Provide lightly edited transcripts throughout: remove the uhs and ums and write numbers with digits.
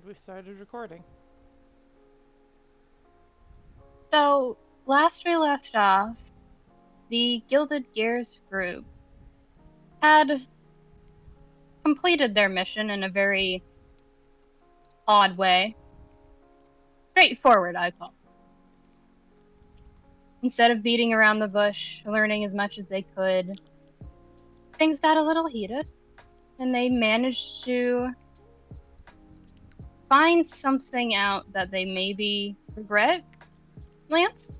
we started recording. So, last we left off, the Gilded Gears group had completed their mission in a very odd way. Straightforward, I call it. Instead of beating around the bush, learning as much as they could, things got a little heated, and they managed to find something out that they maybe regret, Lance?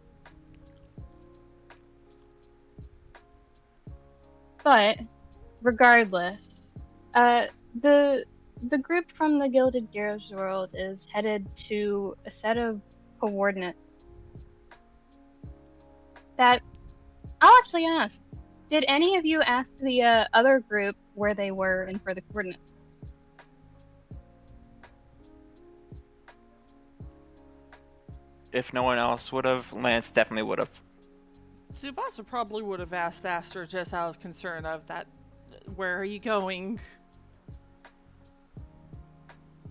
But, regardless, the group from the Gilded Gears world is headed to a set of coordinates that I'll actually ask. Did any of you ask the other group where they were and for the coordinates? If no one else would have, Lance definitely would have. Tsubasa probably would have asked Aster just out of concern of that. Where are you going?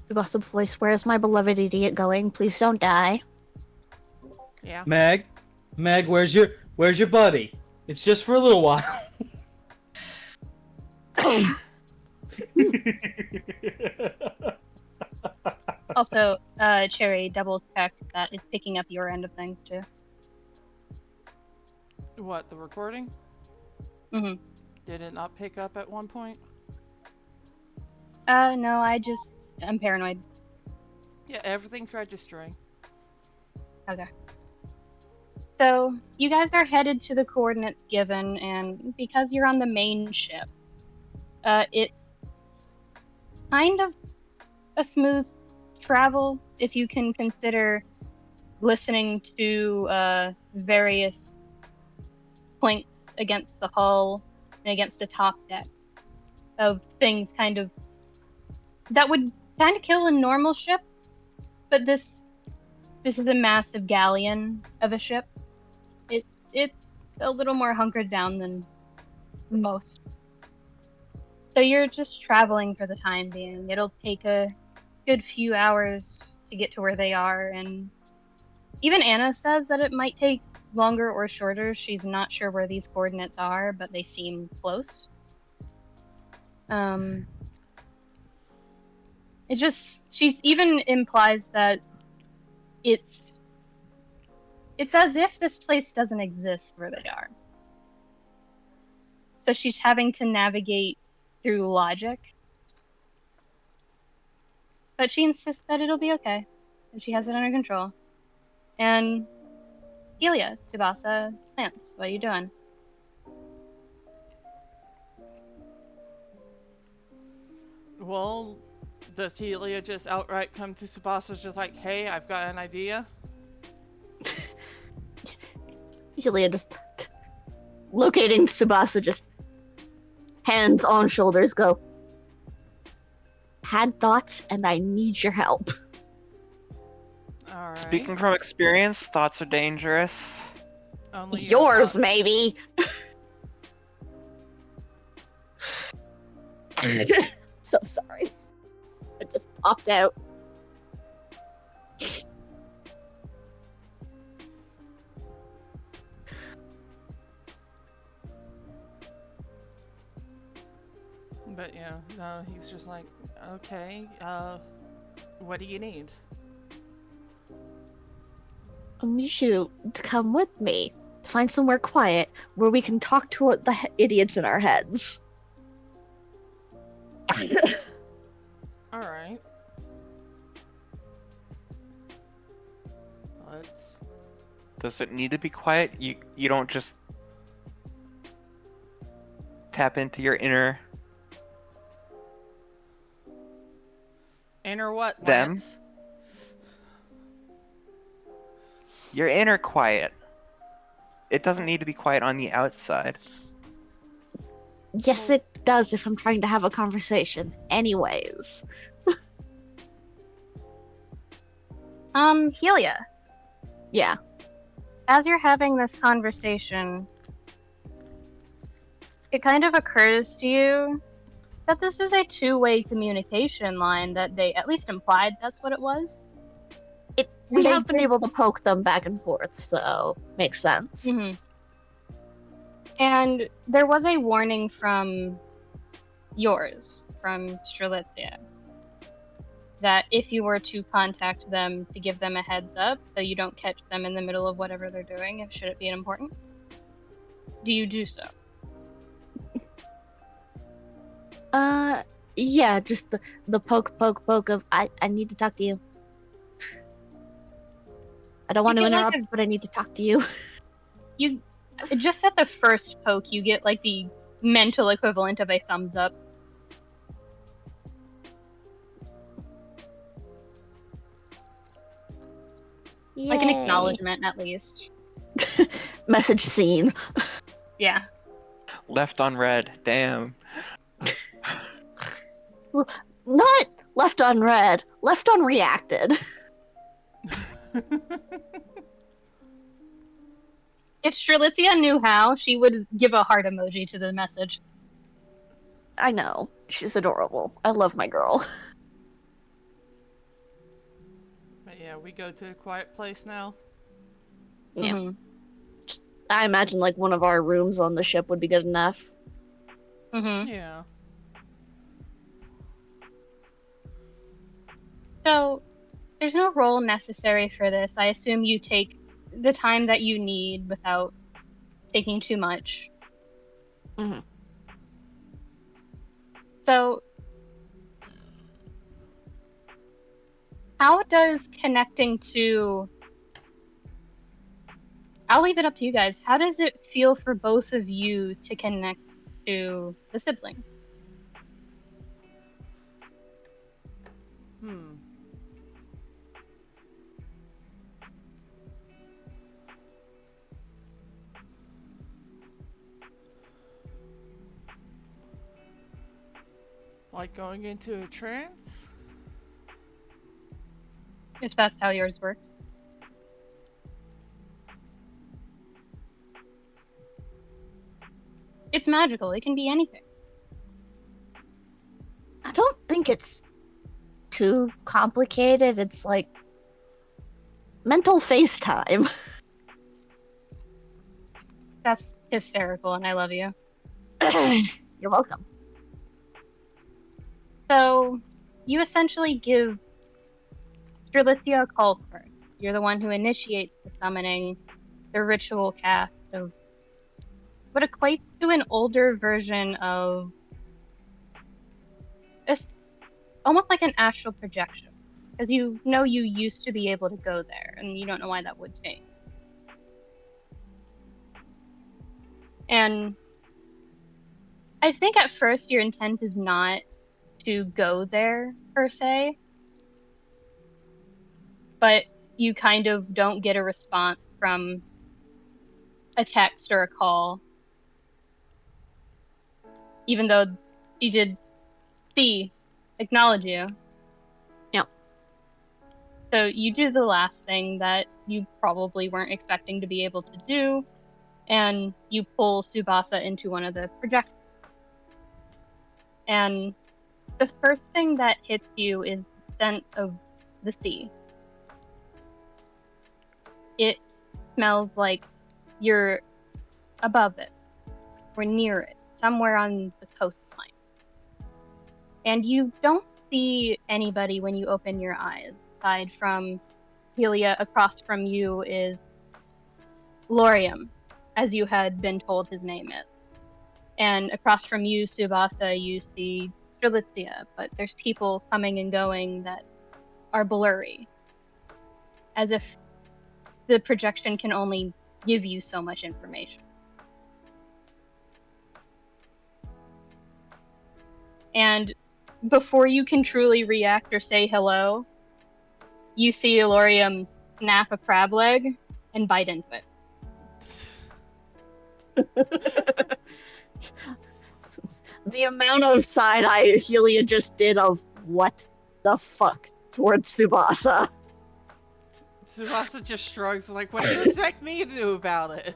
Tsubasa voice, where is my beloved idiot going? Please don't die. Yeah. Meg, where's your buddy? It's just for a little while. Also, Cherry, double check that it's picking up your end of things too. What, the recording? Mm-hmm. Did it not pick up at one point? No, I'm paranoid. Yeah, everything's registering. Okay. So, you guys are headed to the coordinates given, and because you're on the main ship, it's kind of a smooth travel if you can consider listening to various points against the hull and against the top deck of things that would kind of kill a normal ship, but this is a massive galleon of a ship. It's a little more hunkered down than most. So you're just traveling for the time being. It'll take a good few hours to get to where they are, and even Anna says that it might take longer or shorter. She's not sure where these coordinates are, but they seem close. She even implies that it's as if this place doesn't exist where they are. So she's having to navigate through logic. But she insists that it'll be okay, and she has it under control. And Helia, Tsubasa, Lance, what are you doing? Well, does Helia just outright come to Tsubasa just like, hey, I've got an idea? Helia just locating Tsubasa, just hands on shoulders, go. Had thoughts and I need your help. Alright. Speaking from experience, thoughts are dangerous. Only Yours, thoughts. maybe. So sorry. It just popped out. But yeah, no, he's just like, okay, what do you need? I need you to come with me to find somewhere quiet where we can talk to the idiots in our heads. Alright. Let's... Does it need to be quiet? You don't just tap into your inner Inner what, Them? Lance? your inner quiet. It doesn't need to be quiet on the outside. Yes, it does if I'm trying to have a conversation. Anyways. Helia, Yeah. as you're having this conversation, it kind of occurs to you that this is a two-way communication line that they at least implied that's what it was. We They have been did- able to poke them back and forth, so makes sense. Mhm. And there was a warning from yours, from Strelitzia, that if you were to contact them to give them a heads up so you don't catch them in the middle of whatever they're doing, if should it be important. Do you do so? Yeah, just the poke of I need to talk to you. I don't want to get, like, interrupt, but I need to talk to you. You just at the first poke, you get like the mental equivalent of a thumbs up. Like an Yay. acknowledgement, at least. Message seen. Yeah. Left on red. Damn. Not left on red, left on reacted. If Strelitzia knew how, she would give a heart emoji to the message. I know. She's adorable. I love my girl. But yeah, we go to a quiet place now. Yeah. Mhm. I imagine like one of our rooms on the ship would be good enough. Mhm. Yeah. So, there's no role necessary for this. I assume you take the time that you need without taking too much. Mhm. So, how does connecting to... I'll leave it up to you guys. How does it feel for both of you to connect to the siblings? Hmm. Like going into a trance? If that's how yours works. It's magical. It can be anything. I don't think it's too complicated. It's like mental FaceTime. That's hysterical, and I love you. You're welcome. So, you essentially give Strelitzia a call first. You're the one who initiates the summoning, the ritual cast of what equates to an older version of it's almost like an astral projection. Because you know you used to be able to go there, and you don't know why that would change. And I think at first your intent is not to go there, per se. But you kind of don't get a response from a text or a call. Even though she did acknowledge you. Yep. So you do the last thing that you probably weren't expecting to be able to do, and you pull Tsubasa into one of the projectors. And the first thing that hits you is the scent of the sea. It smells like you're above it, or near it, somewhere on the coastline. And you don't see anybody when you open your eyes. Aside from Helia, across from you is Lorium, as you had been told his name is. And across from you, Tsubasa, you see Strelitzia, but there's people coming and going that are blurry. As if the projection can only give you so much information. And before you can truly react or say hello, you see Lorium snap a crab leg and bite into it. The amount of side eye Helia just did of what the fuck towards Tsubasa. Tsubasa just shrugs like, what do you expect me to do about it?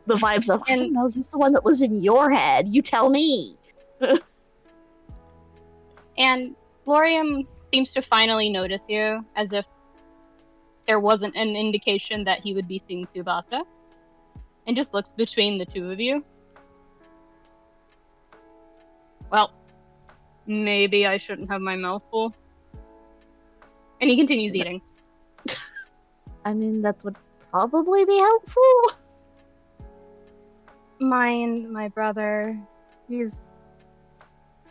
The vibes of, I And- don't know, he's the one that lives in your head. You tell me. And Florium seems to finally notice you, as if there wasn't an indication that he would be seeing Tsubasa, and just looks between the two of you. Well, maybe I shouldn't have my mouth full. And he continues eating. I mean, that would probably be helpful. My brother, he's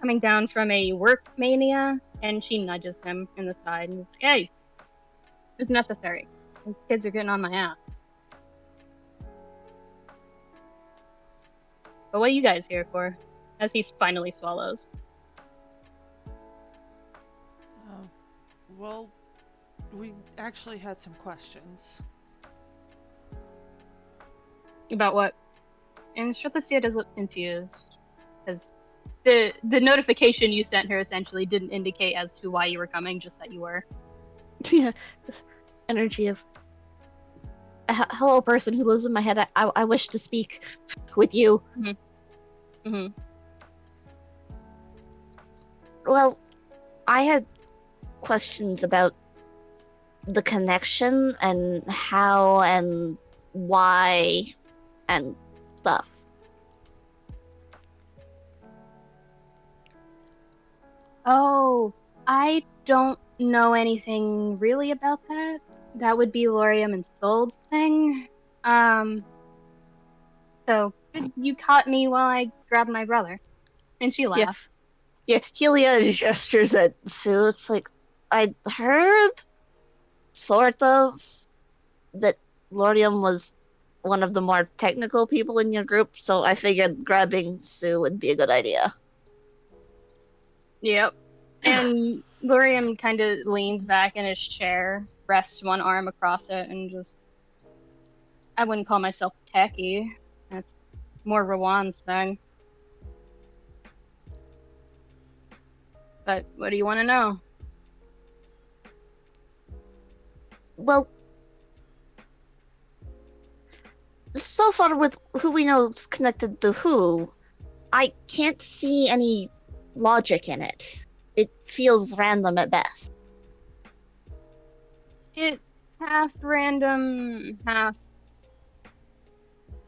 coming down from a work mania, and she nudges him in the side and is like, hey, it's necessary. These kids are getting on my ass. But what are you guys here for? As he finally swallows. Well, we actually had some questions. About what? And Strelitzia does look confused. Because the notification you sent her essentially didn't indicate as to why you were coming, just that you were. Yeah, this energy of hello, person who lives in my head. I wish to speak with you. Mm-hmm. Well, I had questions about the connection and how and why and stuff. Oh, I don't know anything really about that. That would be Lorium and Sold's thing. So you caught me while I grabbed my brother. And she laughed. Yeah, Helia gestures at Sue. It's like, I heard, sort of, that Lorium was one of the more technical people in your group, so I figured grabbing Sue would be a good idea. Yep. And Lorium kind of leans back in his chair, rests one arm across it, and just... I wouldn't call myself techie. That's more Rawan's thing. But what do you want to know? Well, so far with who we know is connected to who, I can't see any logic in it. It feels random at best. It's half random, half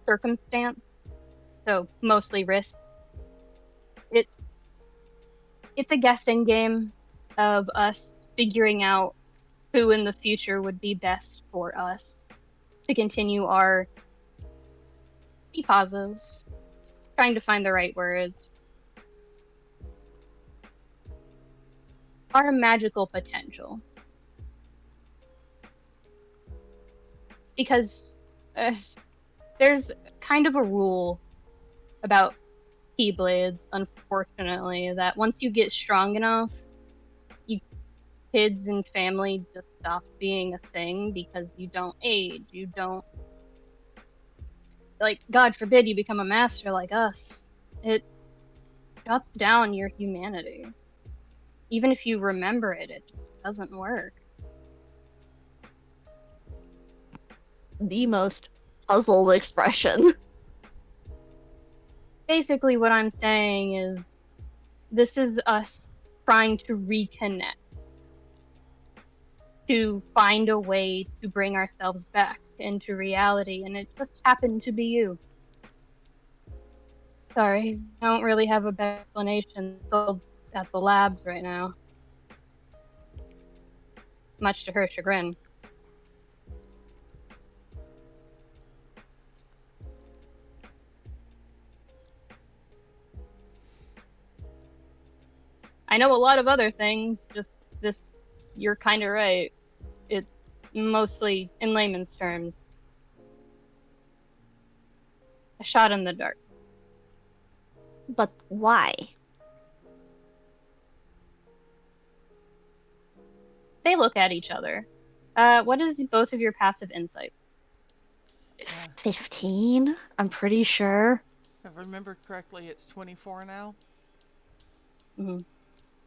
circumstance. So mostly risk. It's a guessing game of us figuring out who in the future would be best for us to continue our... He pauses, trying to find the right words. Our magical potential. Because there's kind of a rule about Keyblades, unfortunately, that once you get strong enough, kids and family just stop being a thing because you don't age. You don't... Like, God forbid you become a master like us. It shuts down your humanity. Even if you remember it, it just doesn't work. The most puzzled expression. Basically, what I'm saying is this is us trying to reconnect, to find a way to bring ourselves back into reality, and it just happened to be you. Sorry, I don't really have a better explanation. Sold at the labs right now. Much to her chagrin. I know a lot of other things, just this, you're kinda right. It's mostly, in layman's terms, a shot in the dark. But why? They look at each other. What is both of your passive insights? 15? I'm pretty sure. If I remember correctly, it's 24 now. Mm-hmm.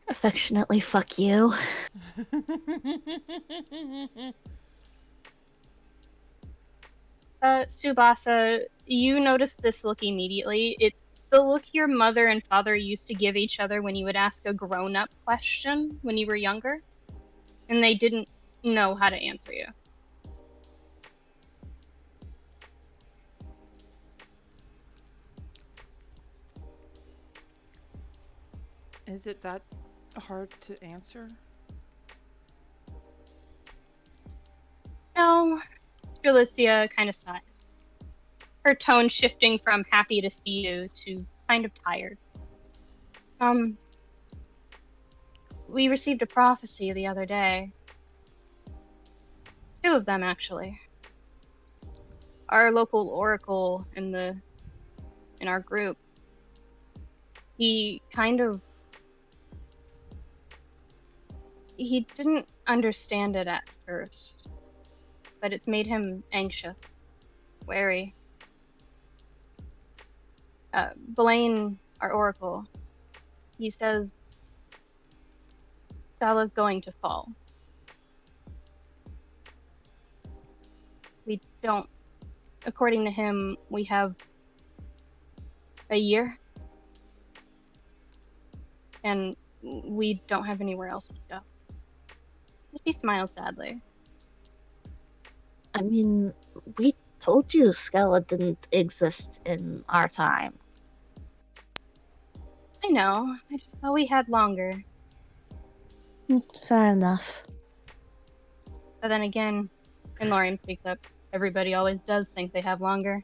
Affectionately, fuck you. Tsubasa, you notice this look immediately. It's the look your mother and father used to give each other when you would ask a grown-up question when you were younger, and they didn't know how to answer you. Is it that hard to answer? No, Felicia kind of sighs, her tone shifting from happy to see you to kind of tired. We received a prophecy the other day. 2 of them, actually. Our local oracle in our group, he didn't understand it at first, but it's made him anxious, wary. Blaine, our oracle, he says Tala's going to fall. We don't, according to him, we have a year, and we don't have anywhere else to go. He smiles sadly. I mean, we told you Scala didn't exist in our time. I know, I just thought we had longer. Fair enough. But then again, and Lorian speaks up, everybody always does think they have longer.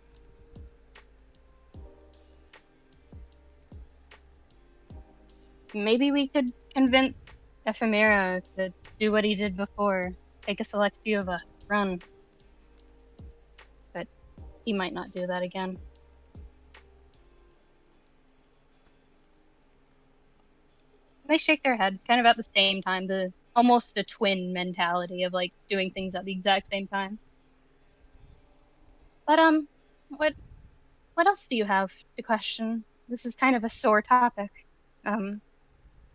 Maybe we could convince Ephemera to do what he did before, take a select few of us, run. But he might not do that again. They shake their head, kind of at the same time, almost a twin mentality of like doing things at the exact same time. But what else do you have to question? This is kind of a sore topic.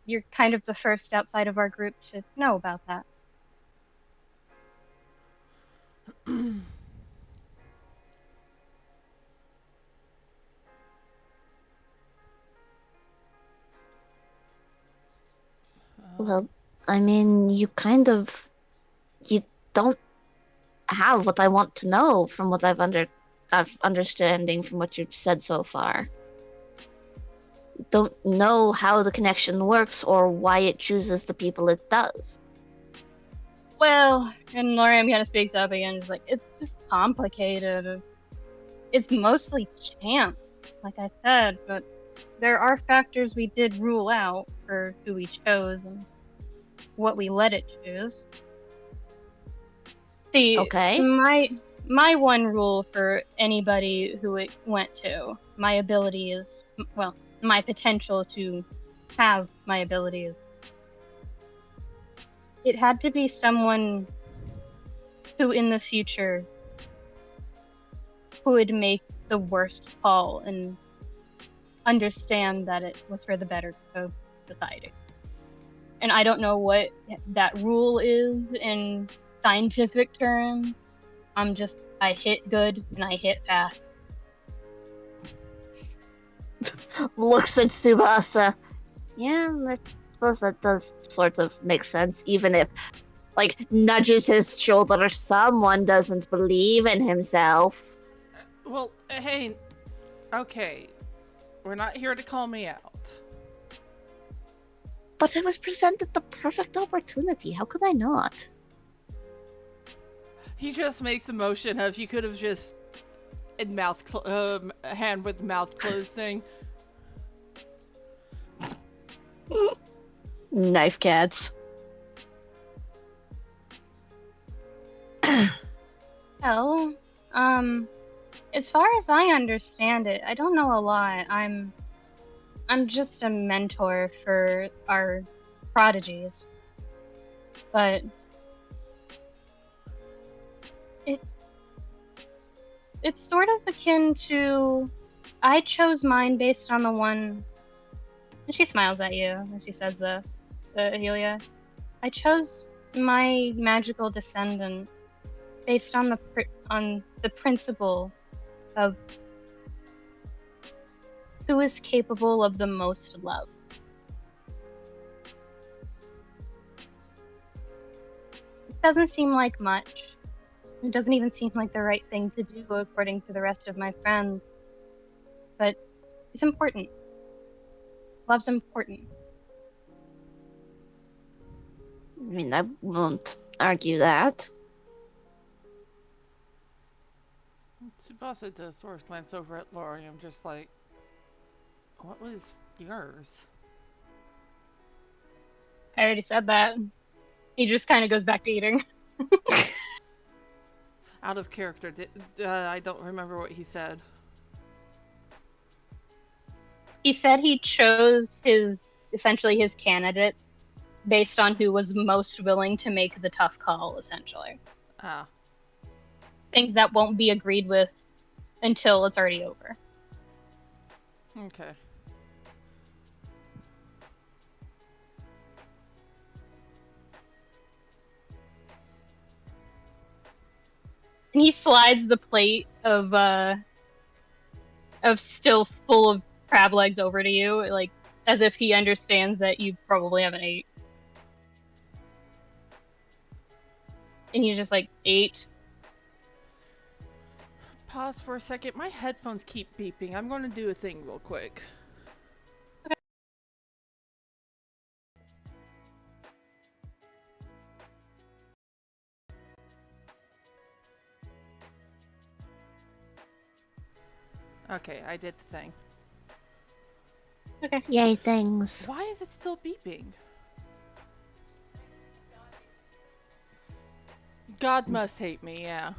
You're kind of the first outside of our group to know about that. Well, I mean, you don't have what I want to know from what I've understanding from what you've said so far. Don't know how the connection works or why it chooses the people it does. Well, and Lorian kind of speaks up again. She's like, it's just complicated. It's mostly chance, like I said, but there are factors we did rule out for who we chose and what we let it choose. See, Okay. my one rule for anybody who it went to, my ability is, well, my potential to have my abilities. It had to be someone who in the future would make the worst call and understand that it was for the better of society. And I don't know what that rule is in scientific terms. I hit good and I hit fast. Looks at Tsubasa. Yeah, I suppose that does sort of make sense, even if, like, nudges his shoulder. Someone doesn't believe in himself. Well, hey, okay. We're not here to call me out. But it was presented the perfect opportunity. How could I not? He just makes a motion of you could have just hand with mouth closed thing. Knife cats. Well, as far as I understand it, I don't know a lot. I'm just a mentor for our prodigies. But it's sort of akin to, I chose mine based on the one, and she smiles at you when she says this, Helia. I chose my magical descendant based on the principle of who is capable of the most love. It doesn't seem like much. It doesn't even seem like the right thing to do according to the rest of my friends. But it's important. Love's important. I mean, I won't argue that. Tsubasa does sort of glance over at Lorium, just like, what was yours? I already said that. He just kind of goes back to eating. Out of character, I don't remember what he said. He said he chose essentially his candidates based on who was most willing to make the tough call, essentially. Ah. Things that won't be agreed with until it's already over. Okay. And he slides the plate of still full of crab legs over to you, like as if he understands that you probably haven't ate. And you just like ate. Pause for a second. My headphones keep beeping. I'm going to do a thing real quick. Okay, I did the thing. Okay. Yay, things. Why is it still beeping? God must hate me, yeah.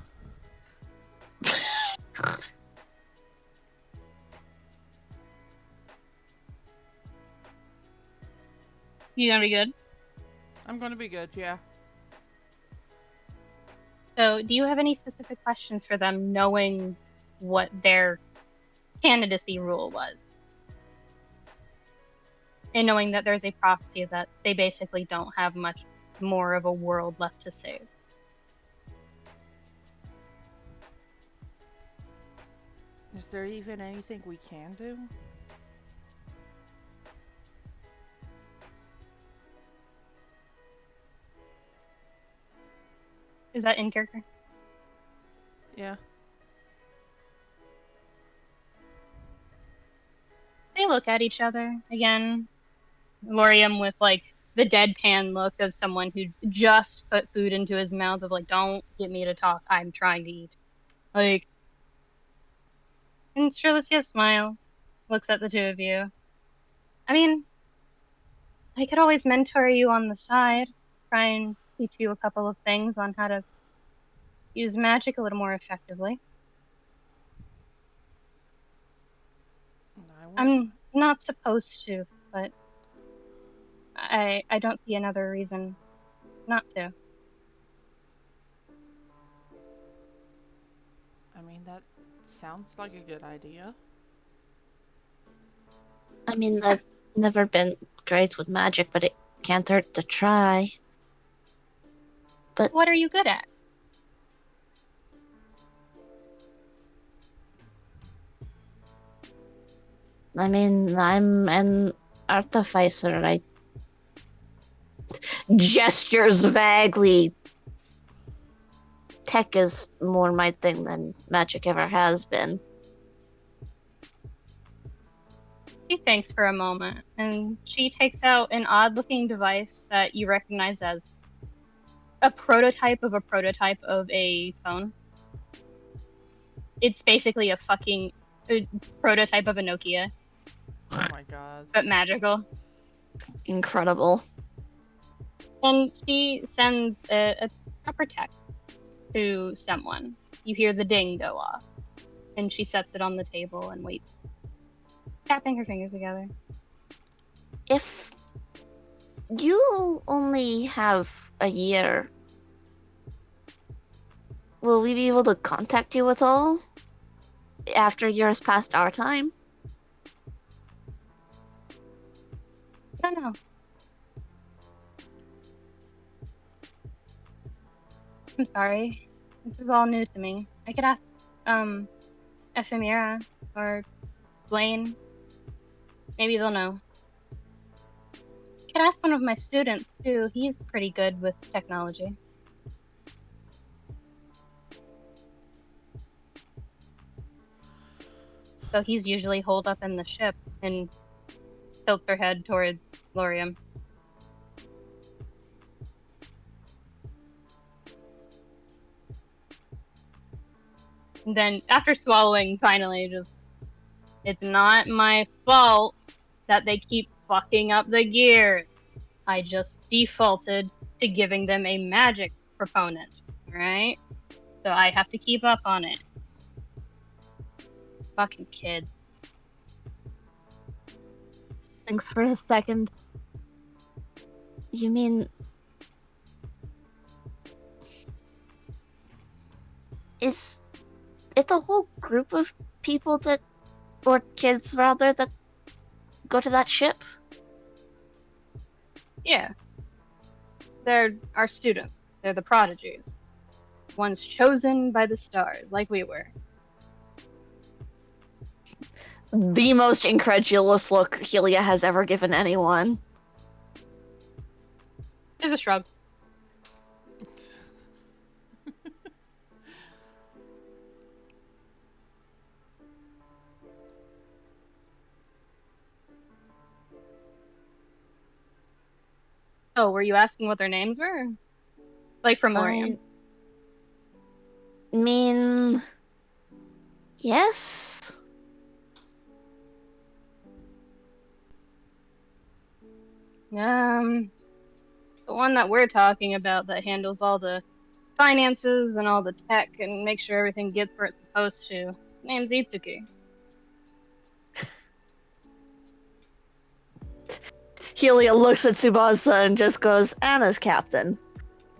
You gonna be good? I'm going to be good, yeah. So, do you have any specific questions for them, knowing what their candidacy rule was? And knowing that there's a prophecy that they basically don't have much more of a world left to save. Is there even anything we can do? Is that in character? Yeah. They look at each other again. Lorium with like the deadpan look of someone who just put food into his mouth of like, don't get me to talk, I'm trying to eat. Like, and Strelitzia smile, looks at the two of you. I mean, I could always mentor you on the side, try and teach you a couple of things on how to use magic a little more effectively. I won't. I'm not supposed to, but I don't see another reason not to. I mean, that sounds like a good idea. I mean, I've never been great with magic, but it can't hurt to try. But What are you good at? I mean, I'm an artificer. I gestures vaguely. Tech is more my thing than magic ever has been. She thinks for a moment, and she takes out an odd-looking device that you recognize as a prototype of a phone. It's basically a fucking prototype of a Nokia, Oh my god. but magical. Incredible. And she sends a proper text to someone. You hear the ding go off, and she sets it on the table and waits, tapping her fingers together. If you only have a year, will we be able to contact you at all? After years past our time? I don't know. I'm sorry. This is all new to me. I could ask, Ephemera or Blaine. Maybe they'll know. I could ask one of my students, too. He's pretty good with technology. So he's usually holed up in the ship and tilts her head towards Lorium. And then, after swallowing, finally, just, it's not my fault that they keep fucking up the gears. I just defaulted to giving them a magic proponent, right? So I have to keep up on it. Fucking kids. Thanks for a second. You mean... Is it a whole group of people that... or kids, rather, that go to that ship? Yeah. They're our students. They're the prodigies. Ones chosen by the stars, like we were. The most incredulous look Helia has ever given anyone. There's a shrug. Oh, were you asking what their names were? Like from Lorium? I mean... Yes? The one that we're talking about that handles all the finances and all the tech and makes sure everything gets where it's supposed to. Name's Itsuki. Helia looks at Tsubasa and just goes, Anna's captain.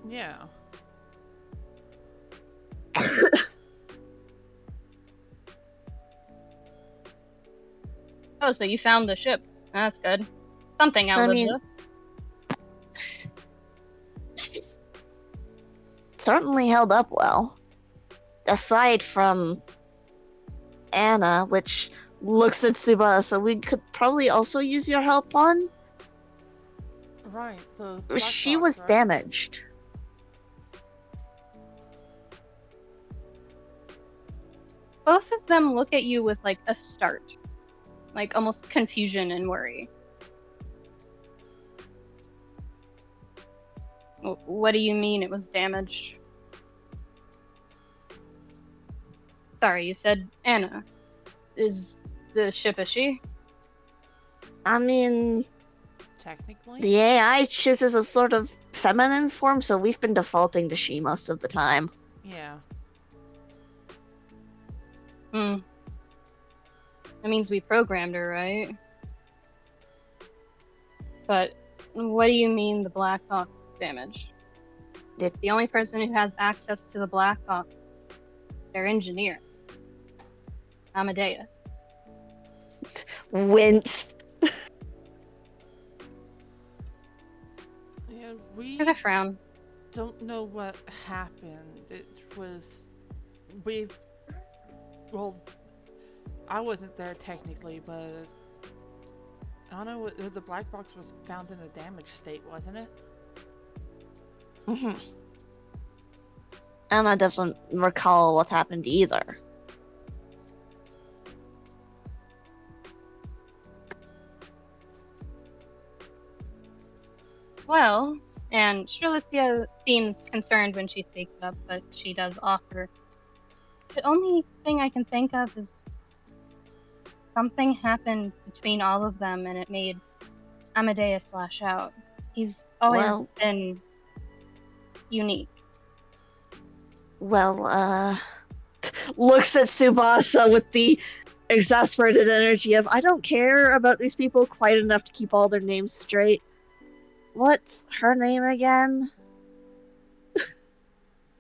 Yeah. Oh, so you found the ship. That's good. Something outlived mean- us. She's certainly held up well. Aside from Anna, which looks at Tsubasa, we could probably also use your help on. Right, the black She box, was right? damaged. Both of them look at you with like a start. Like almost confusion and worry. What do you mean it was damaged? Sorry, you said Anna. Is the ship a she? I mean, Technically? the AI chooses a sort of feminine form, so we've been defaulting to she most of the time. Yeah. Hmm. That means we programmed her, right? But what do you mean the black box damaged? The only person who has access to the black box, their engineer, Amadeus. Wince. Yeah, we There's a frown. don't know what happened. It was... Well, I wasn't there technically, but... I don't know, the black box was found in a damaged state, wasn't it? Mm-hmm. Anna doesn't recall what happened either. Well, and Shrilithia seems concerned when she speaks up, but she does offer. The only thing I can think of is something happened between all of them and it made Amadeus lash out. He's always been unique. Well, looks at Tsubasa with the exasperated energy of, I don't care about these people quite enough to keep all their names straight. What's her name again?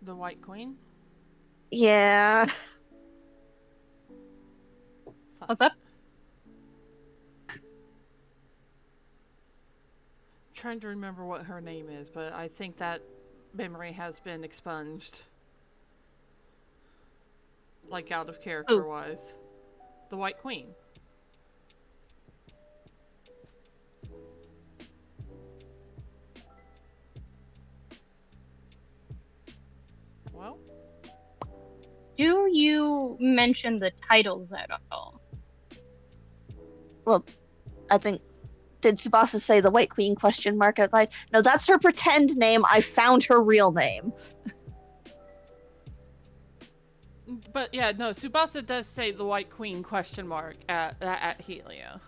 The White Queen? Yeah. Fuck. What's up? Trying to remember what her name is, but I think that memory has been expunged. Like, out of character wise. The White Queen. Well, Do you mention the titles at all? Well, I think, did Tsubasa say the White Queen question mark out loud? No, that's her pretend name. I found her real name. but yeah, no, Tsubasa does say the White Queen question mark at Helia.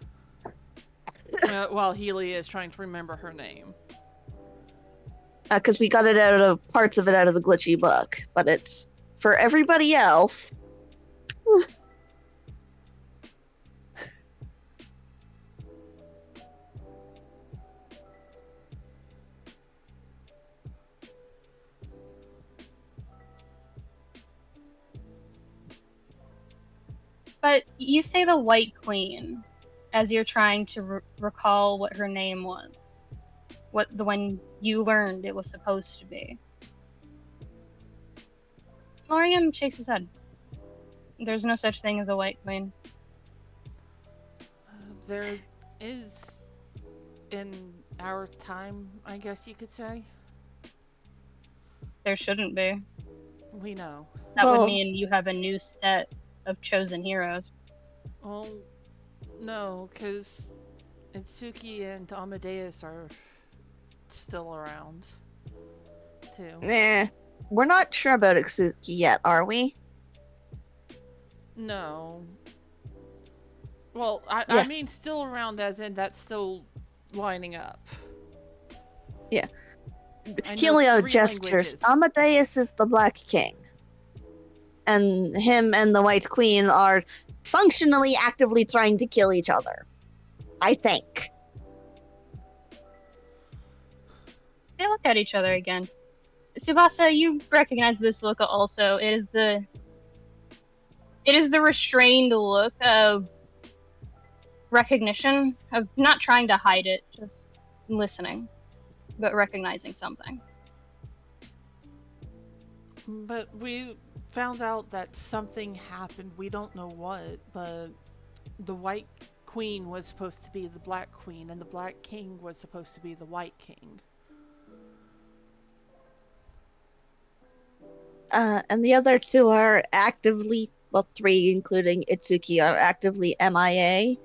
While Helia is trying to remember her name. Because we got it out of parts of it out of the glitchy book, but it's for everybody else. But you say the White Queen as you're trying to recall what her name was. What the one you learned it was supposed to be. Lorian shakes his head. There's no such thing as a White Queen. There is, in our time, I guess you could say. There shouldn't be. We know. That Well- would mean you have a new set of chosen heroes. Well, no, because Itsuki and Amadeus are still around, too. We're not sure about Itsuki yet, are we? No. Well, I Yeah. mean still around as in that's still lining up. Yeah. I know Helia 3 gestures. languages. Amadeus is the Black King. And him and the White Queen are functionally actively trying to kill each other. I think. They look at each other again. Tsubasa, you recognize this look also. It is the restrained look of recognition, of not trying to hide it, just listening, but recognizing something. But we found out that something happened. We don't know what, but the White Queen was supposed to be the Black Queen, and the Black King was supposed to be the White King. And the other two are actively, well, 3, including Itsuki, are actively MIA.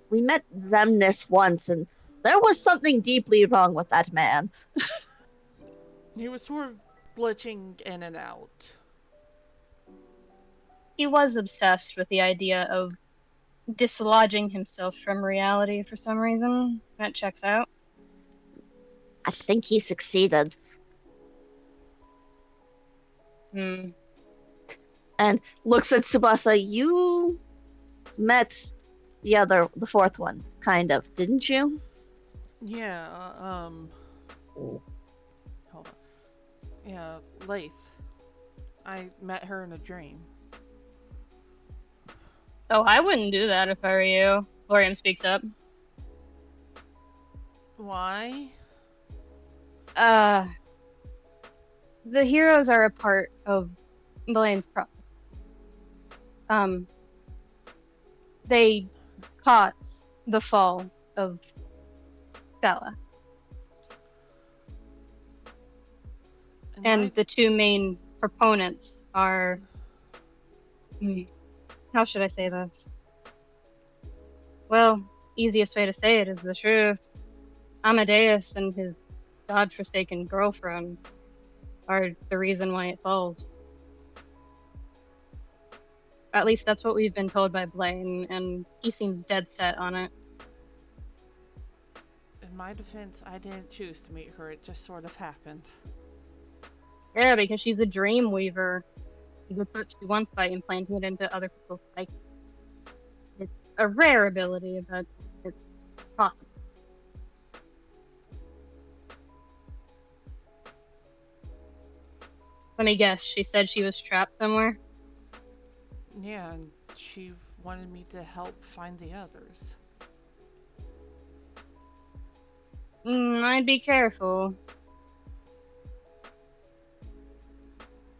We met Zemnis once, and there was something deeply wrong with that man. He was sort of glitching in and out. He was obsessed with the idea of dislodging himself from reality for some reason. That checks out. I think he succeeded. Hmm. And looks at Tsubasa. You met the 4th one, kind of, didn't you? Yeah, hold on. Yeah, Lace. I met her in a dream. Oh, I wouldn't do that if I were you. Lorian speaks up. Why? The heroes are a part of Blaine's problem. They caused the fall of Tala. And the 2 main proponents are... How should I say this? Well, easiest way to say it is the truth. Amadeus and his godforsaken girlfriend are the reason why it falls. At least that's what we've been told by Blaine, and he seems dead set on it. In my defense, I didn't choose to meet her. It just sort of happened. Yeah, because she's a dream weaver. She gets what she wants by implanting it into other people's psyche. It's a rare ability, but it's possible. Let me guess, she said she was trapped somewhere? Yeah, and she wanted me to help find the others. I'd be careful.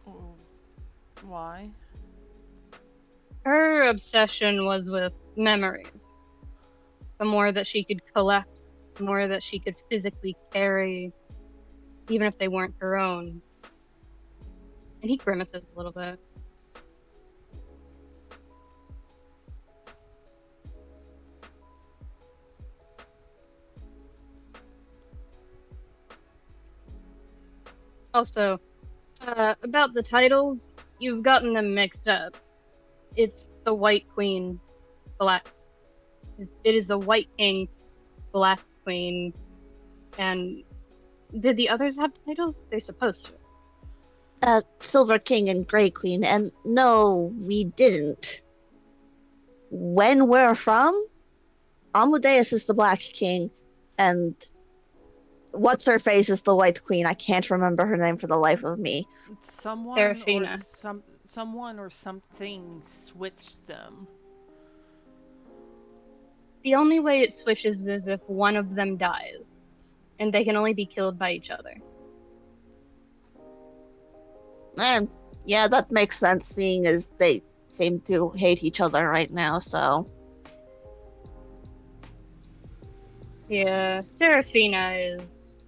Oh, why? Her obsession was with memories. The more that she could collect, the more that she could physically carry, even if they weren't her own. And he grimaces a little bit. Also, about the titles, you've gotten them mixed up. It's the White Queen, Black. It is the White King, Black Queen, and did the others have titles? They're supposed to. Silver King and Grey Queen, and no, we didn't. When we're from, Amadeus is the Black King, and what's her face is the White Queen. I can't remember her name for the life of me. Serafina. Someone or something switched them. The only way it switches is if one of them dies, and they can only be killed by each other. And yeah, that makes sense, seeing as they seem to hate each other right now, so. Yeah, Serafina is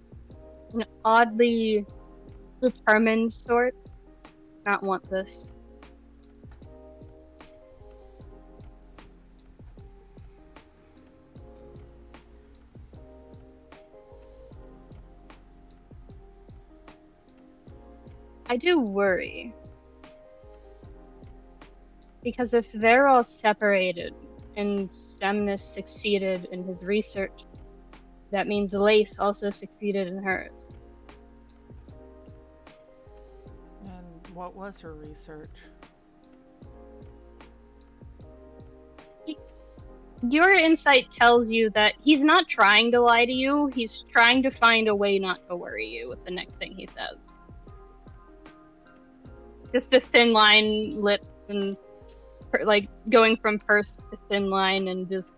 an oddly determined sort. Not want this. I do worry. Because if they're all separated and Semnus succeeded in his research, that means Laith also succeeded in hers. And what was her research? Your insight tells you that he's not trying to lie to you, he's trying to find a way not to worry you with the next thing he says. Just a thin line, lips, and like going from pursed to thin line, and just,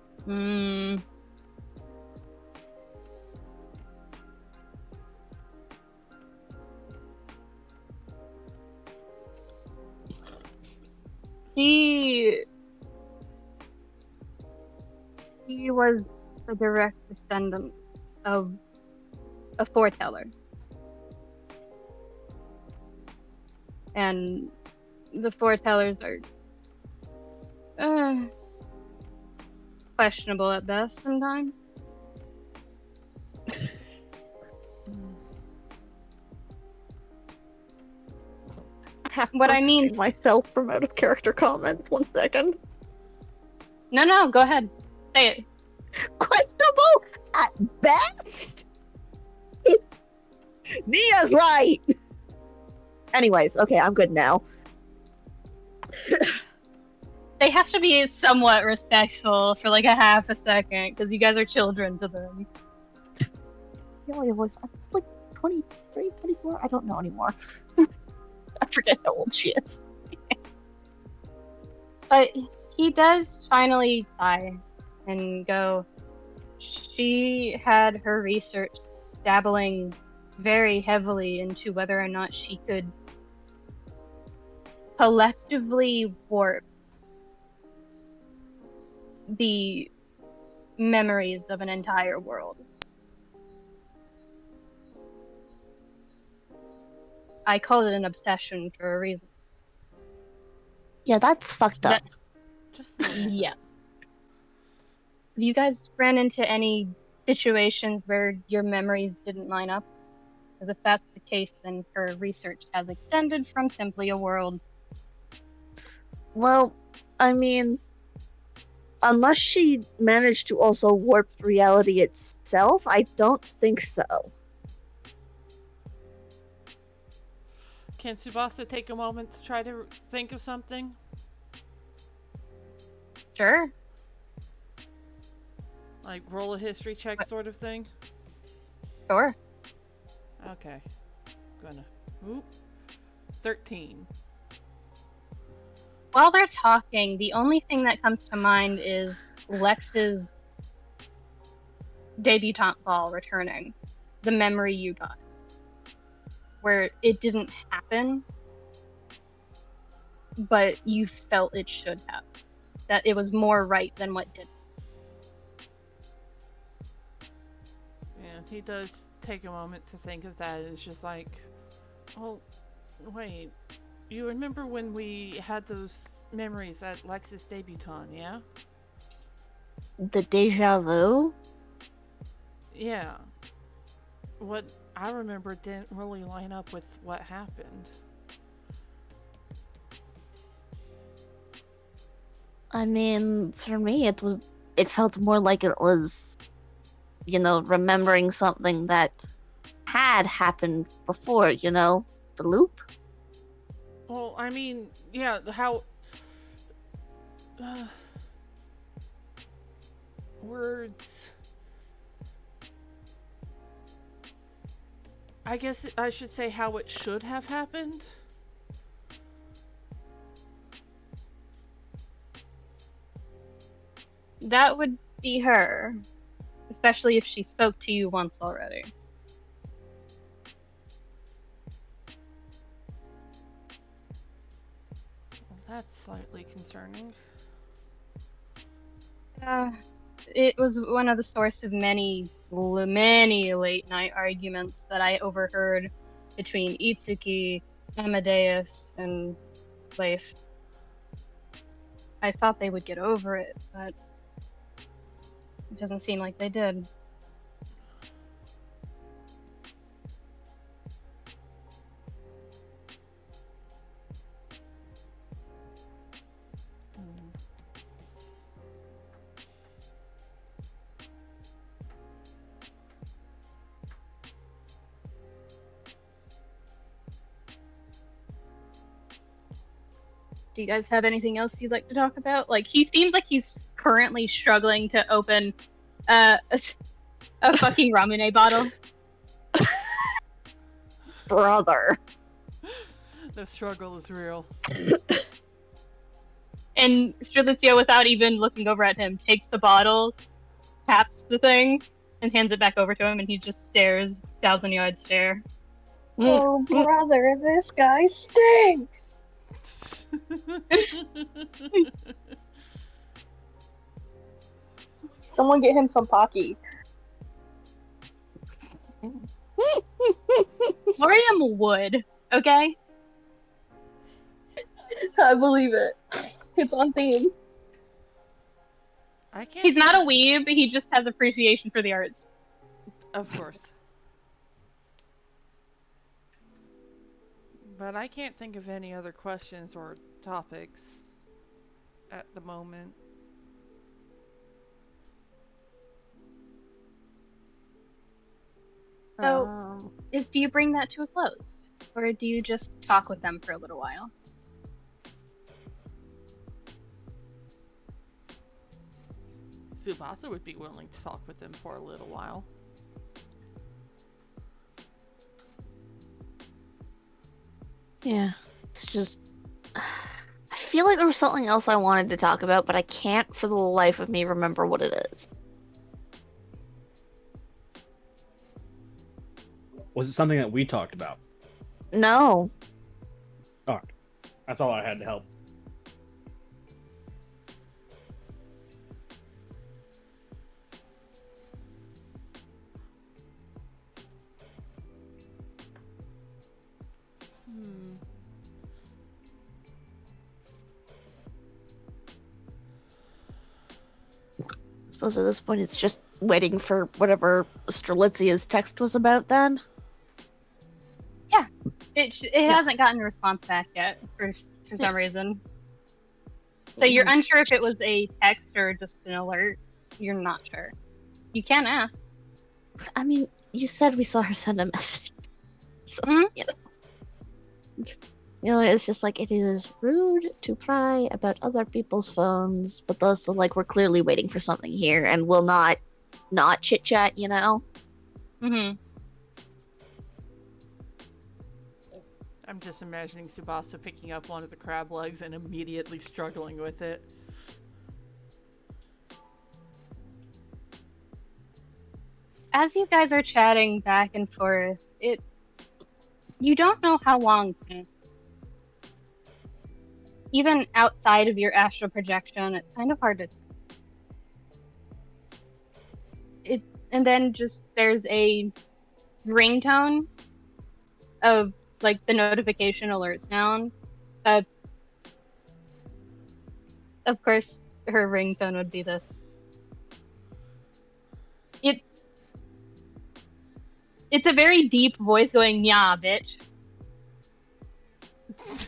He was a direct descendant of a foreteller. And the foretellers are questionable at best sometimes. What I mean, myself from out of character comment. 1 second. No, go ahead. Say it. Questionable at best. Nia's right. Anyways, okay, I'm good now. They have to be somewhat respectful for like a half a second, because you guys are children to them. Helia was like 23, 24? I don't know anymore. I forget how old she is. But he does finally sigh and go, she had her research dabbling very heavily into whether or not she could collectively warp the memories of an entire world. I called it an obsession for a reason. Yeah, that's fucked up. Just a little. Yeah. Have you guys ran into any situations where your memories didn't line up? Because if that's the case, then her research has extended from simply a world. Well, I mean, unless she managed to also warp reality itself, I don't think so. Can Tsubasa take a moment to try to think of something? Sure. Like roll a history check sort of thing? Sure. Okay. Gonna. Oop. 13. While they're talking, the only thing that comes to mind is Lex's debutante ball returning. The memory you got. Where it didn't happen. but you felt it should have. That it was more right than what did. Yeah, he does take a moment to think of that. It's just like, oh, wait. You remember when we had those memories at Lexus Debutante, yeah? The deja vu? Yeah. What I remember didn't really line up with what happened. I mean, for me, it felt more like it was, remembering something that had happened before, the loop. Well, I mean, yeah, how... words... I guess I should say how it should have happened. That would be her, especially if she spoke to you once already. Well, that's slightly concerning. It was one of the source of many late night arguments that I overheard between Itsuki, Amadeus, and Leif. I thought they would get over it, but it doesn't seem like they did. Do you guys have anything else you'd like to talk about? Like, he seems like he's currently struggling to open a fucking Ramune bottle. Brother. The struggle is real. And Strelitzia, without even looking over at him, takes the bottle, taps the thing, and hands it back over to him, and he just stares, 1,000-yard stare. Oh, brother, this guy stinks! Someone get him some Pocky. Lorium would, okay? I believe it. It's on theme. I can't. He's not a weeb, he just has appreciation for the arts. Of course. But I can't think of any other questions or topics at the moment. So, do you bring that to a close? Or do you just talk with them for a little while? Tsubasa would be willing to talk with them for a little while. Yeah, it's just... I feel like there was something else I wanted to talk about, but I can't for the life of me remember what it is. Was it something that we talked about? No. All right. That's all I had to help. I suppose at this point it's just waiting for whatever Strelitzia's text was about then? Yeah. It hasn't gotten a response back yet, for some reason. So you're unsure if it was a text or just an alert? You're not sure. You can ask. I mean, you said we saw her send a message. So, it's just like, it is rude to pry about other people's phones, but also, like, we're clearly waiting for something here, and we'll not chit-chat, Mm-hmm. I'm just imagining Tsubasa picking up one of the crab legs and immediately struggling with it. As you guys are chatting back and forth, you don't know how long passed. even outside of your astral projection, it's kind of hard to. And then just there's a ringtone of like the notification alert sound. Of course, her ringtone would be this. It's a very deep voice going, "Yeah, bitch."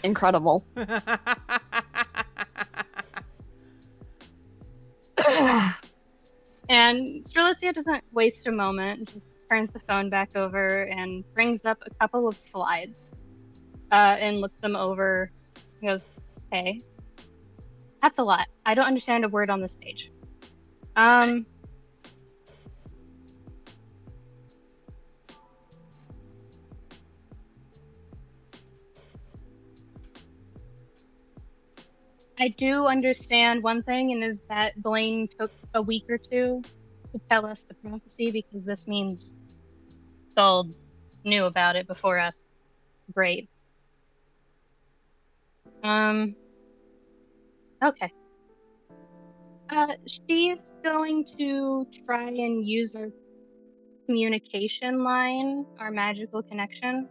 Incredible. And Strelitzia doesn't waste a moment, just turns the phone back over and brings up a couple of slides and looks them over. He goes, "Hey, that's a lot. I don't understand a word on this page. I do understand one thing, and is that Blaine took a week or two to tell us the prophecy because this means Gold knew about it before us. Great. Okay. She's going to try and use our communication line, our magical connection,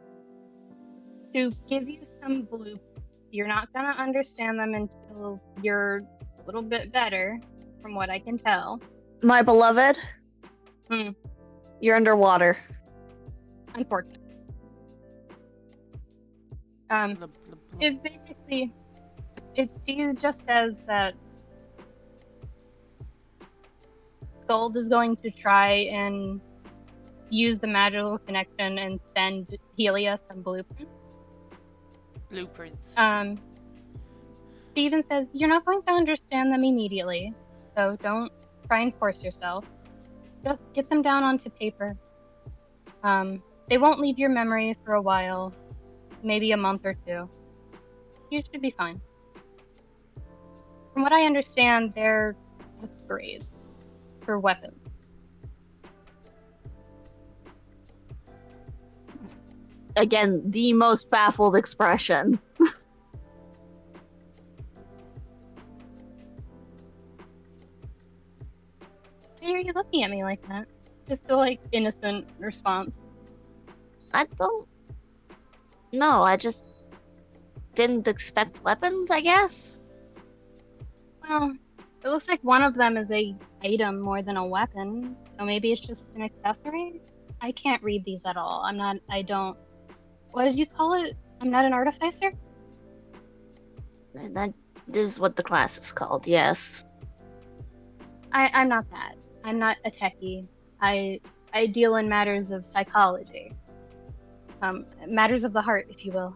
to give you some blueprints. You're not gonna understand them until you're a little bit better, from what I can tell. My beloved, you're underwater. Unfortunate. It basically, she just says that Gold is going to try and use the magical connection and send Helia some blueprints. Steven says, you're not going to understand them immediately, so don't try and force yourself. Just get them down onto paper. They won't leave your memory for a while, maybe a month or two. You should be fine. From what I understand, they're upgrades for weapons. Again, the most baffled expression. Why are you looking at me like that? Just a like innocent response. I don't know. I just didn't expect weapons, I guess. Well, it looks like one of them is a item more than a weapon, so maybe it's just an accessory? I can't read these at all. What did you call it? I'm not an artificer? That is what the class is called, yes. I'm not that. I'm not a techie. I deal in matters of psychology. Matters of the heart, if you will.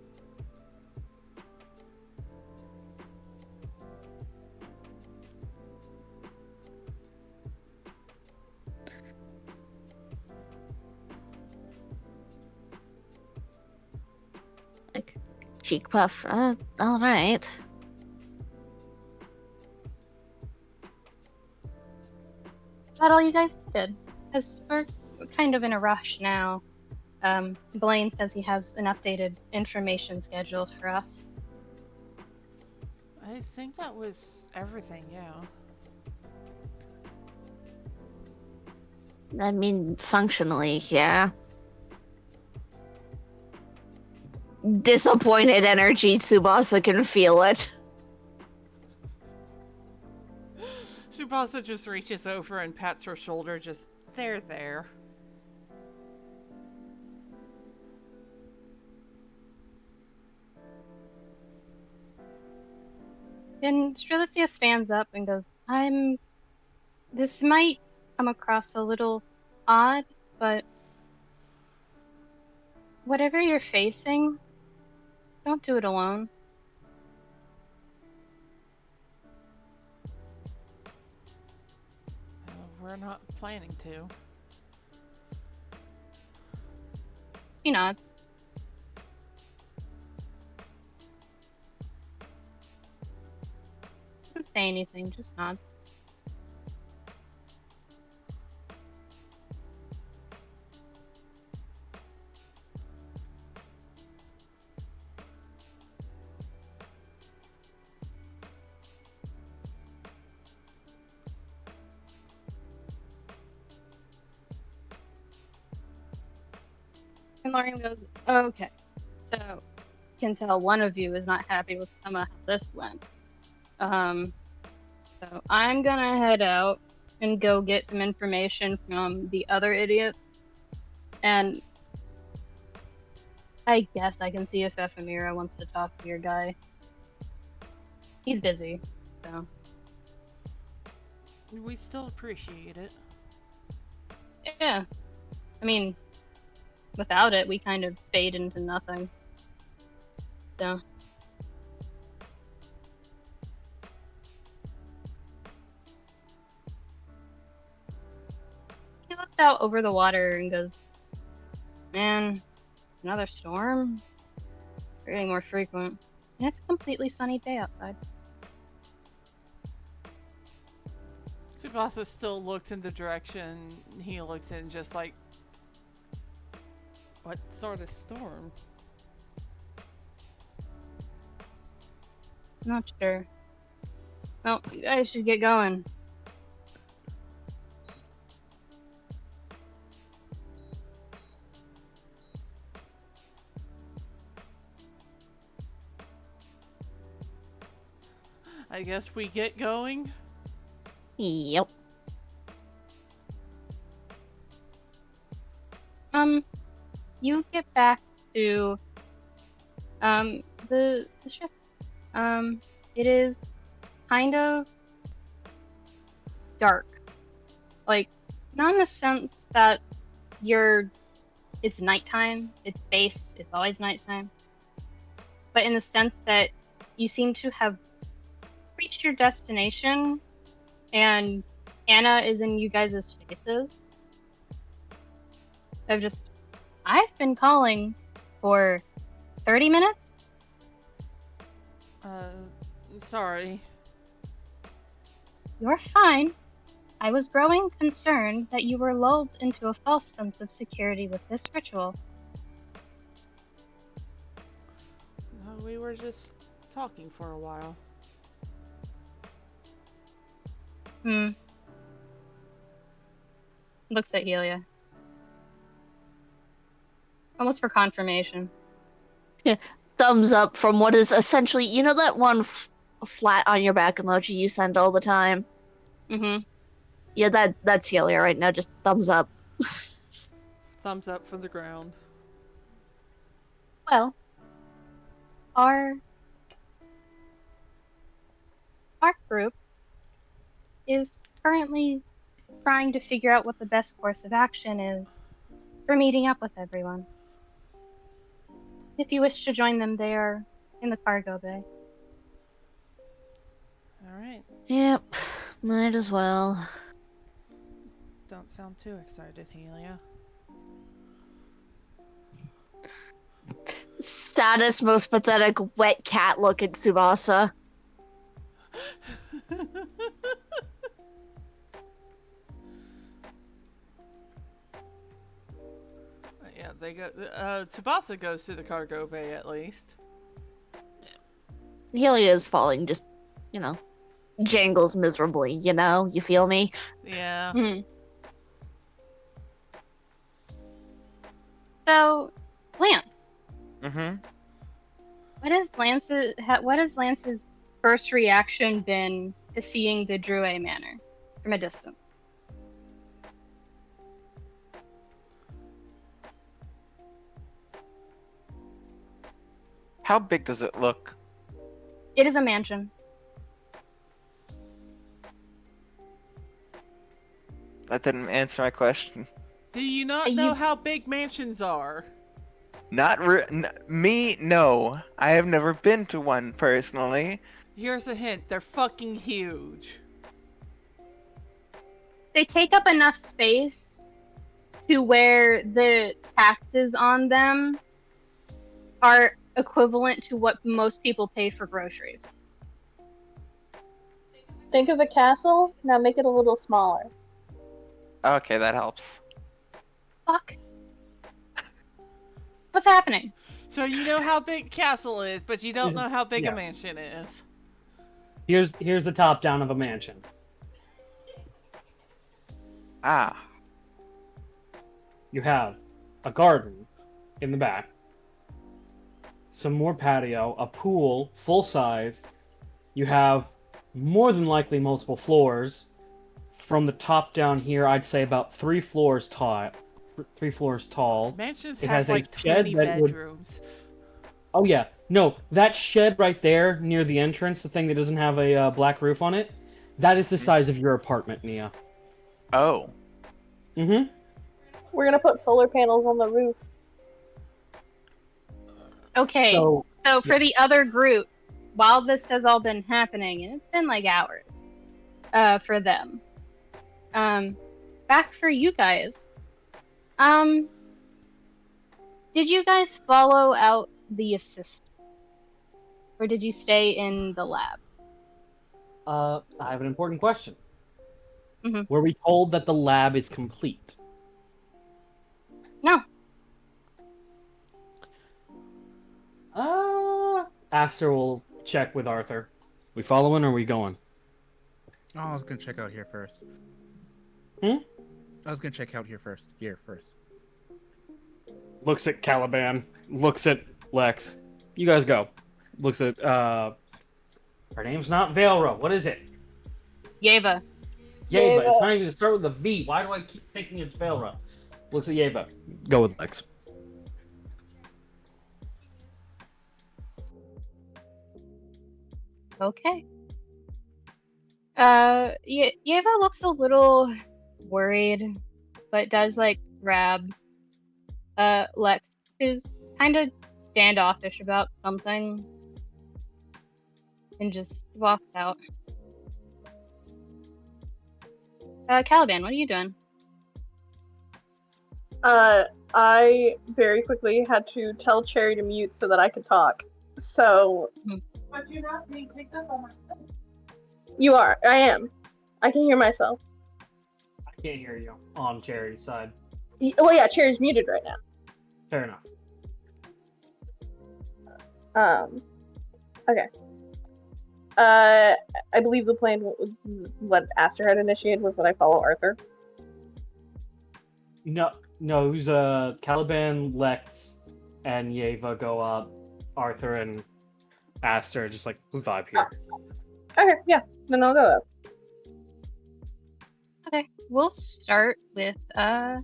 Like, cheek puff. Alright. Is that all you guys did? Because we're kind of in a rush now. Blaine says he has an updated information schedule for us. I think that was everything, yeah. I mean, functionally, yeah. Disappointed energy, Tsubasa can feel it. Tsubasa just reaches over and pats her shoulder, just, there. And Strelitzia stands up and goes, This might come across a little odd, but whatever you're facing, don't do it alone. We're not planning to. She nods. Doesn't say anything, just nods. And Lorian goes, okay, so can tell one of you is not happy with some of how this went. So I'm gonna head out and go get some information from the other idiot, and I guess I can see if Ephemera wants to talk to your guy. He's busy, so We still appreciate it. yeah. I mean, without it, we kind of fade into nothing. So. He looked out over the water and goes, man, another storm? They're getting more frequent. And it's a completely sunny day outside. Tsubasa still looks in the direction he looks in, just like, what sort of storm? Not sure. Well, you guys should get going. I guess we get going? Yep. You get back to the ship. It is kind of dark. Like, not in the sense that it's nighttime, it's space, it's always nighttime. But in the sense that you seem to have reached your destination and Anna is in you guys' faces. I've been calling for 30 minutes? Sorry. You're fine. I was growing concerned that you were lulled into a false sense of security with this ritual. We were just talking for a while. Looks at Helia. Almost for confirmation. Thumbs up from what is essentially, you know that one flat on your back emoji you send all the time? Mm-hmm. Yeah, that's Helia right now, just thumbs up. Thumbs up from the ground. Well, our group is currently trying to figure out what the best course of action is for meeting up with everyone. If you wish to join them, they are in the cargo bay. Alright. Yep, might as well. Don't sound too excited, Helia. Saddest, most pathetic, wet cat look at Tsubasa. Yeah, they go. Tsubasa goes to the cargo bay at least. Helia is falling, just, you know, jangles miserably, you know? You feel me? Yeah. So, Lance. Mm-hmm. What has Lance's first reaction been to seeing the druei manor from a distance? How big does it look? It is a mansion. That didn't answer my question. Do you not know how big mansions are? Me, no. I have never been to one personally. Here's a hint. They're fucking huge. They take up enough space to where the taxes on them are equivalent to what most people pay for groceries. Think of a castle, now make it a little smaller. Okay, that helps. Fuck. What's happening? So you know how big a castle is, but you don't know how big a mansion is. Here's the top down of a mansion. Ah. You have a garden in the back. Some more patio, a pool, full size. You have more than likely multiple floors. From the top down here, I'd say about 3 floors tall. 3 floors tall. Mansions It have has a like shed 20 that would. bedrooms. Oh yeah, no, that shed right there near the entrance, the thing that doesn't have a black roof on it, that is the size of your apartment, Nia. Oh. Mm-hmm. We're gonna put solar panels on the roof. Okay, So so for the other group, while this has all been happening, and it's been like hours, for them. Back for you guys. Did you guys follow out the assist, or did you stay in the lab? I have an important question. Mhm. Were we told that the lab is complete? No. Aster will check with Arthur. We following or are we going? Oh, I was gonna check out here first. Hmm? I was gonna check out here first. Here first. Looks at Caliban. Looks at Lex. You guys go. Looks at her name's not Velra. What is it? Yeva. Yeva. It's not even to start with a V. Why do I keep thinking it's Velra? Looks at Yeva. Go with Lex. Okay. Yeva looks a little worried, but does like grab Lex, who's kind of standoffish about something, and just walks out. Caliban, what are you doing? I very quickly had to tell Cherry to mute so that I could talk. So. But you're not being picked up on my phone. You are. I am. I can hear myself. I can't hear you on Cherry's side. Well, yeah, Cherry's muted right now. Fair enough. Okay. I believe the plan, what Aster had initiated, was that I follow Arthur. No, who's Caliban, Lex, and Yeva go up. Arthur and Aster just like vibe here. Okay, yeah. Then I'll go up. Okay, we'll start with Aster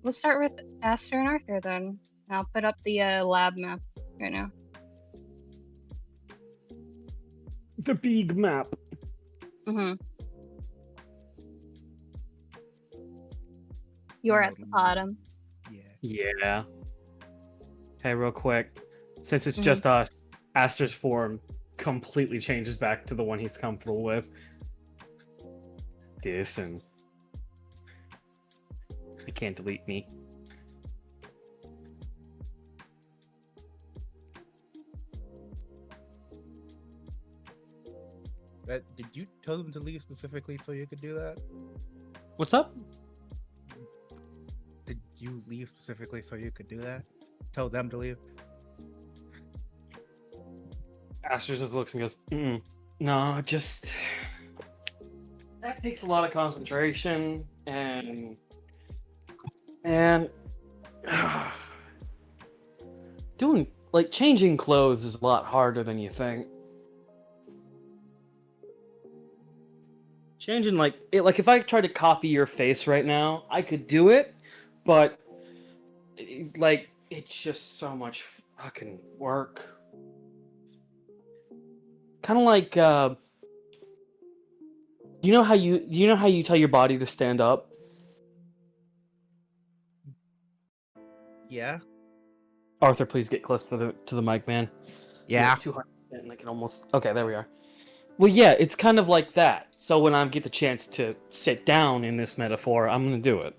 and Arthur then. I'll put up the lab map right now. The big map. Mm-hmm. You're at the bottom. Yeah. Hey, real quick. Since it's just us, Aster's form completely changes back to the one he's comfortable with. This and... You can't delete me. Did you tell them to leave specifically so you could do that? What's up? Did you leave specifically so you could do that? Tell them to leave? Aster just looks and goes, no, just... That takes a lot of concentration, and doing, like, changing clothes is a lot harder than you think. Changing, like, if I tried to copy your face right now, I could do it, but, like, it's just so much fucking work. Kind of like, you know how you tell your body to stand up? Yeah. Arthur, please get close to the mic, man. Yeah. 200%, and I can almost... Okay, there we are. Well, yeah, it's kind of like that. So when I get the chance to sit down in this metaphor, I'm going to do it.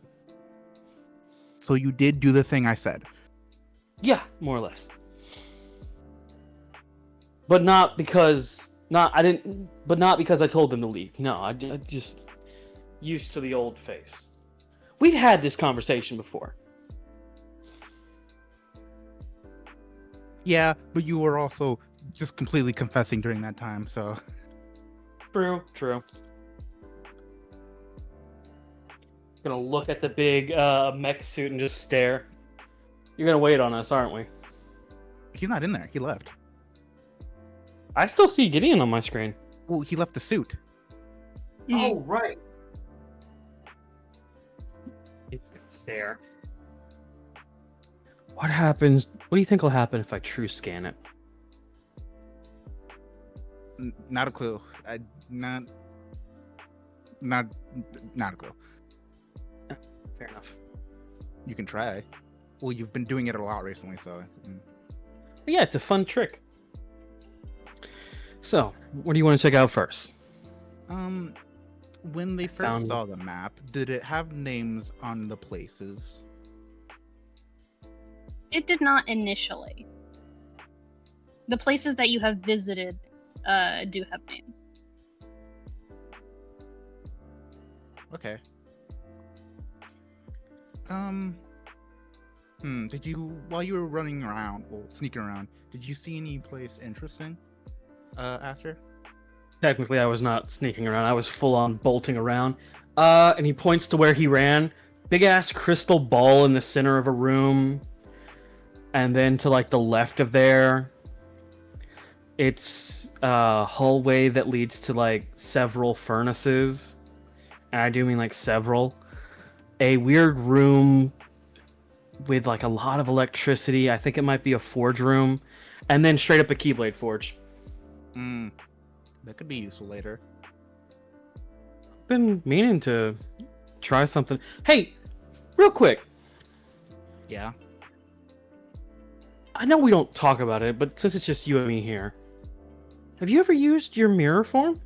So you did do the thing I said? Yeah, more or less. But not because... Not because I told them to leave. No, I just... Used to the old face. We've had this conversation before. Yeah, but you were also just completely confessing during that time, so... True. Gonna look at the big mech suit and just stare. You're gonna wait on us, aren't we? He's not in there. He left. I still see Gideon on my screen. Well, he left the suit. Oh, right. It's there. What happens? What do you think will happen if I true scan it? Not a clue. Not a clue. Fair enough. You can try. Well, you've been doing it a lot recently, so. But yeah, it's a fun trick. So, what do you want to check out first? When they first saw the map, did it have names on the places? It did not initially. The places that you have visited do have names. Okay. Did you, while you were running around, well, sneaking around, did you see any place interesting, Aster? Technically, I was not sneaking around. I was full on bolting around. And he points to where he ran. Big ass crystal ball in the center of a room. And then to like the left of there, it's a hallway that leads to like several furnaces. And I do mean like several. A weird room with like a lot of electricity. I think it might be a forge room. And then straight up a Keyblade forge. That could be useful later. Been meaning to try something. Hey, real quick. Yeah. I know we don't talk about it, but since it's just you and me here, have you ever used your mirror form?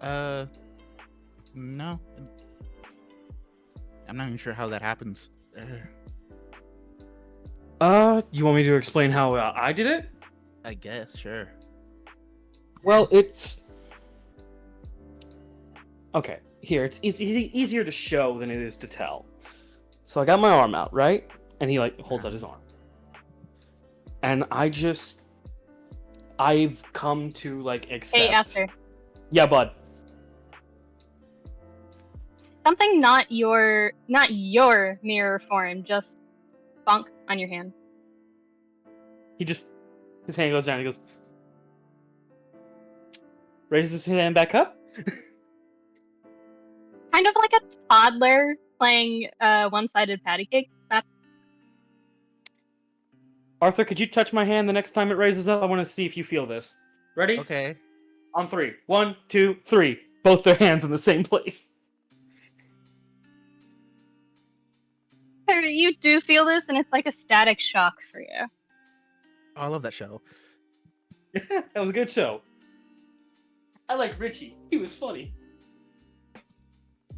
No. I'm not even sure how that happens. You want me to explain how I did it? I guess, sure. Well, it's... Okay, here, it's easier to show than it is to tell. So I got my arm out, right? And he, like, holds out his arm. And I've come to, like, accept... Hey, Aster. Yeah, bud. Something not your mirror form, just bonk on your hand. His hand goes down, he goes... Raises his hand back up. Kind of like a toddler playing one-sided patty cake. Arthur, could you touch my hand the next time it raises up? I want to see if you feel this. Ready? Okay. On 3. 1, 2, 3. Both their hands in the same place. You do feel this, and it's like a static shock for you. Oh, I love that show. That was a good show. I like Richie. He was funny.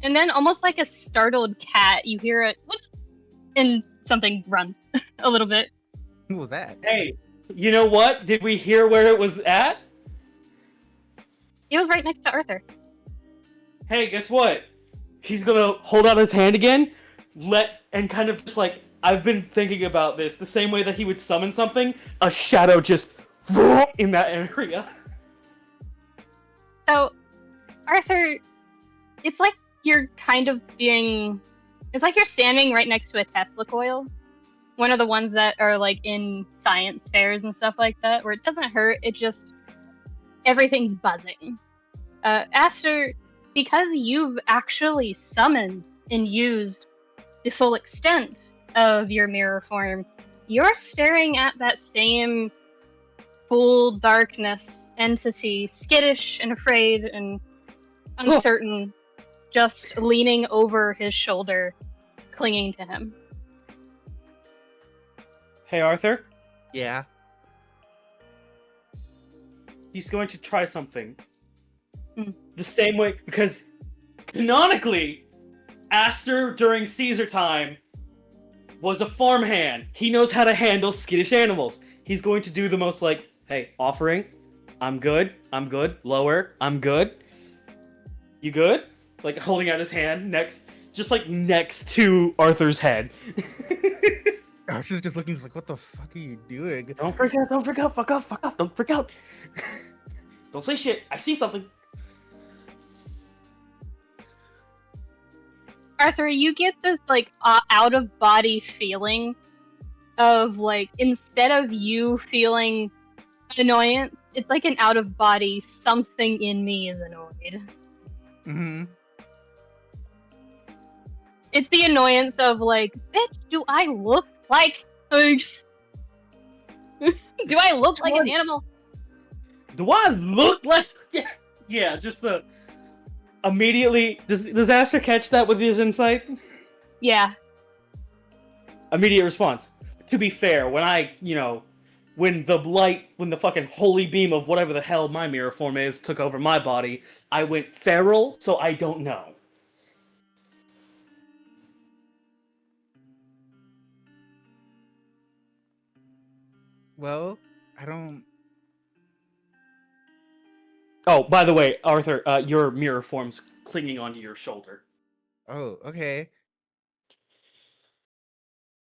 And then, almost like a startled cat, you hear it, and something runs a little bit. Who was that? Hey, you know what? Did we hear where it was at? It was right next to Arthur. Hey, guess what? He's gonna hold out his hand again, and kind of just like, I've been thinking about this, the same way that he would summon something, a shadow just in that area. So, Arthur, it's like you're kind of being... It's like you're standing right next to a Tesla coil. One of the ones that are like in science fairs and stuff like that, where it doesn't hurt, it just... Everything's buzzing. Aster, because you've actually summoned and used the full extent of your mirror form, you're staring at that same full darkness entity, skittish and afraid and uncertain, just leaning over his shoulder, clinging to him. Hey, Arthur. Yeah. He's going to try something. The same way, because canonically, Aster during Caesar time was a farmhand. He knows how to handle skittish animals. He's going to do the most like, hey, offering, I'm good, lower, I'm good. You good? Like holding out his hand next to Arthur's head. Archer's just looking, like, what the fuck are you doing? Don't freak out, fuck off, don't freak out. Don't say shit, I see something. Arthur, you get this like out of body feeling of like, instead of you feeling annoyance, it's like an out of body, something in me is annoyed. Mm-hmm. It's the annoyance of like, bitch, do I look like do I look like an animal? Do I look like? Yeah, just the immediately. Does Aster catch that with his insight? Yeah. Immediate response. To be fair, when when the fucking holy beam of whatever the hell my mirror form is took over my body, I went feral, so I don't know. Well, I don't. Oh, by the way, Arthur, your mirror form's clinging onto your shoulder. Oh, okay.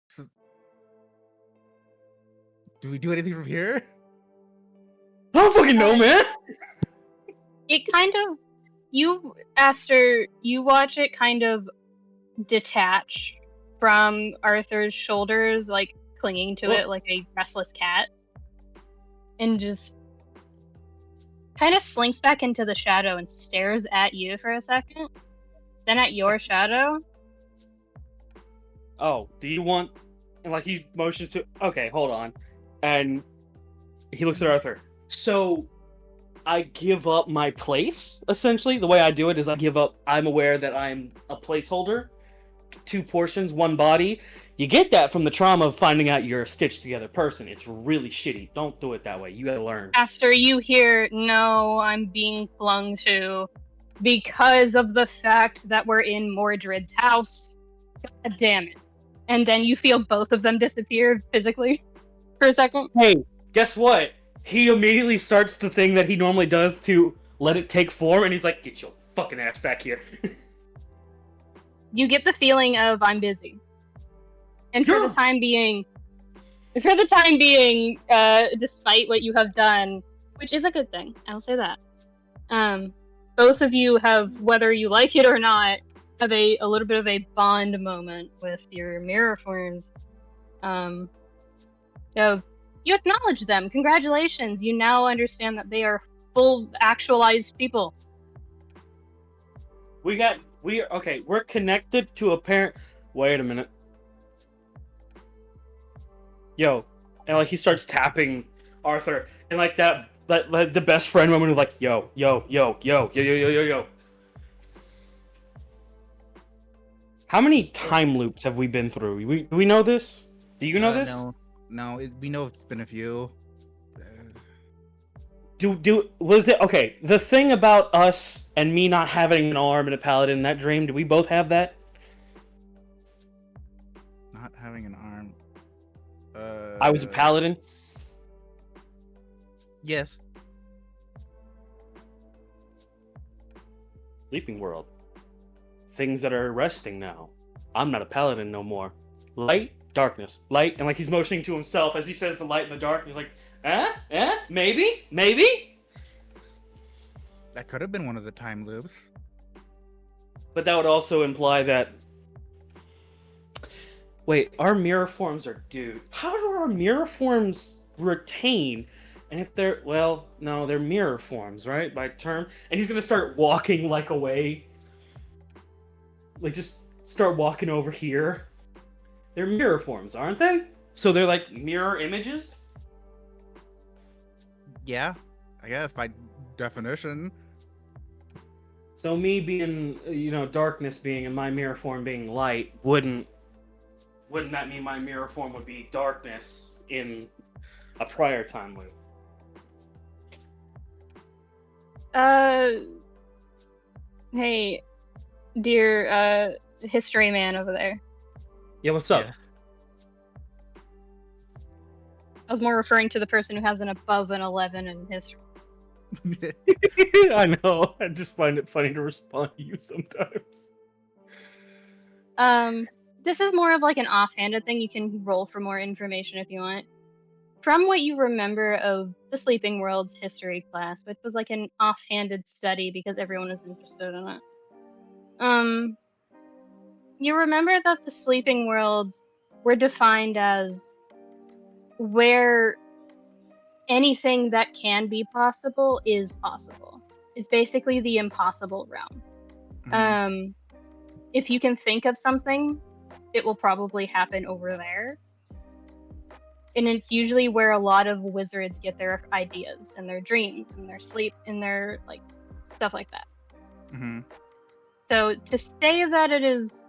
So, do we do anything from here? I don't fucking know, man! It kind of, Aster, you watch it kind of detach from Arthur's shoulders, like clinging to it like a restless cat, and just kind of slinks back into the shadow and stares at you for a second, then at your shadow. Oh, do you want... And like he motions to... Okay, hold on. And he looks at Arthur. So, I give up my place, essentially. The way I do it is I'm aware that I'm a placeholder. 2 portions, 1 body. You get that from the trauma of finding out you're a stitched together person. It's really shitty. Don't do it that way. You gotta learn. After you hear, no, I'm being clung to because of the fact that we're in Mordred's house. God damn it. And then you feel both of them disappear physically for a second. Hey, guess what? He immediately starts the thing that he normally does to let it take form, and he's like, get your fucking ass back here. You get the feeling of, I'm busy. And for the time being, despite what you have done, which is a good thing, I'll say that, both of you have, whether you like it or not, have a little bit of a bond moment with your mirror forms. So you acknowledge them. Congratulations. You now understand that they are full, actualized people. We're connected to a parent. Wait a minute. Yo, and like he starts tapping Arthur, and like that the best friend moment of like, yo. How many time loops have we been through? Do we know this? Do you know this? No. We know it's been a few. Was it okay? The thing about us and me not having an arm and a paladin in that dream, did we both have that? Not having an arm. I was a paladin. Yes. Sleeping world. Things that are resting now. I'm not a paladin no more. Light, darkness, light, and like he's motioning to himself as he says the light and the dark. And he's like, maybe. That could have been one of the time loops. But that would also imply that. Wait, our mirror forms are dude. How do our mirror forms retain? And if they're they're mirror forms, right? By term. And he's gonna start walking like away. Like just start walking over here. They're mirror forms, aren't they? So they're like mirror images? Yeah, I guess by definition. So me being, darkness being and my mirror form being light, wouldn't that mean my mirror form would be darkness in a prior time loop? Hey, dear, history man over there. Yeah, what's up? Yeah. I was more referring to the person who has an above an 11 in history. I know. I just find it funny to respond to you sometimes. This is more of like an offhanded thing. You can roll for more information if you want. From what you remember of the Sleeping Worlds history class, which was like an offhanded study because everyone was interested in it. You remember that the Sleeping Worlds were defined as where anything that can be possible is possible. It's basically the impossible realm. Mhm. If you can think of something, it will probably happen over there. And it's usually where a lot of wizards get their ideas and their dreams and their sleep and their like stuff like that. Mhm. So to say that it is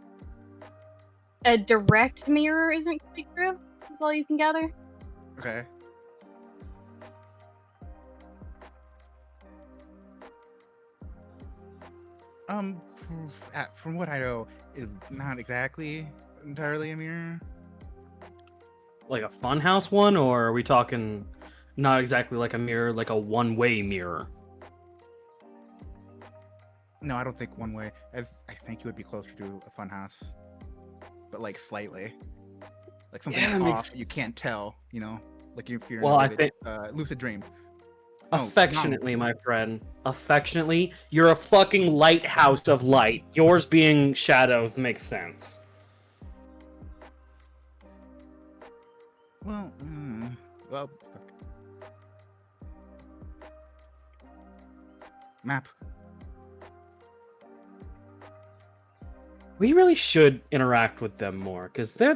a direct mirror isn't quite true. That's all you can gather. Okay. From what I know, it's not exactly entirely a mirror. Like a funhouse one, or are we talking not exactly like a mirror, like a one-way mirror? No, I don't think one way. I think you would be closer to a funhouse, but like slightly, like something's Yeah, it off. makes. You can't tell. Like if you're in Well, a I vivid, think lucid dream. No, not. affectionately, my friend. Affectionately, you're a fucking lighthouse of light. Yours being shadows makes sense. Well, fuck. Map. We really should interact with them more, because they're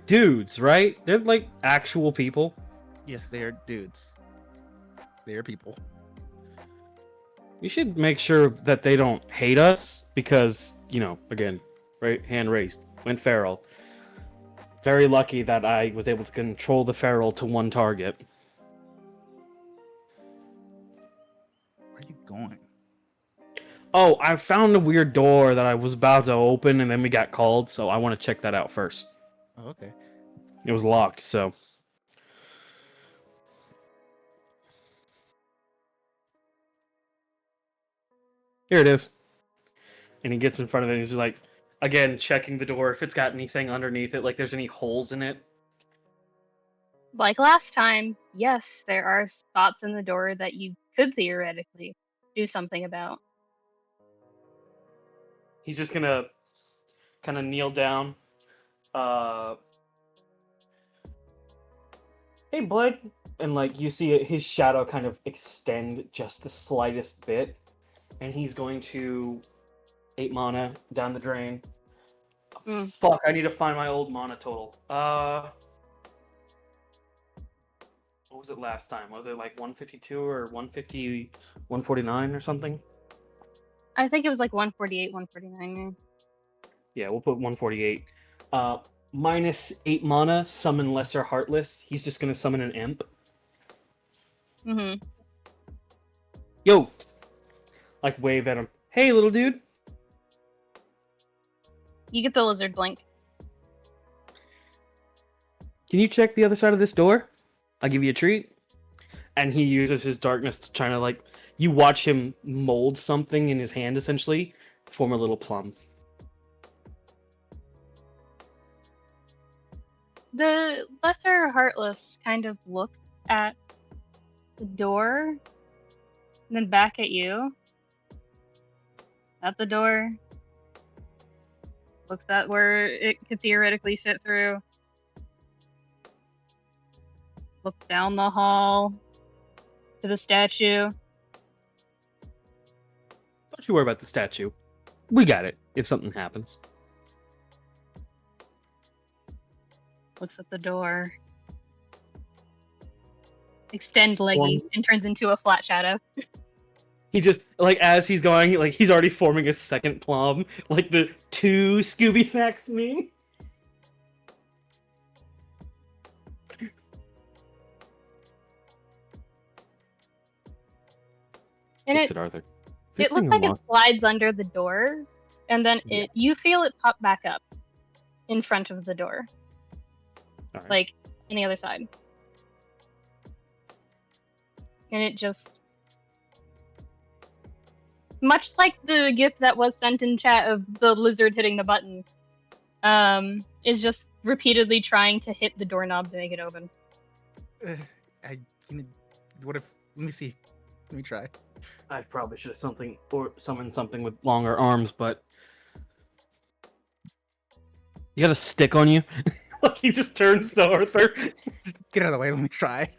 dudes, right? They're like actual people. Yes, they are dudes. They are people. We should make sure that they don't hate us, because, again, right, hand raised, went feral. Very lucky that I was able to control the feral to one target. Where are you going? Oh, I found a weird door that I was about to open, and then we got called, so I want to check that out first. Oh, okay. It was locked, so... Here it is. And he gets in front of it, and he's just like, again, checking the door, if it's got anything underneath it, like there's any holes in it. Like last time, yes, there are spots in the door that you could theoretically do something about. He's just gonna kind of kneel down. Hey, bud. And, like, you see his shadow kind of extend just the slightest bit. And he's going to 8 mana down the drain. Fuck, I need to find my old mana total. What was it last time? Was it like 152 or 150, 149 or something? I think it was like 148, 149. Yeah, we'll put 148. Minus 8 mana, summon Lesser Heartless. He's just gonna summon an imp. Mm-hmm. Yo! Like, wave at him. Hey, little dude! You get the lizard blink. Can you check the other side of this door? I'll give you a treat. And he uses his darkness to try to, like... You watch him mold something in his hand, essentially. Form a little plum. The Lesser Heartless kind of looks at the door, and then back at you. At the door. Looks at where it could theoretically fit through. Looks down the hall to the statue. Don't you worry about the statue. We got it, if something happens. Looks at the door. Extend leggy and turns into a flat shadow. He just, like, as he's going, like, he's already forming a second plum. Like the 2 Scooby Snacks meme. And Looks at Arthur. it looks like it slides under the door, and then you feel it pop back up in front of the door. Right. Like, on the other side. And it just... Much like the gif that was sent in chat of the lizard hitting the button, is just repeatedly trying to hit the doorknob to make it open. What if? Let me see. Let me try. I probably should have summoned something with longer arms, but you got a stick on you. Like he just turns to Arthur, Get out of the way. Let me try.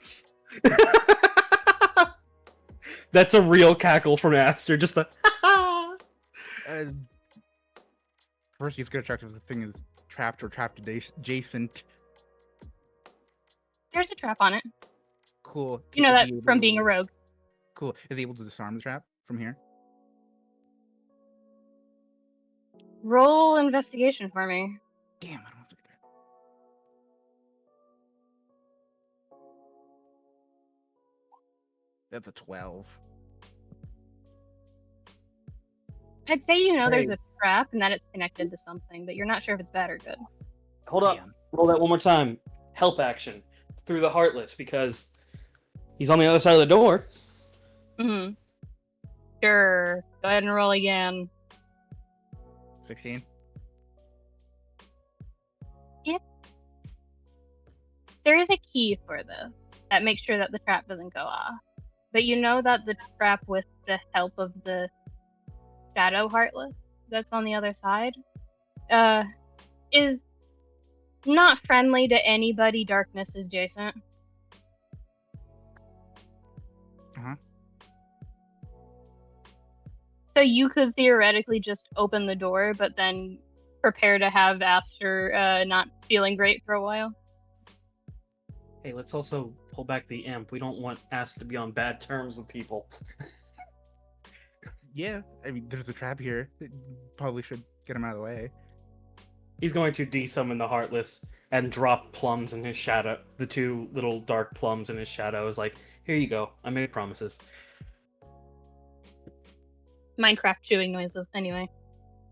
That's a real cackle from Aster. Just the. First, he's gonna check if the thing is trapped or trapped adjacent. There's a trap on it. Cool. You know Is that he from able- being a rogue. Cool. Is he able to disarm the trap from here? Roll investigation for me. Damn, I don't want to look at that. That's a 12. I'd say you know there's Hey. a trap and that it's connected to something, but you're not sure if it's bad or good. Hold up. Damn. Roll that one more time. Help action through the Heartless because he's on the other side of the door. Mm-hmm. Sure. Go ahead and roll again. 16. There is a key for this that makes sure that the trap doesn't go off. But you know that the trap, with the help of the Shadow Heartless that's on the other side, is not friendly to anybody darkness adjacent. Uh-huh. So you could theoretically just open the door, but then prepare to have Aster not feeling great for a while. Hey, let's also pull back the imp. We don't want Aster to be on bad terms with people. Yeah, I mean, there's a trap here. Probably should get him out of the way. He's going to desummon the Heartless and drop plums in his shadow. The two little dark plums in his shadow is like, here you go. I made promises. Minecraft chewing noises, anyway.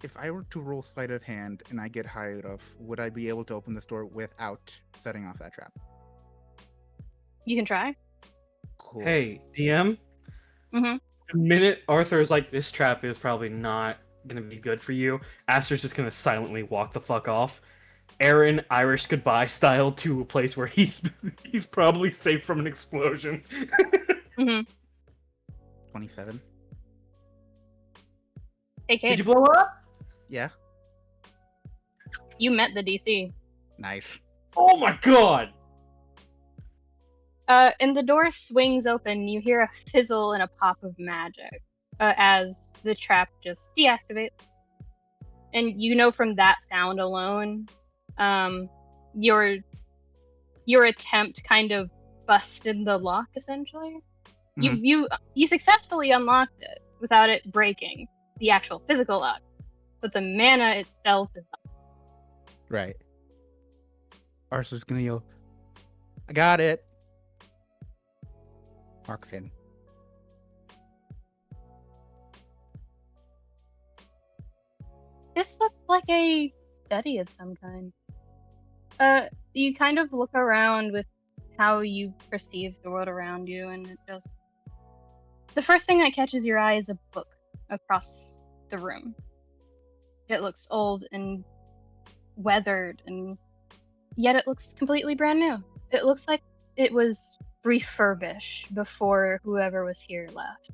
If I were to roll sleight of hand and I get high enough, would I be able to open this door without setting off that trap? You can try. Cool. Hey, DM? Mm-hmm. The minute Arthur is like, this trap is probably not gonna be good for you, Aster's just gonna silently walk the fuck off. Aaron Irish goodbye style to a place where he's probably safe from an explosion. Mm-hmm. 27. Hey, Did Cayde, you blow up? Yeah. you met the DC. Nice. Oh my god! And the door swings open. You hear a fizzle and a pop of magic as the trap just deactivates. And you know from that sound alone, your attempt kind of busted the lock. Essentially, Mhm. you successfully unlocked it without it breaking the actual physical lock, but the mana itself is. Right. Arthur's gonna yell, I got it. Walks in. This looks like a study of some kind. You kind of look around with how you perceive the world around you, and it just. The first thing that catches your eye is a book across the room. It looks old and weathered, and yet it looks completely brand new. It looks like it was refurbished before whoever was here left.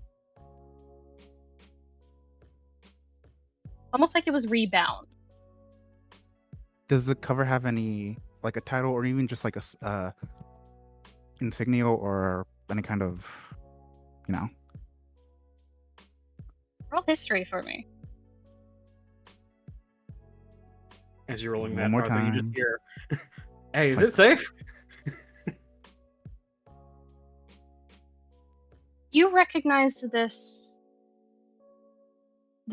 Almost like it was rebound. Does the cover have any, like a title or even just like a insignia or any kind of, you know? Roll history for me. As you're rolling One that, more Arthur, you just time. hear, hey, is Nice. it safe? You recognize this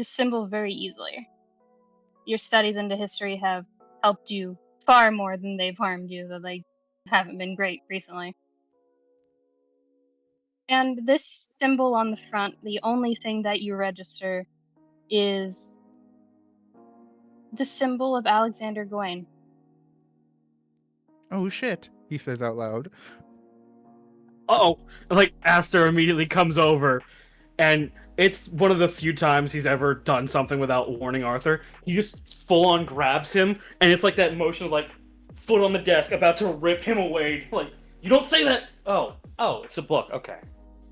symbol very easily. Your studies into history have helped you far more than they've harmed you, though they haven't been great recently. And this symbol on the front, the only thing that you register is the symbol of Alexander Gawain. Oh shit, he says out loud. Uh-oh. Like, Aster immediately comes over, and it's one of the few times he's ever done something without warning Arthur. He just full-on grabs him, and it's like that motion of, like, foot on the desk, about to rip him away. Like, you don't say that! Oh, it's a book, okay.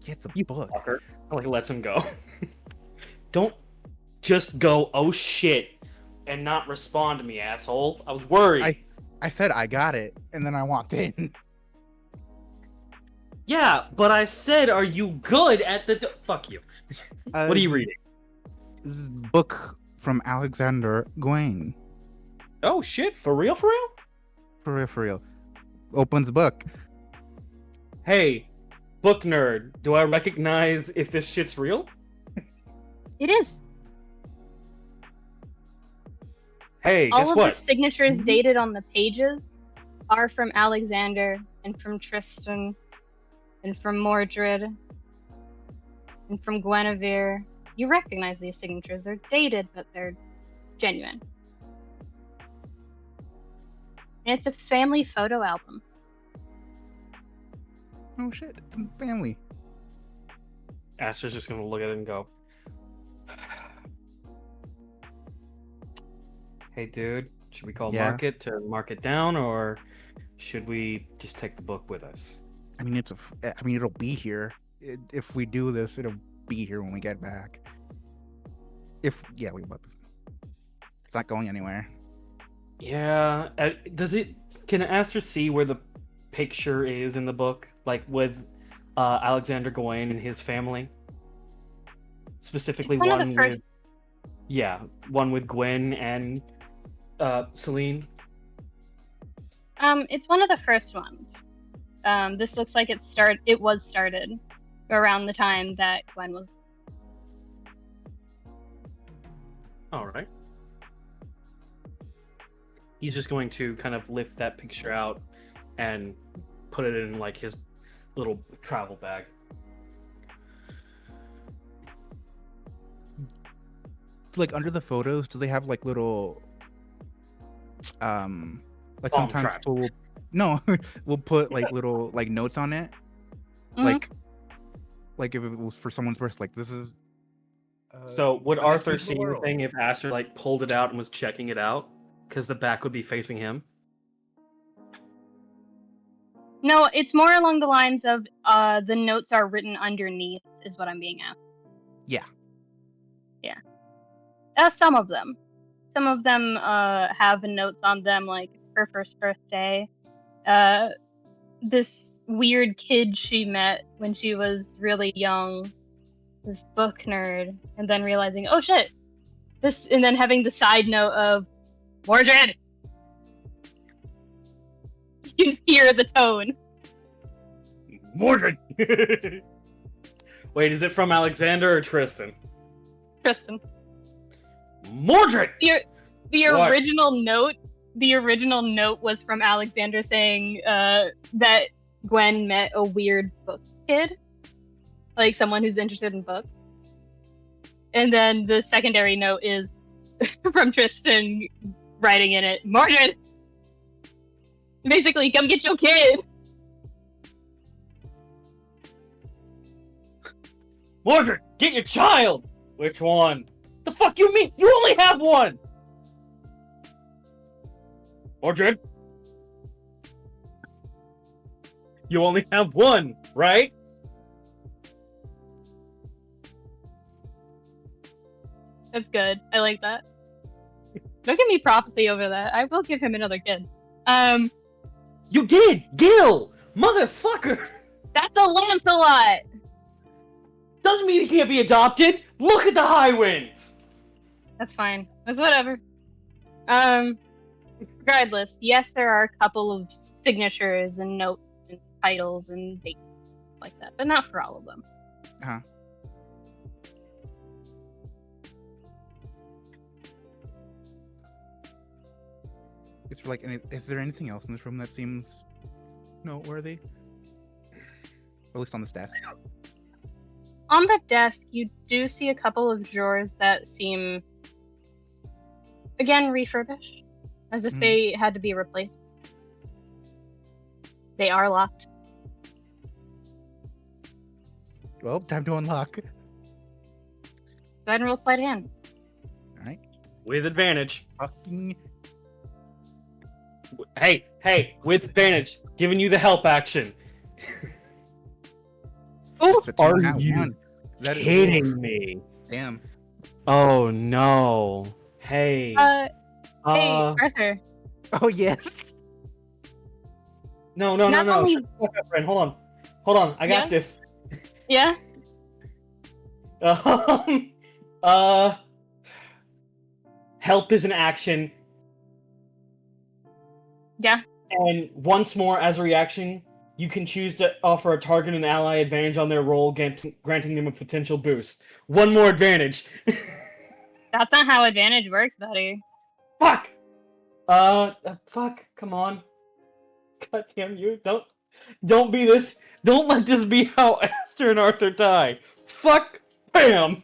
Yeah, it's a You book. fucker. Like, lets him go. Don't just go, oh shit, and not respond to me, asshole. I was worried. I said I got it, and then I walked in. Yeah, but I said, are you good at the... Fuck you. What are you reading? This is a book from Alexander Gwaine. Oh, shit. For real, for real? For real, for real. Opens the book. Hey, book nerd, do I recognize if this shit's real? It is. Hey, All guess of what? the signatures dated on the pages are from Alexander and from Tristan and from Mordred and from Guinevere. You recognize these signatures. They're dated, but they're genuine. And it's a family photo album. Oh shit, family. Aster's just gonna look at it and go, hey dude, should we call Yeah. Market to mark it down, or should we just take the book with us? I mean, it'll be here. If we do this, it'll be here when we get back. It's not going anywhere. Yeah, can Aster see where the picture is in the book? Like with Alexander Gawain and his family? Specifically It's one of one the first- with... Yeah, one with Gwen and Celine. It's one of the first ones. This looks like it was started around the time that Gwen was. Alright. He's just going to kind of lift that picture out and put it in like his little travel bag. Like under the photos, do they have like little like Bomb sometimes traps. we'll put like little like notes on it. Mhm. Like if it was for someone's birth, like this is So would the next Arthur piece of the see world. anything if Aster like pulled it out and was checking it out? Because the back would be facing him. No, it's more along the lines of the notes are written underneath, is what I'm being asked. Yeah. Yeah. Some of them. Some of them have notes on them, like her first birthday. This weird kid she met when she was really young, this book nerd, and then realizing, oh shit, this, and then having the side note of Mordred. You can hear the tone. Mordred! Wait, is it from Alexander or Tristan? Tristan. Mordred! The What? original note was from Alexander saying that Gwen met a weird book kid, like someone who's interested in books. And then the secondary note is from Tristan writing in it, Mordred! Basically, come get your kid! Mordred, get your child! Which one? The fuck you mean? You only have one! Mordred? You only have one, right? That's good. I like that. Don't give me prophecy over that. I will give him another kid. You did! Gil! Motherfucker! That's a Lancelot! Doesn't mean he can't be adopted! Look at the high winds! That's fine. That's whatever. Regardless, yes, there are a couple of signatures and notes and titles and dates like that, but not for all of them. Uh-huh. It's like, is there anything else in this room that seems noteworthy? Or at least on this desk. On the desk, you do see a couple of drawers that seem, again, refurbished, as if they had to be replaced. They are locked. Well, time to unlock. Go ahead and roll sleight of hand. All right. With advantage. Fucking. Hey, with advantage. Giving you the help action. Oh, It's a two Are nat you one. That is- kidding me? Damn. Oh no. Hey. hey, Arthur. Oh yes. No. Not Shut only- the fuck up, friend. Hold on. Hold on, I got Yeah? this. Yeah? Help is an action, Yeah. and once more, as a reaction, you can choose to offer a target and ally advantage on their roll, granting them a potential boost. One more advantage. That's not how advantage works, buddy. Fuck! Fuck, come on. God damn you, don't be this, don't let this be how Aster and Arthur die. Fuck! Bam!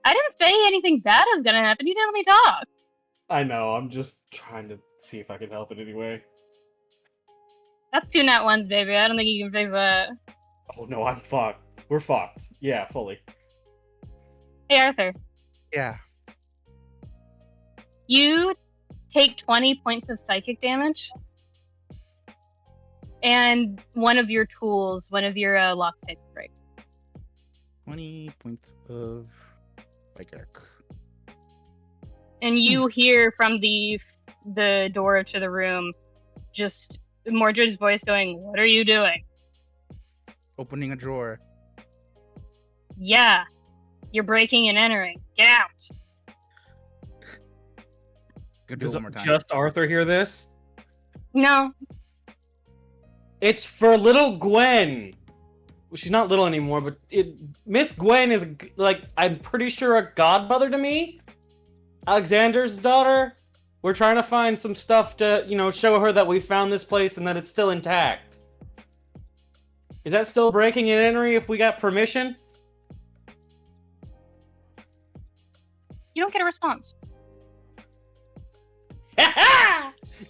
I didn't say anything bad was gonna happen. You didn't let me talk. I know, I'm just trying to see if I can help in any way. That's 2 nat ones, baby. I don't think you can fix that. Oh no, I'm fucked. We're fucked. Yeah, fully. Hey, Arthur. Yeah. You take 20 points of psychic damage. And one of your tools, one of your lockpick breaks. 20 points of psychic. And you hear from the door to the room just Mordred's voice going, "What are you doing?" Opening a drawer. Yeah. You're breaking and entering. Get out. Could do it Does one more time. just Arthur hear this? No. It's for little Gwen. Well, she's not little anymore, but Miss Gwen is, like, I'm pretty sure a godmother to me. Alexander's daughter. We're trying to find some stuff to, show her that we found this place and that it's still intact. Is that still breaking and entering if we got permission? You don't get a response.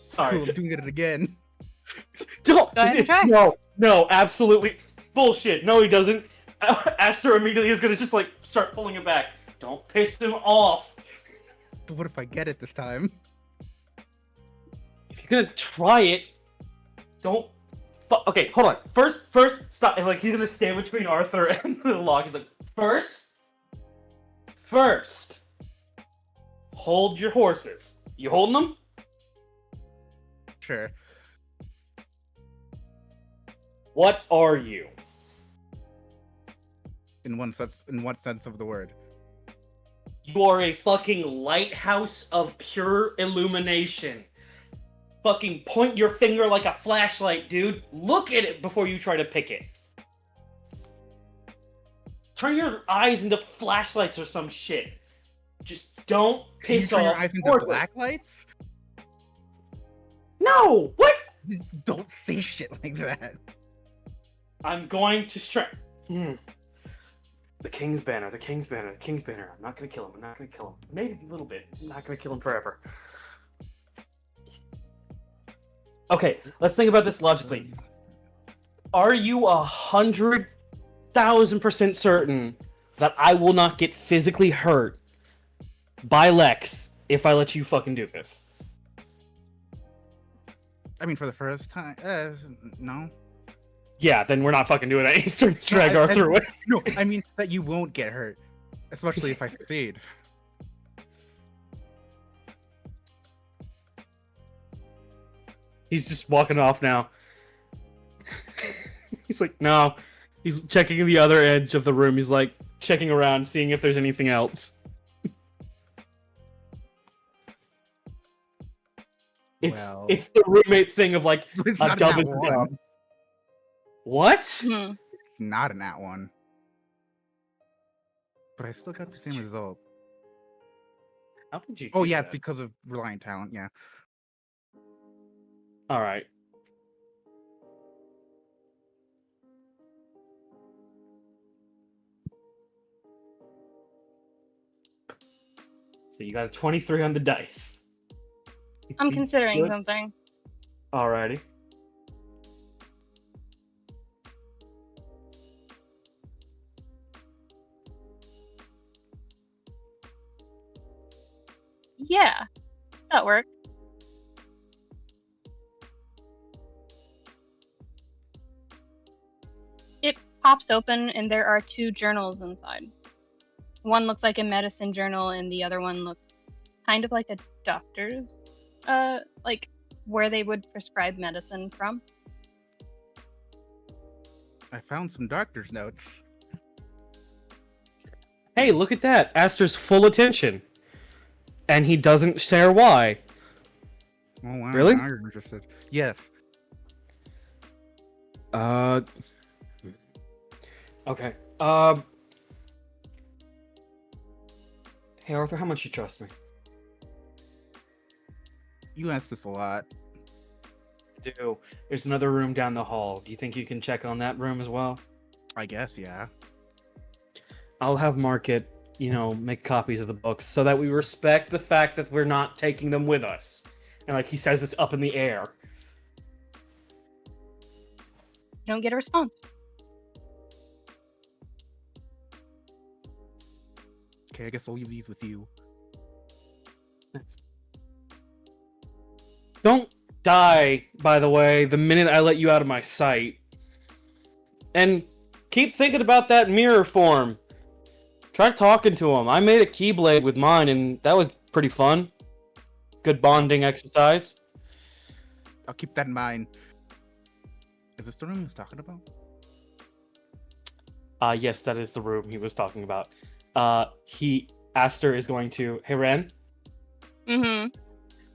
Sorry. Cool, I'm doing it again. Don't. Go ahead and try. No, absolutely. Bullshit. No, he doesn't. Aster immediately is gonna just, start pulling it back. Don't piss him off. But what if I get it this time? If you're gonna try it, don't. Okay, hold on. First, stop. And, he's gonna stand between Arthur and the log. He's like, first, hold your horses. You holding them? Sure. What are you? In what sense of the word? You are a fucking lighthouse of pure illumination. Fucking point your finger like a flashlight, dude. Look at it before you try to pick it. Turn your eyes into flashlights or some shit. Just don't piss Can you turn off. your eyes into black lights? No! What? Don't say shit like that. I'm going to strike. The King's Banner, the King's Banner, the King's Banner. I'm not gonna kill him. Maybe a little bit. I'm not gonna kill him forever. Okay, let's think about this logically. Are you 100,000% certain that I will not get physically hurt by Lex if I let you fucking do this? I mean, for the first time, no. Yeah, then we're not fucking doing that. He's trying to drag Arthur away. No, I mean that you won't get hurt, especially if I succeed. He's just walking off now. He's like, no. He's checking the other edge of the room. He's like checking around, seeing if there's anything else. It's the roommate thing of It's a not dub an is at a one. dub. What? It's not an at one. But I still got the same result. How did you? Oh do yeah, that? it's because of Reliant Talent. Yeah. All right. So you got a 23 on the dice. I'm considering Good. something. Alrighty. Yeah, that works. It pops open and there are 2 journals inside. One looks like a medicine journal and the other one looks kind of like a doctor's, like where they would prescribe medicine from. I found some doctor's notes. Hey, look at that! Aster's full attention. And he doesn't share why. Oh wow, Really? now you're interested. Yes. Okay. Hey Arthur, how much you trust me? You asked this a lot. I do. There's another room down the hall. Do you think you can check on that room as well? I guess, yeah. I'll have Market, make copies of the books so that we respect the fact that we're not taking them with us. And like he says, it's up in the air. You don't get a response. Okay, I guess I'll leave these with you. Don't die, by the way, the minute I let you out of my sight. And keep thinking about that mirror form. Try talking to him. I made a keyblade with mine, and that was pretty fun. Good bonding exercise. I'll keep that in mind. Is this the room he was talking about? Yes, that is the room he was talking about. Aster is going to... Hey, Ren? Mm-hmm.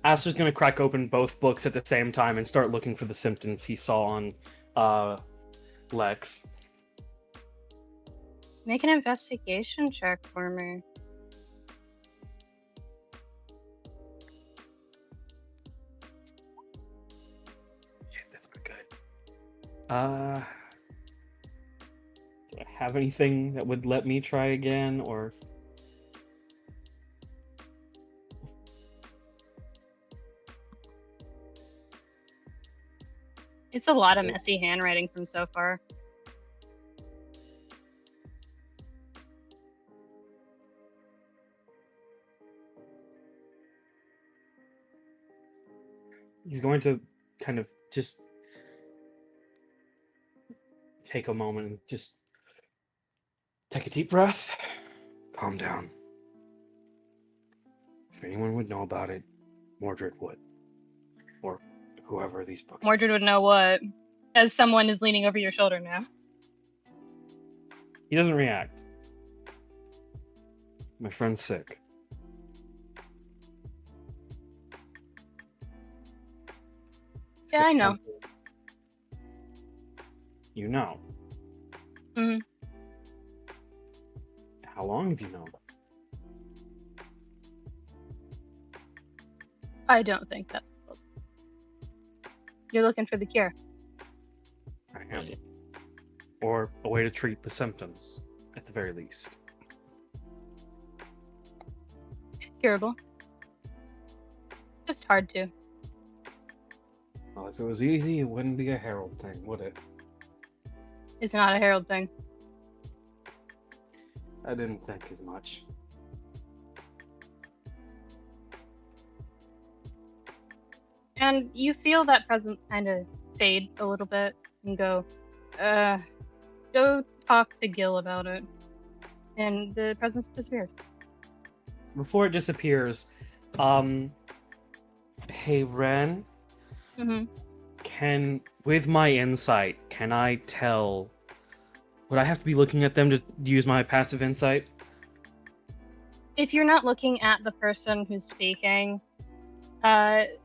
Aster's going to crack open both books at the same time and start looking for the symptoms he saw on Lex. Make an investigation check for me. Shit, that's not good. Do I have anything that would let me try again, or... It's a lot of messy handwriting from so far. He's going to kind of just take a moment and just take a deep breath. Calm down. If anyone would know about it, Mordred would. Or whoever these books are. Mordred would know what, as someone is leaning over your shoulder now. He doesn't react. My friend's sick. He's Yeah, got I know. something. You know. Mhm. How long have you known? I don't think that's... You're looking for the cure. I am. Or a way to treat the symptoms, at the very least. It's curable. Just hard to. Well, if it was easy, it wouldn't be a herald thing, would it? It's not a herald thing. I didn't think as much. And you feel that presence kind of fade a little bit and go talk to Gil about it. And the presence disappears. Before it disappears, hey Ren, Mm-hmm. with my insight, can I tell, would I have to be looking at them to use my passive insight? If you're not looking at the person who's speaking,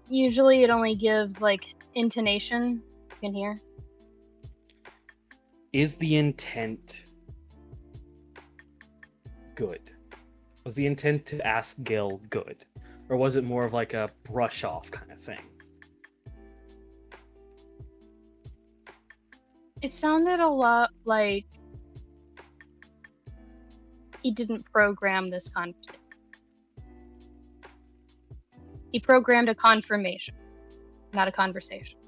usually it only gives, like, intonation you can hear. Is the intent good? Was the intent to ask Gil good? Or was it more of like a brush off kind of thing? It sounded a lot like he didn't program this conversation. He programmed a confirmation, not a conversation.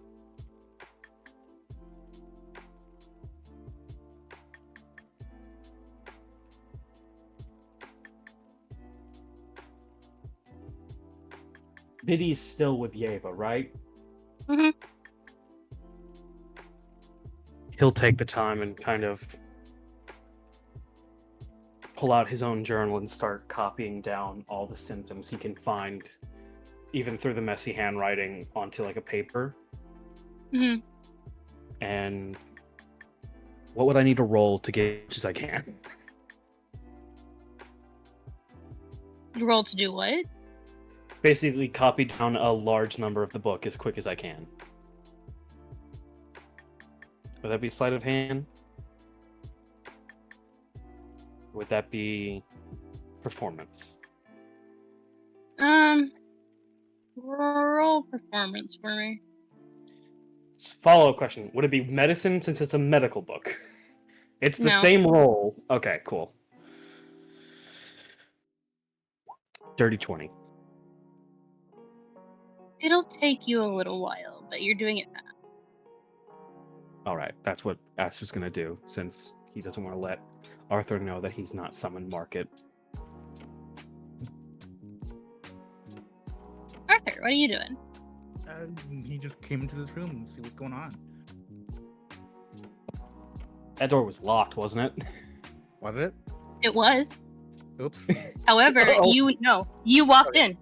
Biddy's still with Yeva, right? Mm-hmm. He'll take the time and kind of pull out his own journal and start copying down all the symptoms he can find, even through the messy handwriting, onto like a paper. Mm-hmm. And What would I need to roll to get as much as I can? You roll to do what? Basically, copy down a large number of the book as quick as I can. Would that be sleight of hand? Would that be performance? Roll performance for me. Follow-up question. Would it be medicine since it's a medical book? It's the No. same roll. Okay, cool. Dirty 20. It'll take you a little while, but you're doing it fast. Alright, that's what Aster's gonna do, since he doesn't want to let Arthur know that he's not summoned Market. Arthur, what are you doing? He just came into this room and see what's going on. That door was locked, wasn't it? Was it? It was. Oops. However, Oh. you walked Okay. in.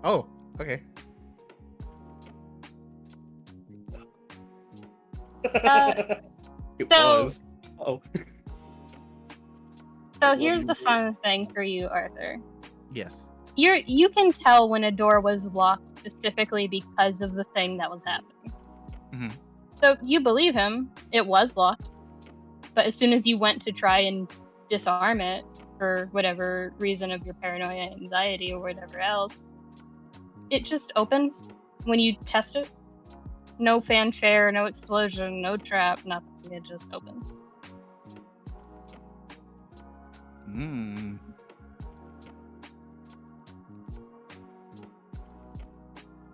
Oh, okay. It so- was. Oh. So here's the fun thing for you, Arthur. Yes. You can tell when a door was locked specifically because of the thing that was happening. Mhm. So you believe him, it was locked. But as soon as you went to try and disarm it for whatever reason of your paranoia, anxiety, or whatever else, it just opens when you test it. No fanfare, no explosion, no trap, nothing. It just opens. Hmm.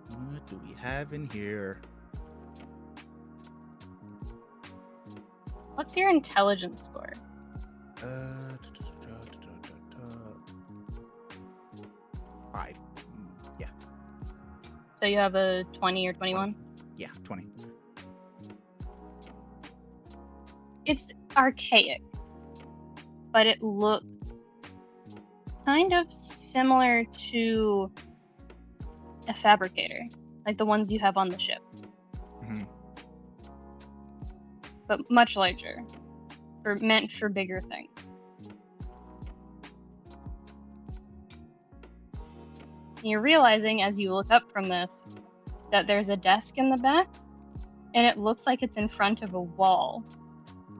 What do we have in here? What's your intelligence score? Uh, 5. Yeah. So you have a 20 or 21? Yeah, 20. It's archaic, but it looks kind of similar to a fabricator, like the ones you have on the ship, Mhm. but much larger, meant for bigger things. You're realizing as you look up from this that there's a desk in the back, and it looks like it's in front of a wall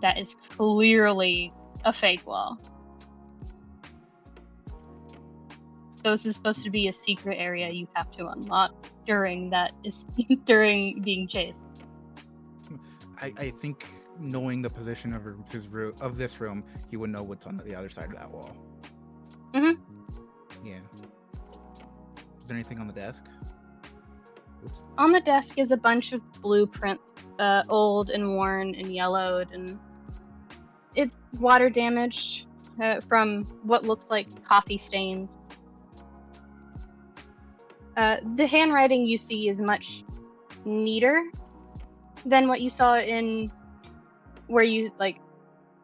that is clearly a fake wall. So this is supposed to be a secret area you have to unlock during being chased. I think knowing the position of this room, he would know what's on the other side of that wall. Mhm. Yeah. Is there anything on the desk? Oops. On the desk is a bunch of blueprints, old and worn and yellowed, and it's water damaged from what looks like coffee stains. The handwriting you see is much neater than what you saw in where you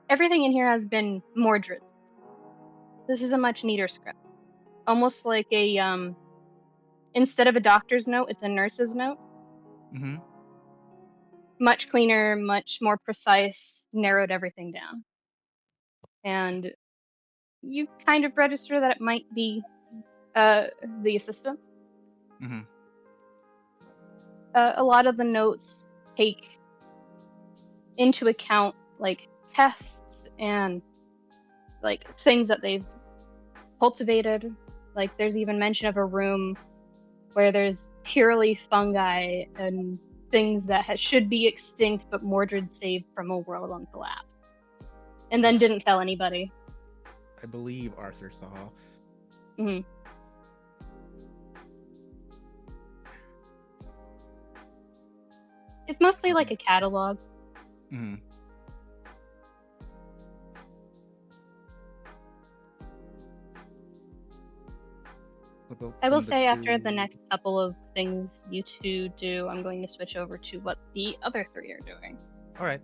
everything in here has been Mordred's. This is a much neater script, almost like a instead of a doctor's note, it's a nurse's note. Mm-hmm. Much cleaner, much more precise, narrowed everything down. And you kind of register that it might be the assistants. Mm-hmm. A lot of the notes take into account tests and things that they've cultivated. There's even mention of a room where there's purely fungi and things that should be extinct, but Mordred saved from a world on collapse, and then didn't tell anybody. I believe Arthur saw. Mm-hmm. It's mostly like a catalog. Mm-hmm. I will say after the next couple of things you two do, I'm going to switch over to what the other three are doing. All right.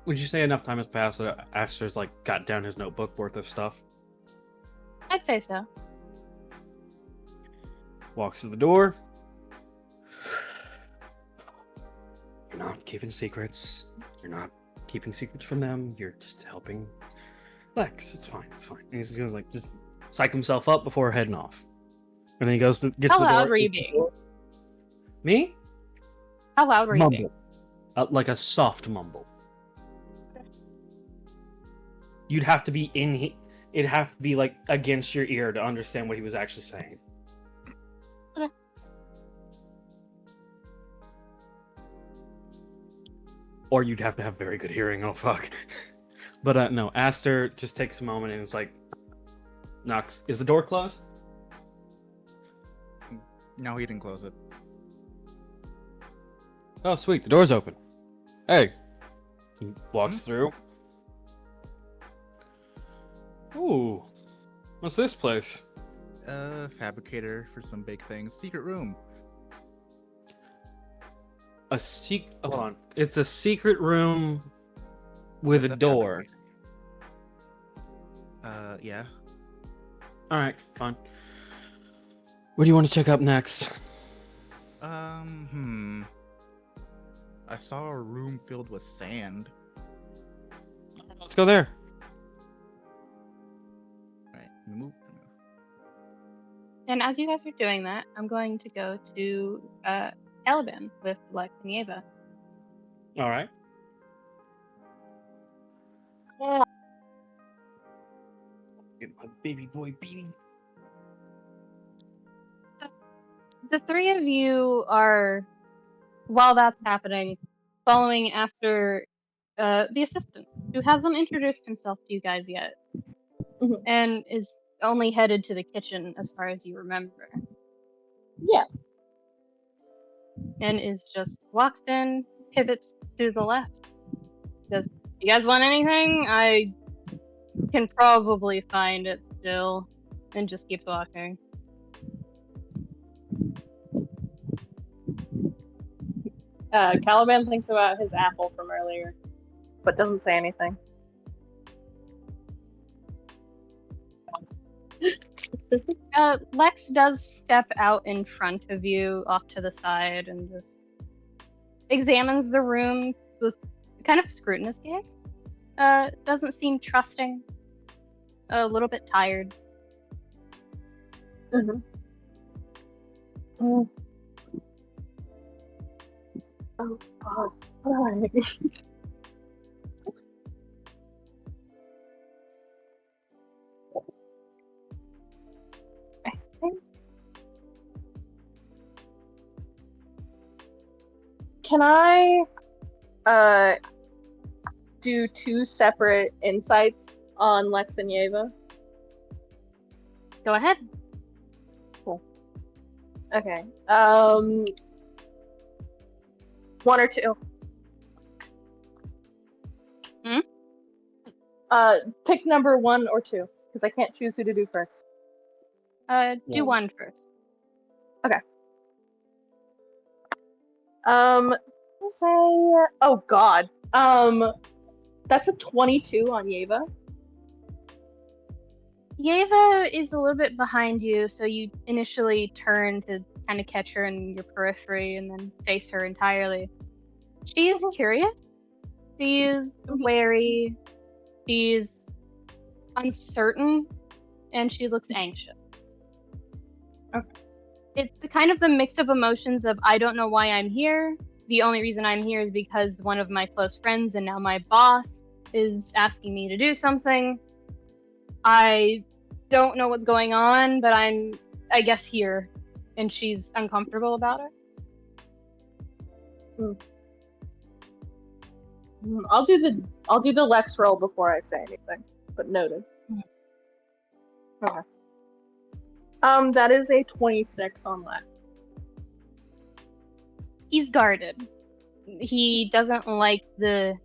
Would you say enough time has passed that Aster's got down his notebook worth of stuff? I'd say so. walks to the door. You're not keeping secrets. You're not keeping secrets from them. You're just helping Lex. It's fine. It's fine. And he's gonna like just psych himself up before heading off. And then he gets How to the door. loud were you being? Me? How loud were you being? Mumble. Like a soft mumble. You'd have to be it'd have to be like against your ear to understand what he was actually saying. Okay. Or you'd have to have very good hearing. Oh fuck. But no, Aster just takes a moment and is like, knocks. Is the door closed? No, he didn't close it. Oh sweet, the door's open. Hey. He walks through. Ooh. What's this place? Fabricator for some big things. Secret room. Hold on. It's a secret room with a door. Yeah. Alright, fine. What do you want to check up next? I saw a room filled with sand. Let's go there. Alright, move. And as you guys are doing that, I'm going to go to Caliban with Lex and Yeva. Alright. Get my baby boy beating. The three of you are, while that's happening, following after the assistant, who hasn't introduced himself to you guys yet, and is only headed to the kitchen as far as you remember. Yeah. And is just walks in, pivots to the left. Says, "You guys want anything? I can probably find it still," and just keeps walking. Caliban thinks about his apple from earlier, but doesn't say anything. Lex does step out in front of you off to the side and just examines the room with kind of scrutinous gaze. Doesn't seem trusting. A little bit tired. Mm-hmm. Oh God. Why? I think. Can I do 2 separate insights on Lex and Yeva? Go ahead. Cool. Okay. 1 or 2. Pick number 1 or 2, because I can't choose who to do first. Do 1 first. Okay. Let's say, oh God. That's a 22 on Yeva. Yeva is a little bit behind you, so you initially turn to kind of catch her in your periphery and then face her entirely. She is curious. She is wary. She's uncertain, and she looks anxious. Okay. It's the kind of the mix of emotions of I don't know why I'm here. The only reason I'm here is because one of my close friends and now my boss is asking me to do something. I don't know what's going on, but I'm, I guess, here, and she's uncomfortable about it. I'll do the Lex roll before I say anything, but noted. Okay. That is a 26 on Lex. He's guarded. He doesn't like the...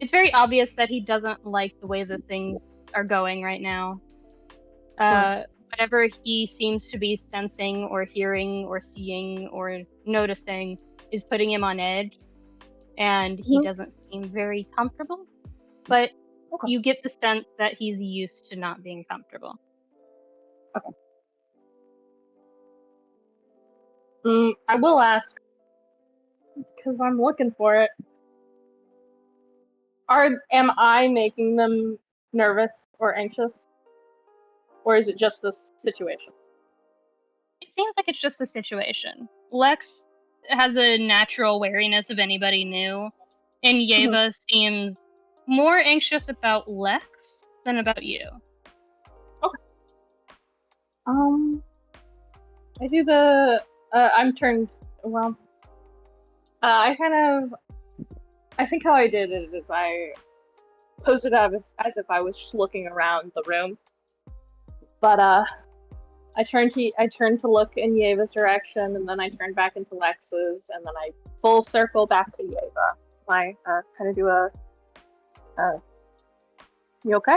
It's very obvious that he doesn't like the way that things are going right now. Whatever he seems to be sensing or hearing or seeing or noticing is putting him on edge, and he doesn't seem very comfortable. But you get the sense that he's used to not being comfortable. Okay. I will ask, because I'm looking for it. Am I making them nervous or anxious? Or is it just this situation? It seems like it's just a situation. Lex has a natural wariness of anybody new, and Yeva seems more anxious about Lex than about you. Okay. I do the. I'm turned. Well, I think how I did it is I posed it as if I was just looking around the room. But I turned to look in Yeva's direction, and then I turned back into Lex's, and then I full circle back to Yeva. I kind of do a. You okay?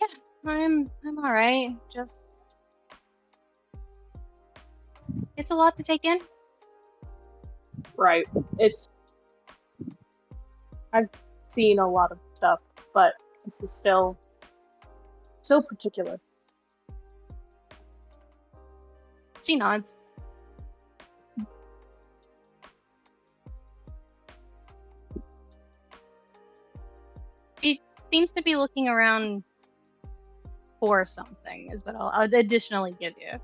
Yeah, I'm all right. Just it's a lot to take in. Right. I've seen a lot of stuff, but this is still so particular. She nods. She seems to be looking around for something, is what I'll additionally give you.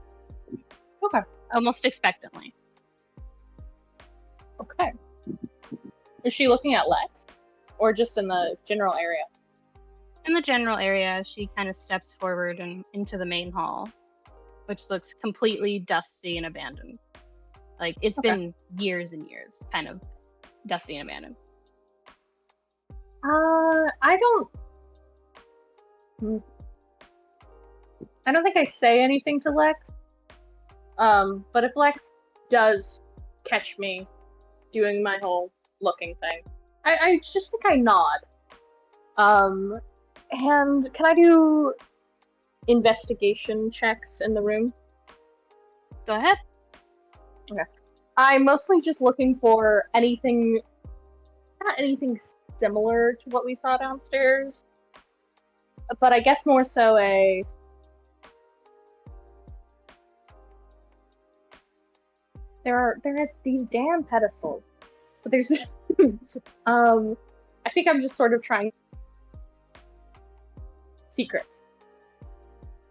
Okay. Almost expectantly. Okay. Is she looking at Lex? Or just in the general area? In the general area, she kind of steps forward and into the main hall, which looks completely dusty and abandoned. Like, it's been years and years, kind of dusty and abandoned. I don't think I say anything to Lex. But if Lex does catch me doing my whole looking thing, I just think I nod. And can I do investigation checks in the room? Go ahead. Okay. I'm mostly just looking for anything, not anything similar to what we saw downstairs, but I guess more so there are these damn pedestals, but there's I think I'm just sort of trying secrets.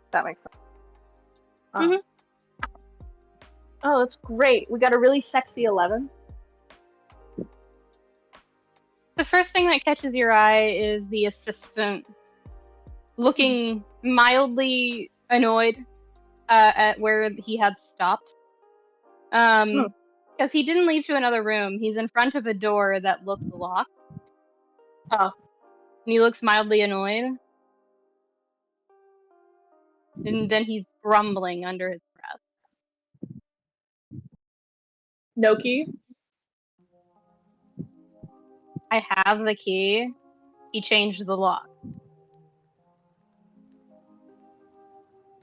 If that makes sense. Oh, that's great. We got a really sexy 11. The first thing that catches your eye is the assistant looking mildly annoyed at where he had stopped. Because he didn't leave to another room. He's in front of a door that looks locked. Oh. And he looks mildly annoyed. And then he's grumbling under his breath. No key? I have the key. He changed the lock. Do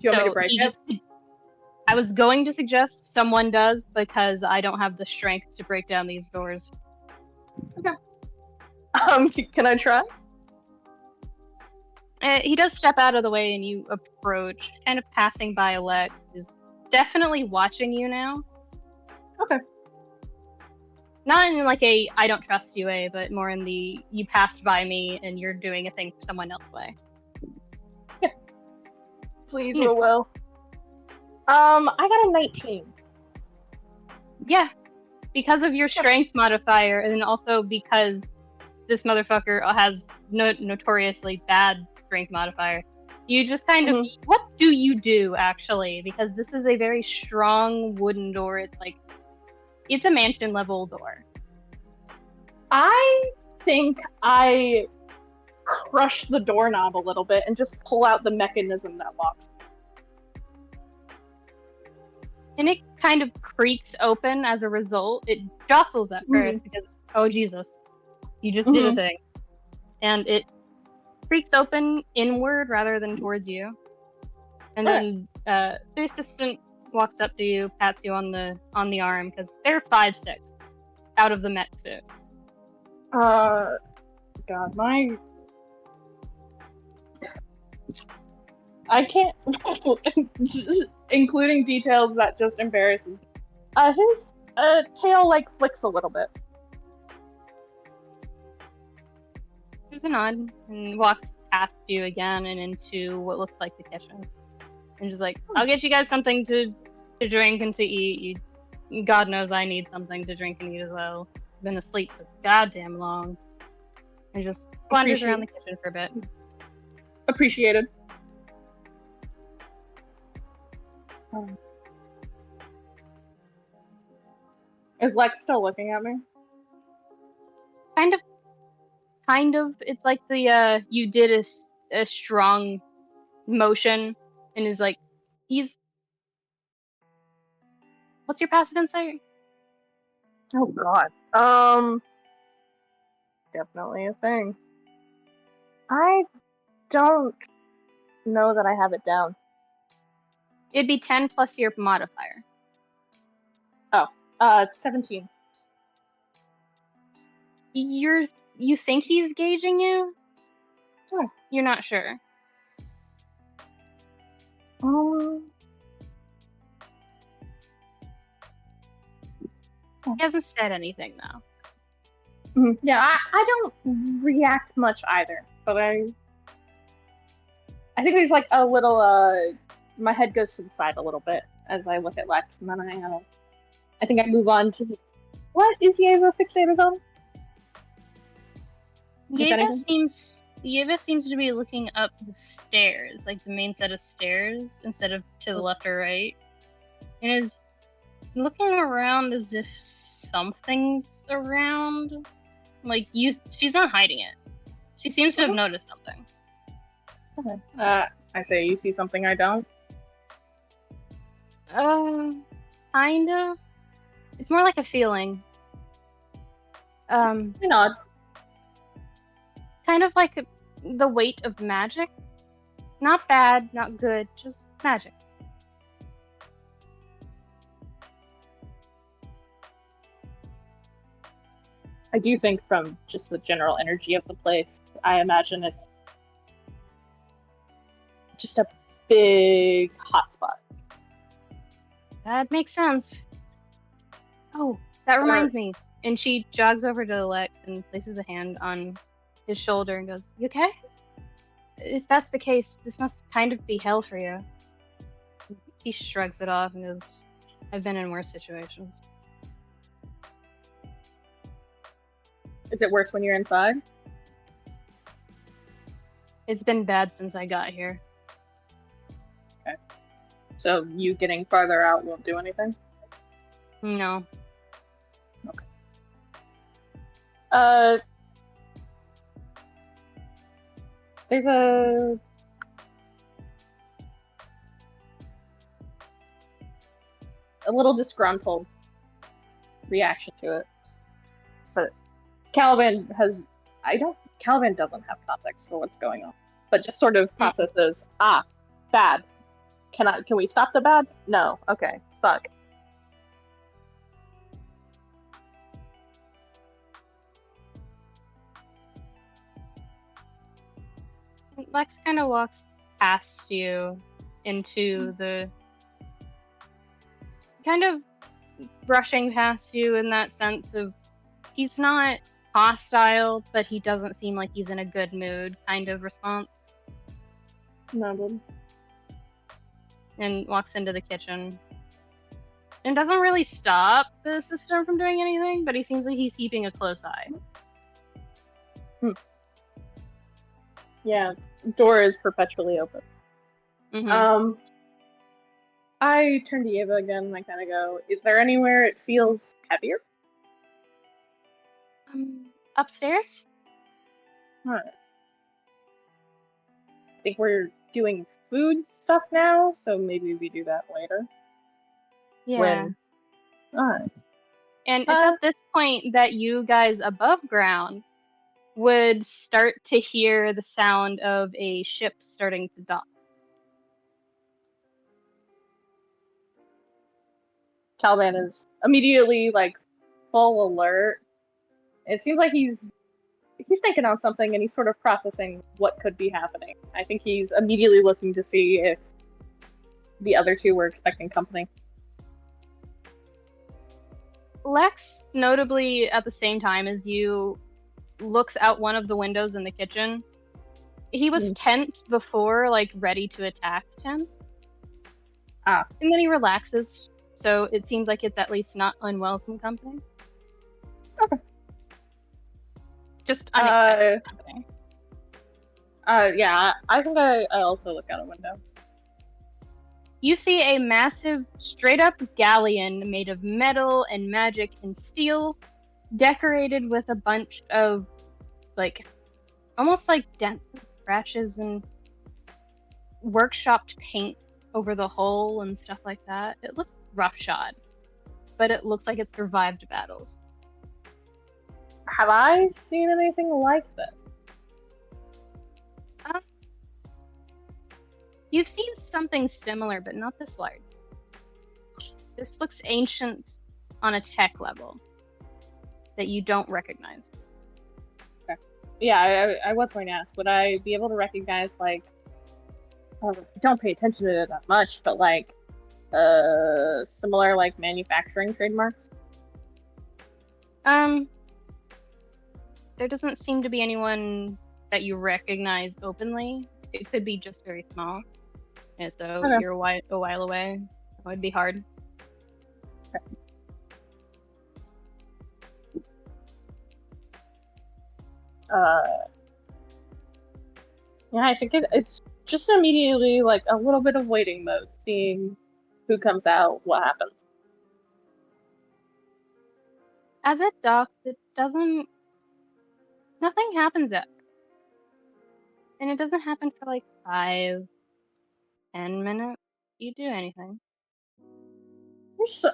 you want me to break it? I was going to suggest someone does, because I don't have the strength to break down these doors. Okay. Can I try? He does step out of the way and you approach, kind of passing by Lex, who's definitely watching you now. Okay. Not in like a I don't trust you way, but more in the you passed by me and you're doing a thing for someone else way. Yeah. Please roll well. I got a 19. Yeah. Because of your strength modifier, and then also because this motherfucker has notoriously bad strength modifier. You just kind of, what do you do, actually? Because this is a very strong wooden door. It's a mansion-level door. I think I crush the doorknob a little bit and just pull out the mechanism that locks. And it kind of creaks open as a result. It jostles at first because, oh Jesus, you just did a thing. And it creaks open inward rather than towards you. And then the assistant walks up to you, pats you on the arm, because they're 5'6" out of the mech suit. God, I can't, including details that just embarrasses. His tail like flicks a little bit. There's a nod and walks past you again and into what looks like the kitchen. And just like, I'll get you guys something to drink and to eat. God knows I need something to drink and eat as well. I've been asleep so goddamn long. And just wanders around the kitchen for a bit. Appreciated. Is Lex still looking at me? Kind of. It's like the you did a strong motion and is like, what's your passive insight? Oh god. Definitely a thing. I don't know that I have it down. It'd be 10 plus your modifier. 17. You think he's gauging you? Sure. You're not sure. He hasn't said anything though. Yeah, I don't react much either, but I think there's like a little my head goes to the side a little bit as I look at Lex, and then I think I move on to what is Yeva fixated on? Yeva seems to be looking up the stairs, like the main set of stairs, instead of to the left or right, and is looking around as if something's around. Like she's not hiding it. She seems to have noticed something. Okay. I say you see something I don't. Kind of. It's more like a feeling. I nod. Kind of like the weight of magic. Not bad, not good, just magic. I do think from just the general energy of the place, I imagine it's just a big hotspot. That makes sense. Oh, that reminds me. And she jogs over to Lex and places a hand on his shoulder and goes, "You okay? If that's the case, this must kind of be hell for you." He shrugs it off and goes, "I've been in worse situations." Is it worse when you're inside? It's been bad since I got here. Okay. So you getting farther out won't do anything? No. Okay. There's a little disgruntled reaction to it. But Caliban doesn't have context for what's going on. But just sort of processes, bad. Can we stop the bad? No. Okay. Fuck. Lex kind of walks past you into the... kind of brushing past you in that sense of he's not hostile, but he doesn't seem like he's in a good mood kind of response. Noted. And walks into the kitchen. And doesn't really stop the system from doing anything, but he seems like he's keeping a close eye. Yeah, door is perpetually open. Mm-hmm. I turn to Eva again and I kind of go, is there anywhere it feels heavier? Upstairs? Alright. I think we're doing food stuff now, so maybe we do that later. Yeah. Alright. And it's at this point that you guys above ground would start to hear the sound of a ship starting to dock. Caliban is immediately, like, full alert. It seems like he's he's thinking on something and he's sort of processing what could be happening. I think he's immediately looking to see if the other two were expecting company. Lex, notably at the same time as you, looks out one of the windows in the kitchen. He was tense before, like, ready to attack tense. Ah. And then he relaxes, so it seems like it's at least not unwelcome company. Okay. Just unexpected company. Yeah, I think I also look out a window. You see a massive, straight-up galleon made of metal and magic and steel, decorated with a bunch of, like, almost like dents and scratches and workshopped paint over the hull and stuff like that. It looks roughshod, but it looks like it's survived battles. Have I seen anything like this? You've seen something similar, but not this large. This looks ancient on a tech level that you don't recognize. Okay. Yeah, I was going to ask, would I be able to recognize, like, I don't pay attention to it that much, but, like, similar, like, manufacturing trademarks? There doesn't seem to be anyone that you recognize openly. It could be just very small. And so Okay. you're a while away. It would be hard. Okay. Yeah, I think it's just immediately, like, a little bit of waiting mode, seeing who comes out, what happens. As it docks, nothing happens yet. And it doesn't happen for like 5-10 minutes. You do anything.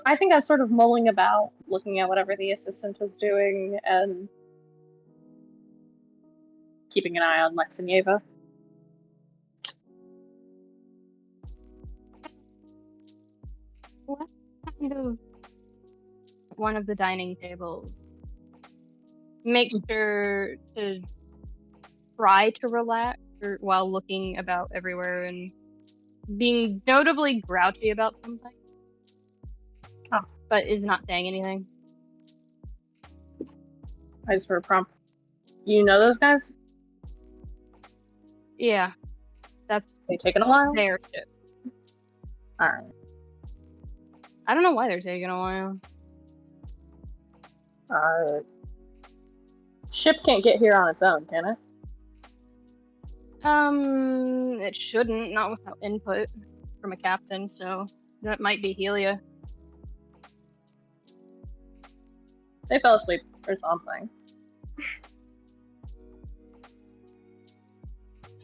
I think I was sort of mulling about, looking at whatever the assistant was doing, and keeping an eye on Lex and Yeva. What kind of one of the dining tables? Make sure to try to relax while looking about everywhere and being notably grouchy about something. Oh. But is not saying anything. I just heard a prompt. You know those guys? Yeah. That's They taking a while? their ship. Alright. I don't know why they're taking a while. Ship can't get here on its own, can it? It shouldn't, not without input from a captain, so that might be Helia. They fell asleep or something.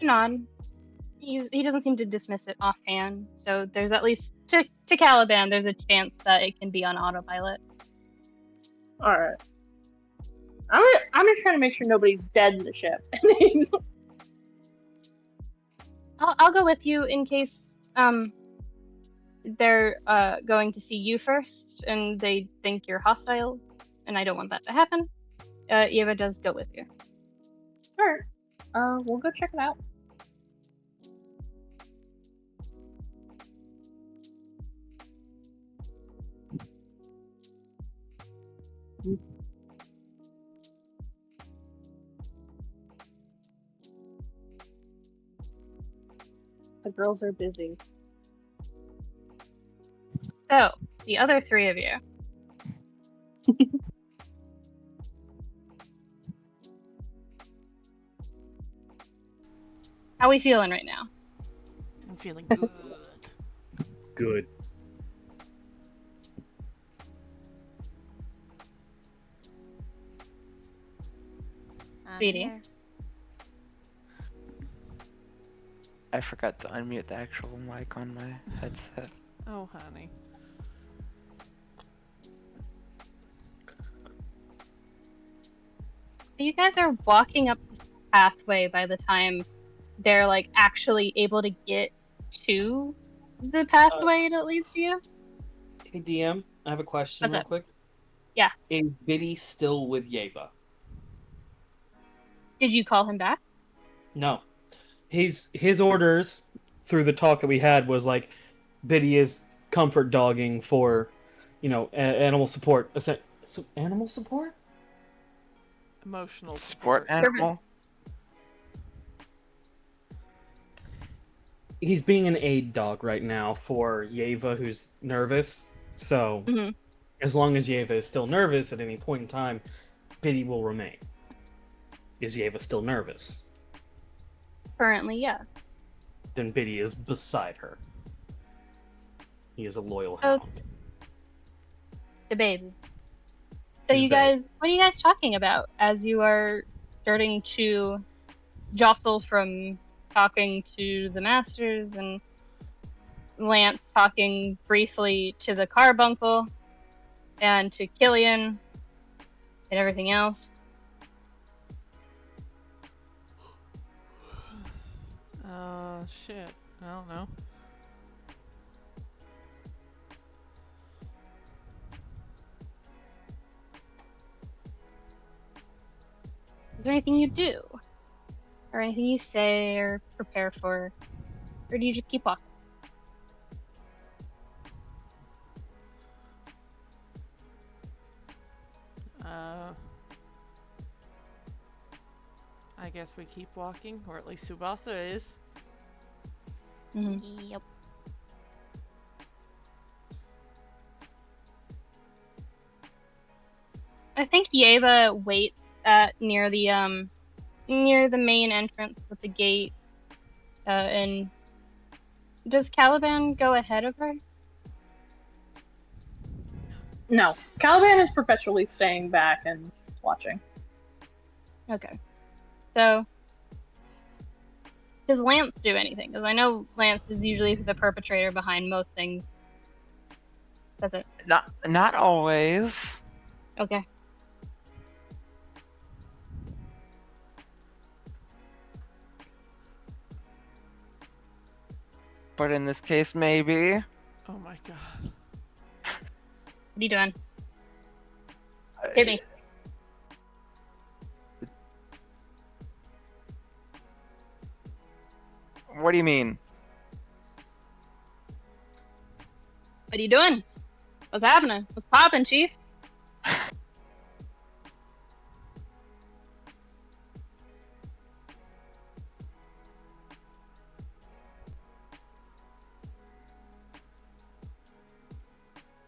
Nod. He doesn't seem to dismiss it offhand, so there's at least to Caliban there's a chance that it can be on autopilot. Alright. I'm just trying to make sure nobody's dead in the ship. I'll go with you in case they're going to see you first and they think you're hostile, and I don't want that to happen. Eva does go with you. Alright. We'll go check it out. The girls are busy. So, the other three of you. How we feeling right now? I'm feeling good. Good. Speedy. Here. I forgot to unmute the actual mic on my headset. Oh, honey. You guys are walking up this pathway by the time they're like actually able to get to the pathway that leads to you. Hey DM, I have a question What's real up? quick. Yeah. Is Biddy still with Yeva? Did you call him back? No. His orders through the talk that we had was like Biddy is comfort dogging for, animal support. Animal support? Emotional Support support. animal. He's being an aid dog right now for Yeva, who's nervous. So, Mhm. as long as Yeva is still nervous at any point in time, Biddy will remain. Is Yeva still nervous? Currently, yeah. Then Biddy is beside her. He is a loyal Oh. hound. The baby. So His you babe. guys, what are you guys talking about as you are starting to jostle from talking to the masters and Lance talking briefly to the carbuncle and to Killian and everything else? Shit. I don't know. Is there anything you do? Or anything you say or prepare for? Or do you just keep walking? I guess we keep walking, or at least Tsubasa is. Mm-hmm. Yep. I think Yeva waits near the main entrance with the gate. And does Caliban go ahead of her? No, Caliban is perpetually staying back and watching. Okay. So, does Lance do anything? Because I know Lance is usually the perpetrator behind most things. That's it. Not always. Okay. But in this case, maybe. Oh my god. What are you doing? Hit me. What do you mean? What are you doing? What's happening? What's poppin', Chief?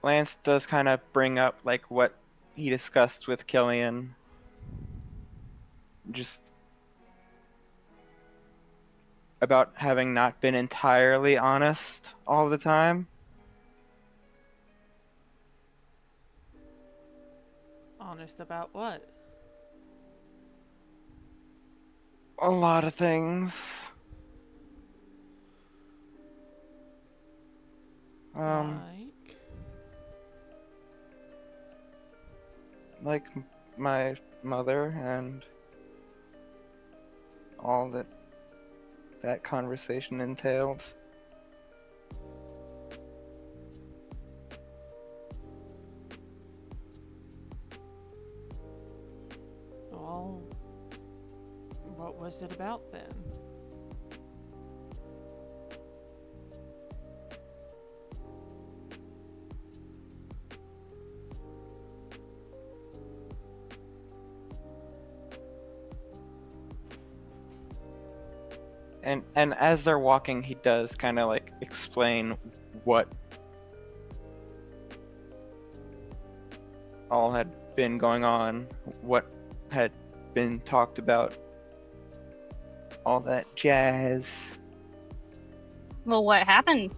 Lance does kind of bring up like what he discussed with Killian. Just about having not been entirely honest all the time. Honest about what? A lot of things. Like my mother and all that conversation entailed. Well, what was it about then? And as they're walking, he does kind of like explain what all had been going on, what had been talked about, all that jazz. Well, what happened?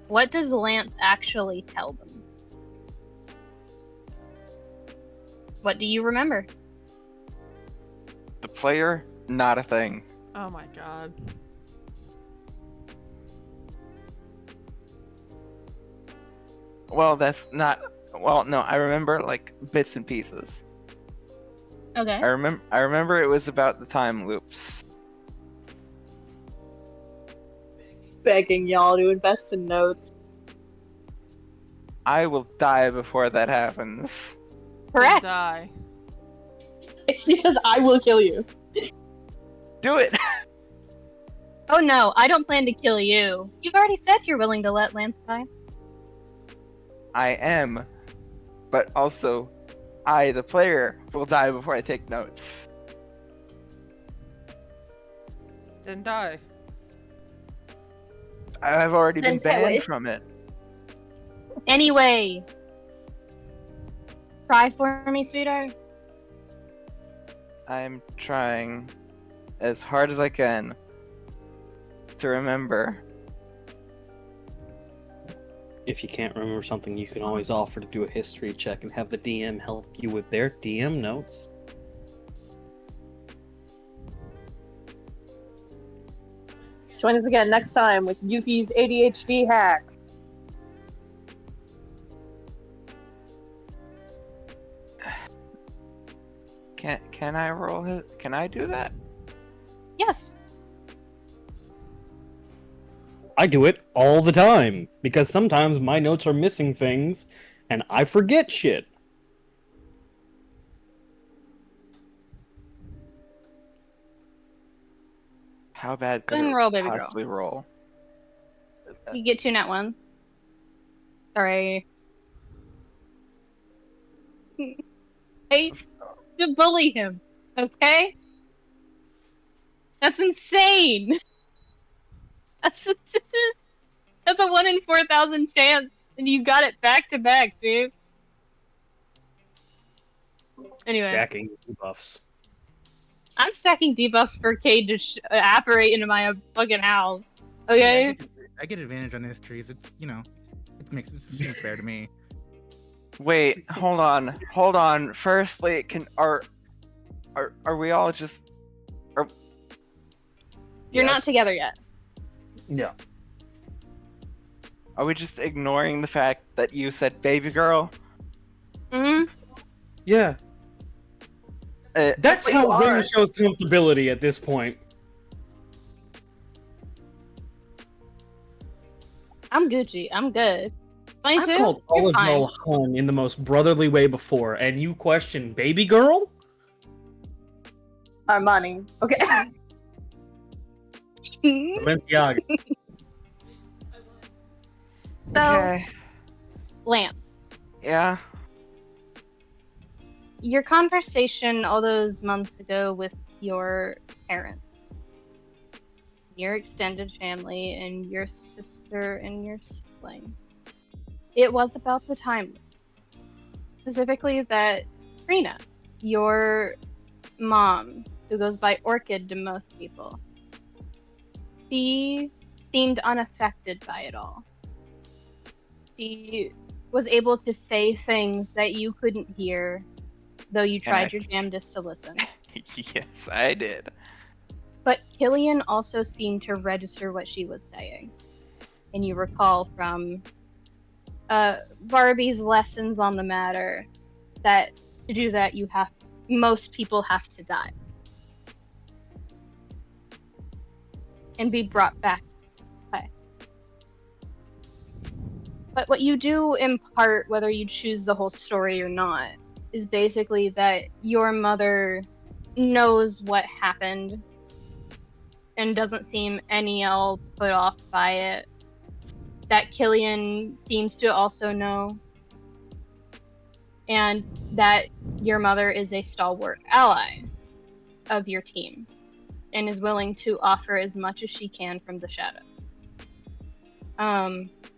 What does Lance actually tell them? What do you remember? The player, not a thing. Oh my god. Well, that's not. Well, no, I remember like bits and pieces. Okay. I remember it was about the time loops. Begging y'all to invest in notes. I will die before that happens. Correct. Die. It's because I will kill you. Do it! Oh no, I don't plan to kill you. You've already said you're willing to let Lance die. I am. But also, I, the player, will die before I take notes. Then die. I've already Then been banned kill it. from it. Anyway. Try for me, sweetheart. I'm trying as hard as I can to remember. If you can't remember something, you can always offer to do a history check and have the DM help you with their DM notes. Join us again next time with Yuffie's ADHD hacks. Can I roll it? Can I do that? Yes. I do it all the time, because sometimes my notes are missing things, and I forget shit. How bad Go could ahead and it roll, baby girl. possibly roll? You get 2 nat ones. Sorry. Hate to bully him, okay? That's insane! That's a 1 in 4,000 chance, and you got it back to back, dude. Anyway, Stacking debuffs. I'm stacking debuffs for Cayde to apparate into my fucking house. Yeah, Okay? I get advantage on histories. It it seems fair to me. Wait, hold on. Firstly, are we all just? You're not Yes? together yet. Yeah. Are we just ignoring the fact that you said baby girl? Mm-hmm. Yeah. That's what how you are. Ring shows comfortability at this point. I'm Gucci. I'm good. 22? I've called all You're of fine. y'all hung in the most brotherly way before, and you question baby girl? Armani. Okay. Balenciaga. So, Okay. Lance, Yeah. your conversation all those months ago with your parents, your extended family, and your sister and your sibling, it was about the time. Specifically that Trina, your mom, who goes by Orchid to most people, she seemed unaffected by it all. She was able to say things that you couldn't hear, though you tried your damnedest to listen. Yes, I did. But Killian also seemed to register what she was saying. And you recall from Barbie's lessons on the matter that to do that most people have to die. And be brought back to life. But what you do impart, whether you choose the whole story or not, is basically that your mother knows what happened and doesn't seem any all put off by it. That Killian seems to also know. And that your mother is a stalwart ally of your team and is willing to offer as much as she can from the shadow.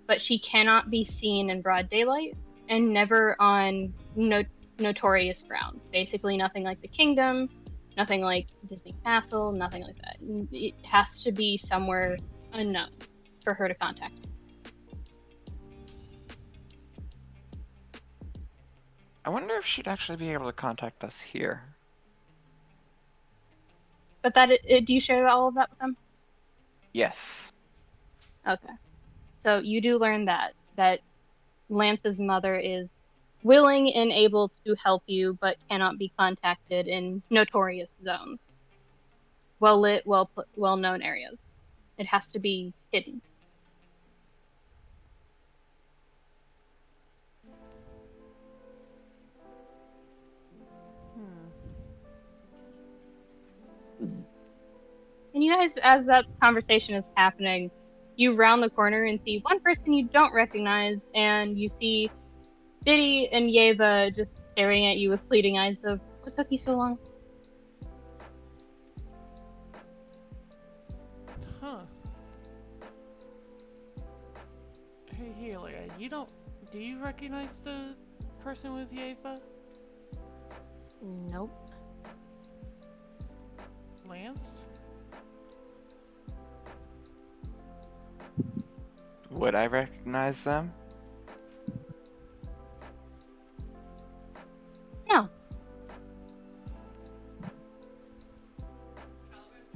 But she cannot be seen in broad daylight and never on notorious grounds. Basically nothing like the kingdom, nothing like Disney Castle, nothing like that. It has to be somewhere unknown for her to contact. I wonder if she'd actually be able to contact us here. But do you share all of that with them? Yes. Okay. So you do learn that Lance's mother is willing and able to help you, but cannot be contacted in notorious zones. Well-lit, well-known areas. It has to be hidden. you guys, as that conversation is happening, you round the corner and see one person you don't recognize, and you see Biddy and Yeva just staring at you with pleading eyes of, what took you so long? Huh. Hey, Helia, do you recognize the person with Yeva? Nope. Lance? Would I recognize them? No.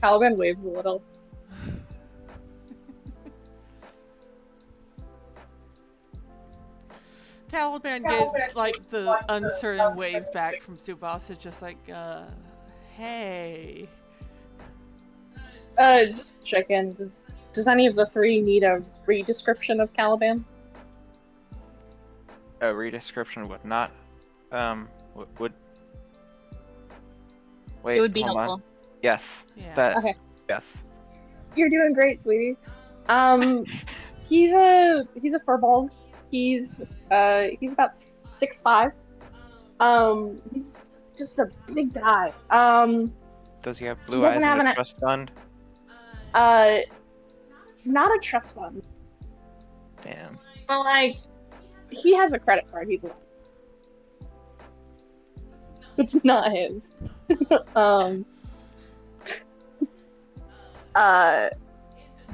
Caliban waves a little. Caliban gets like the uncertain wave back from Tsubasa, just like, hey. Just check in. Does any of the three need a re-description of Caliban? A re-description would not. Would. Wait, It would be hold helpful. on. Yes. Yeah. That. Okay. Yes. You're doing great, sweetie. He's a furball. He's about 6'5". He's just a big guy. Does he have He blue doesn't eyes have and a an- trust fund? Not a trust fund. Damn. But like, he has a credit card. He's allowed. It's not his.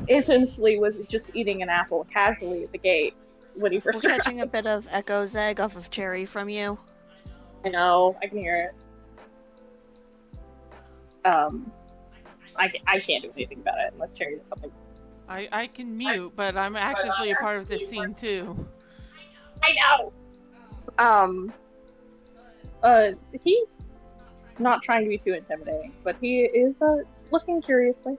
Infamously was just eating an apple casually at the gate when he We're first catching a arrived. bit of echo Zeg off of Cherry from you. I know, I can hear it. I can't do anything about it unless Cherry does something. I can mute, but I'm actively a part of this scene too. I know. He's not trying to be too intimidating, but he is looking curiously.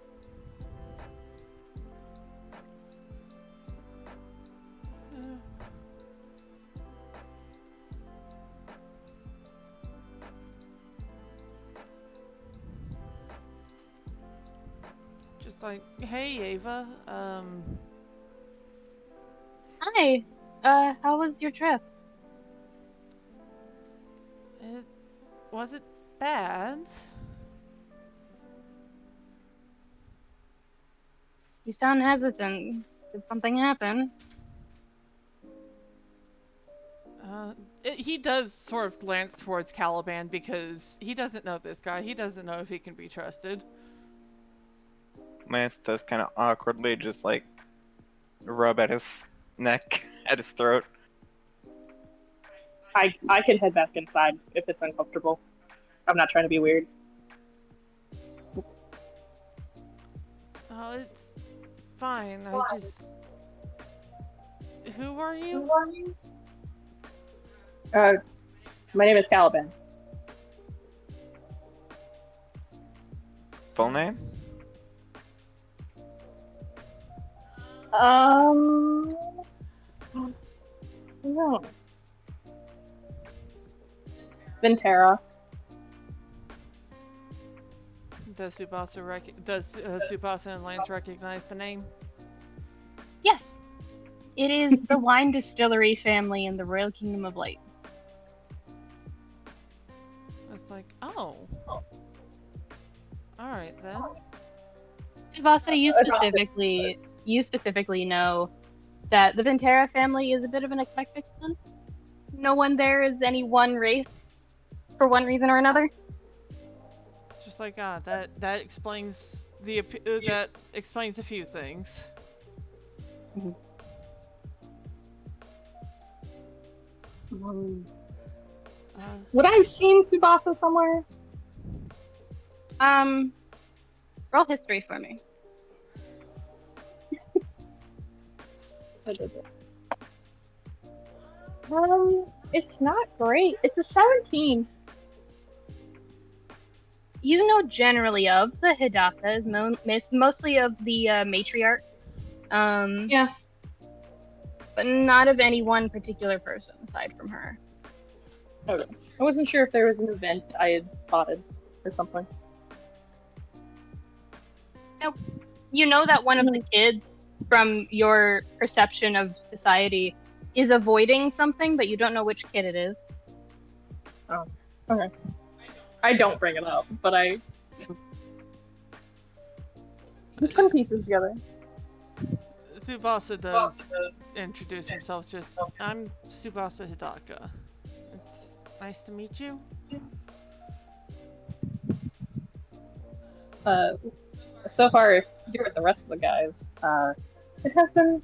Just like, hey, Ava. Hi. How was your trip? It wasn't bad. You sound hesitant. Did something happen? He does sort of glance towards Caliban because he doesn't know this guy. He doesn't know if he can be trusted. Lance does kind of awkwardly just like rub at his neck, at his throat. I can head back inside if it's uncomfortable. I'm not trying to be weird. Oh, it's fine. I just... Who are you? My name is Caliban. Full name? No. Ventera. Does Tsubasa and Lance recognize the name? Yes. It is the wine distillery family in the Royal Kingdom of Light. It's like, oh. Alright then. Tsubasa, you specifically know that the Ventera family is a bit of an eclectic one. No one there is any one race for one reason or another. Just like, that explains that explains a few things. Would I have seen Tsubasa somewhere? Roll history for me. It's not great. It's a 17. You know generally of the Hidaka, mostly of the matriarch. Yeah. But not of any one particular person aside from her. Okay. I wasn't sure if there was an event I had spotted or something. You know that one of the kids, from your perception of society, is avoiding something, but you don't know which kid it is. Oh, okay. I don't bring it up, but I put pieces together. Tsubasa does introduce himself. Just, I'm Tsubasa Hidaka. It's nice to meet you. So far, if you're with the rest of the guys, it has been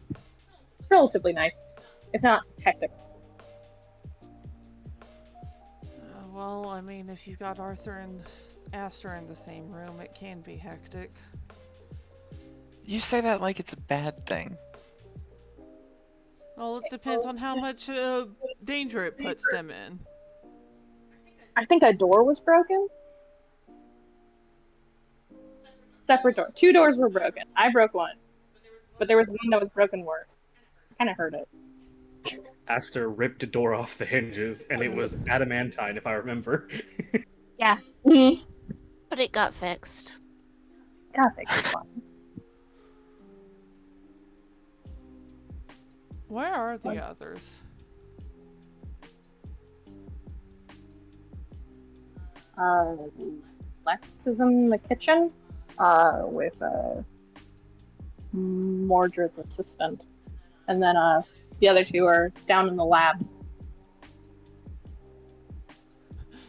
relatively nice, if not hectic. Well, I mean, if you got Arthur and Aster in the same room, it can be hectic. You say that like it's a bad thing. Well, it depends on how much danger it puts them in. I think a door was broken. Separate door. 2 doors were broken. I broke one, but there was one that was broken worse. I kind of heard it. Aster ripped a door off the hinges, and it was adamantine, if I remember. Yeah. But it got fixed. God, it's fine. Where are the others? Lex is in the kitchen, with Mordred's assistant, and then the other 2 are down in the lab.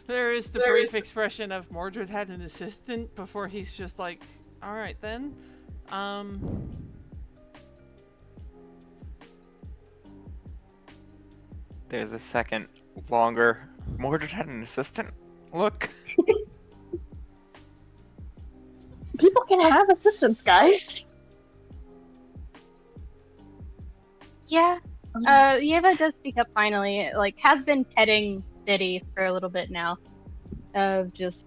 There is the brief expression of Mordred had an assistant before he's just like, alright then. There's a second longer. Mordred had an assistant? Look. People can have assistants, guys. Yeah. Yeva does speak up finally. Like, has been petting Biddy for a little bit now. Just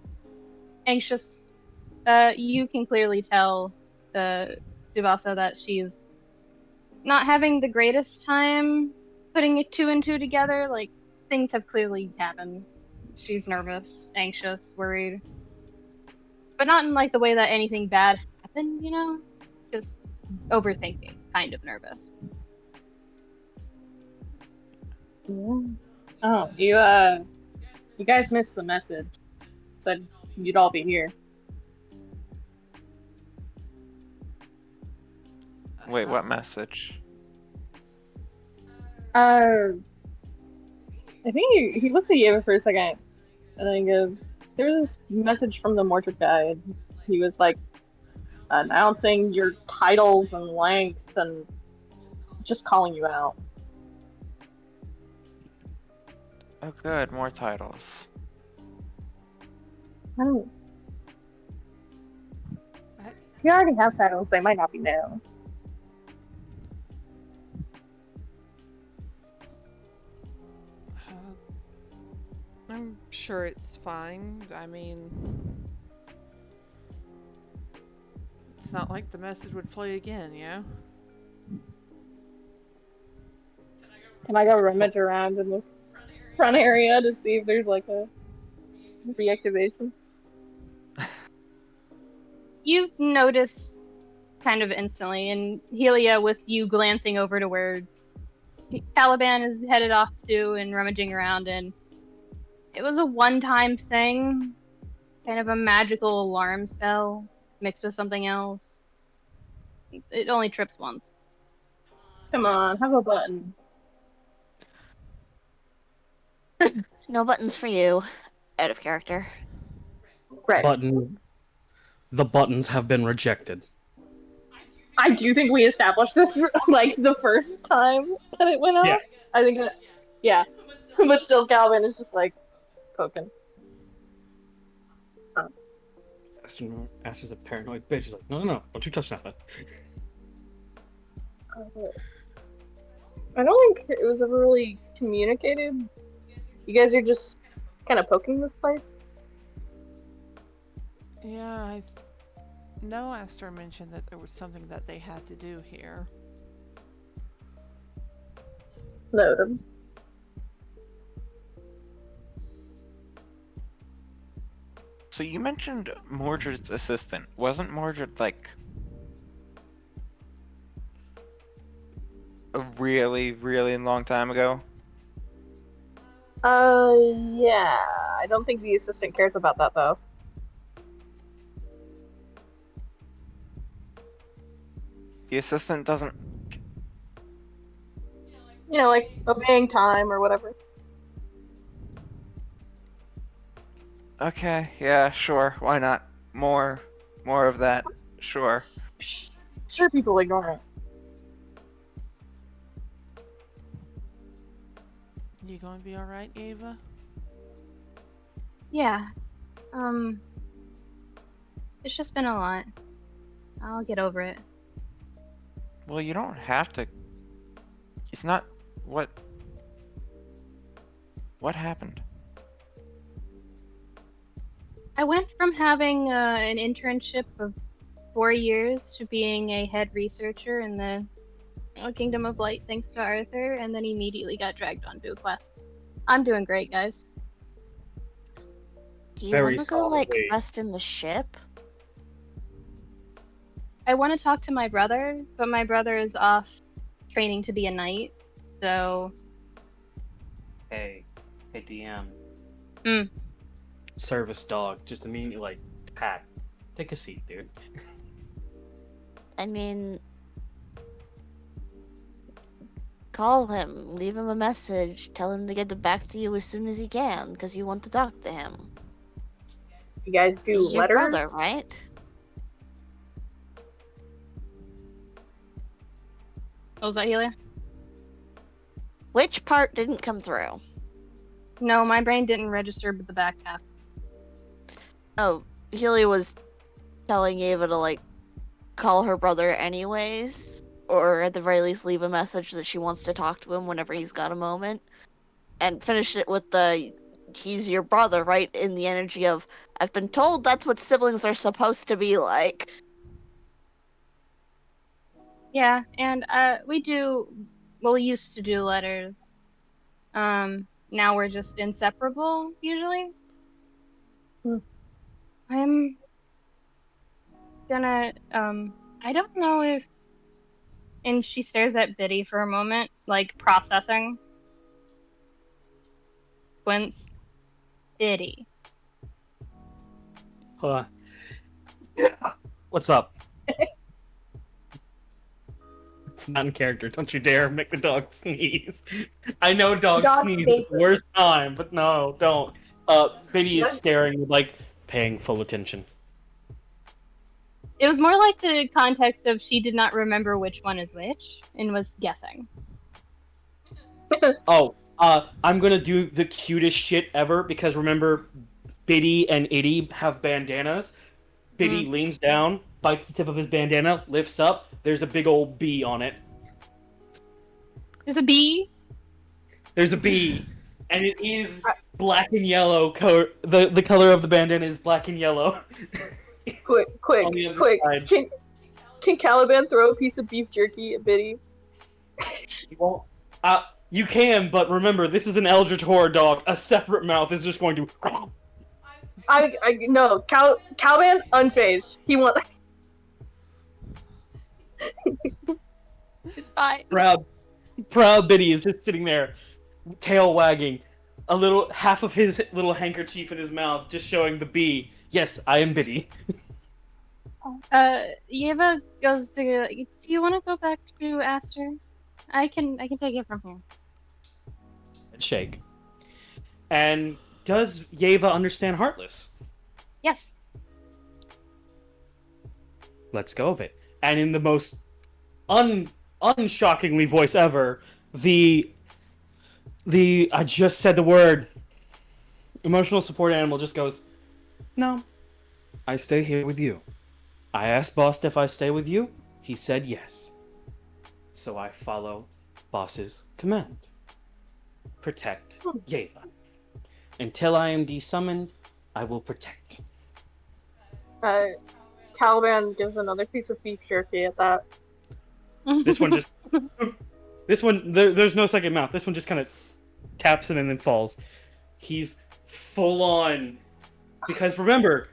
anxious. You can clearly tell Tsubasa that she's not having the greatest time putting 2 and 2 together. Like, things have clearly happened. She's nervous, anxious, worried. But not in, like, the way that anything bad happened, you know? Just overthinking, kind of nervous. Oh, you guys missed the message. Said you'd all be here. Wait, what message? I think he looks at you for a second, and then he goes, "There's this message from the Mordred guy. And he was like announcing your titles and length, and just calling you out." Oh good, more titles. I don't. If you already have titles, they might not be known. I'm sure it's fine. I mean, it's not like the message would play again, yeah? Can I go rummage around in the front area to see if there's like a reactivation? You notice kind of instantly, and Helia, with you glancing over to where Caliban is headed off to and rummaging around, and it was a one-time thing, kind of a magical alarm spell mixed with something else. It only trips once. Come on, have a button. No buttons for you. Out of character. Right. The buttons have been rejected. I do think we established this like the first time that it went off. Yes. I think that, yeah. But still, Calvin is just like poking. Aster's a paranoid bitch. He's like, no, don't you touch nothing. I don't think it was ever really communicated. You guys are just kind of poking this place. Yeah, I know Aster mentioned that there was something that they had to do here. Noted. So you mentioned Mordred's assistant. Wasn't Mordred, like, a really, really long time ago? Yeah. I don't think the assistant cares about that though. The assistant doesn't. You know, like obeying time or whatever. Okay, yeah, sure. Why not? More of that. Sure. Sure, people ignore it. You gonna be alright, Ava? Yeah. It's just been a lot. I'll get over it. Well, you don't have to. It's not what. What happened? I went from having an internship of 4 years to being a head researcher in the Kingdom of Light thanks to Arthur, and then immediately got dragged onto a quest. I'm doing great, guys. Do you Very want to go, like, solidly. rest in the ship? I want to talk to my brother, but my brother is off training to be a knight, so... Hey DM. Hmm. Service dog. Just immediately like, Pat, take a seat, dude. I mean, call him, leave him a message, tell him to get back to you as soon as he can, because you want to talk to him. You guys do He's your letters? brother, right? Oh, was that Helia? Which part didn't come through? No, my brain didn't register with the back half. Oh, Helia was telling Ava to, like, call her brother anyways, or at the very least leave a message that she wants to talk to him whenever he's got a moment, and finished it with the he's your brother, right, in the energy of I've been told that's what siblings are supposed to be like. Yeah, and we used to do letters. Now we're just inseparable, usually. Hmm. I'm gonna, I don't know if... And she stares at Biddy for a moment, like, processing. Squints. Biddy. Yeah. What's up? It's not in character. Don't you dare make the dog sneeze. I know dogs Dog sneeze at the sneezes. worst time, but no, don't. Biddy is staring with, like, paying full attention. It was more like the context of she did not remember which one is which, and was guessing. Oh, I'm gonna do the cutest shit ever, because remember, Biddy and Itty have bandanas. Biddy leans down, bites the tip of his bandana, lifts up, there's a big old bee on it. There's a bee? There's a bee, and it is black and yellow color. The color of the bandana is black and yellow. Quick, On the other quick! side. Can Caliban throw a piece of beef jerky at Biddy? You won't. You can, but remember, this is an Eldritch horror dog. A separate mouth is just going to. No, Caliban unfazed. He want. It's fine. Proud Biddy is just sitting there, tail wagging, a little half of his little handkerchief in his mouth, just showing the bee. Yes, I am Biddy. Yeva goes to... Do you want to go back to Aster? I can take it from here. Shake. And does Yeva understand Heartless? Yes. Let's go of it. And in the most unshockingly voice ever, the I just said the word emotional support animal just goes, "No, I stay here with you. I asked Boss if I stay with you. He said yes. So I follow Boss's command. Protect Yeva. Until I am desummoned, I will protect." Caliban gives another piece of beef jerky at that. This one just... there's no second mouth. This one just kind of taps him and then falls. He's full on... Because remember,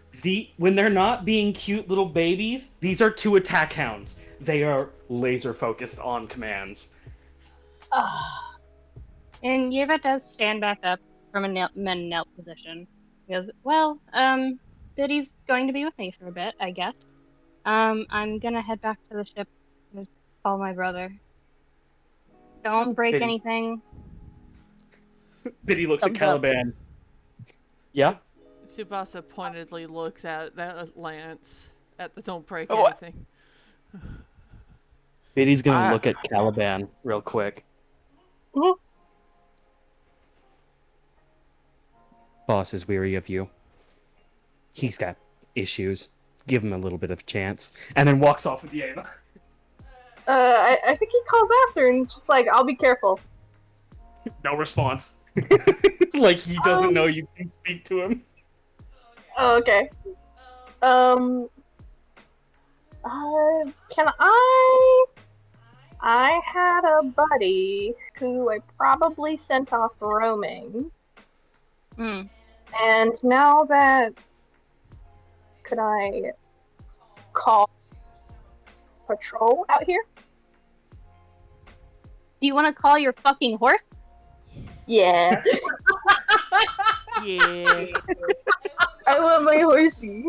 when they're not being cute little babies, these are 2 attack hounds. They are laser focused on commands. And Yeva does stand back up from a knelt position. He goes, well, Biddy's going to be with me for a bit, I guess. I'm gonna head back to the ship and call my brother. Don't break Biddy. anything. Biddy looks at Thumbs up. Caliban. Yeah? Tsubasa pointedly looks at Lance at the don't break Oh, anything. Biddy's gonna Ah. look at Caliban real quick. Mhm. Boss is weary of you. He's got issues. Give him a little bit of chance. And then walks off with Yeva. I think he calls after and it's just like, I'll be careful. No response. Like he doesn't know you can speak to him. Oh, okay. Can I had a buddy who I probably sent off roaming, Hmm. and now that could I call patrol out here? Do you want to call your fucking horse? Yeah, Yeah. I love my horsey.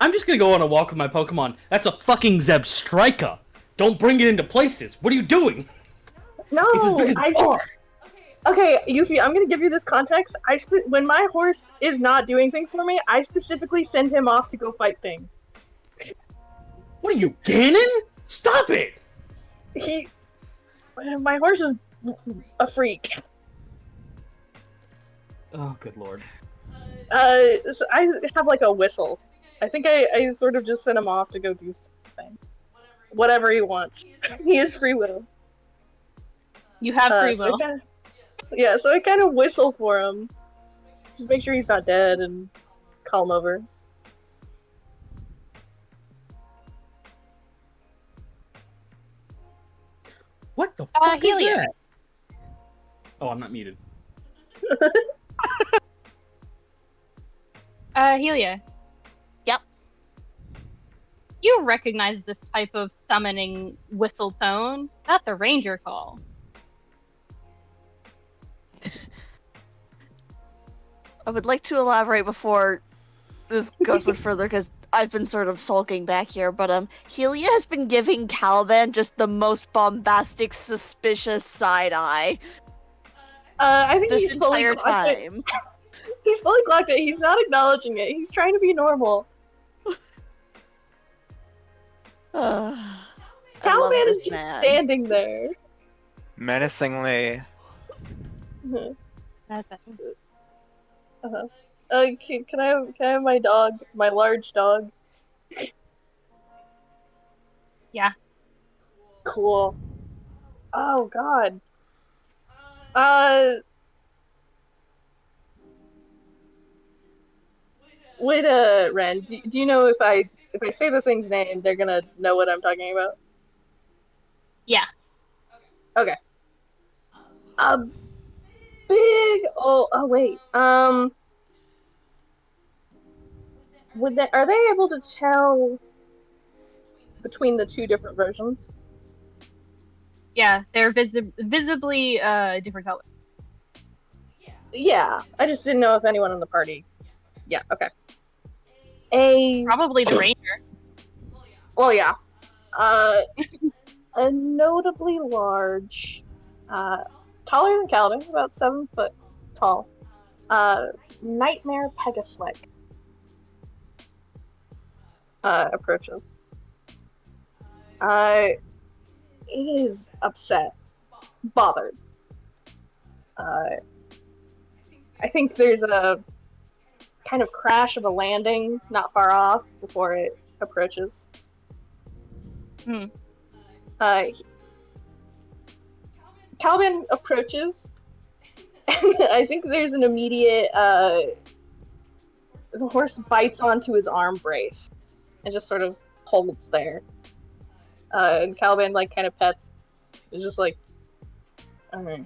I'm just gonna go on a walk with my Pokemon. That's a fucking Zebstrika. Don't bring it into places. What are you doing? No, It's as big as a bar. Okay, Yuffie, I'm gonna give you this context. When my horse is not doing things for me, I specifically send him off to go fight things. What are you, Ganon? Stop it! My horse is a freak. Oh, good lord. So I have like a whistle. I think I sort of just sent him off to go do something. Whatever he wants. He has free will. You have free So I will. so I kind of whistle for him. Just make sure he's not dead and call him over. What the fuck is Helia. that? Oh, I'm not muted. Helia. Yep. You recognize this type of summoning whistle tone? That's a ranger call. I would like to elaborate before this goes much further because I've been sort of sulking back here, but Helia has been giving Caliban just the most bombastic, suspicious side eye I think this he's fully entire clocked it. time. He's fully clocked it. He's not acknowledging it. He's trying to be normal. I love Caliban this is just man. standing there. menacingly. That's it. Can I have my dog, my large dog? Yeah. Cool. Oh God. Wait, Ren. Do you know if I say the thing's name, they're gonna know what I'm talking about? Yeah. Okay. A big. Oh wait. Are they able to tell between the two different versions? Yeah, they're visibly different colors. Yeah, I just didn't know if anyone in the party. Yeah, okay. A Probably the ranger. well, yeah. A notably large, taller than Caliban, about 7 foot tall. Nightmare Pegaslek approaches. It is upset, bothered. I think there's a kind of crash of a landing not far off before it approaches. Caliban approaches, and I think there's an immediate, the horse bites onto his arm brace and just sort of holds there. And Caliban, like, kind of pets. It's just like, alright.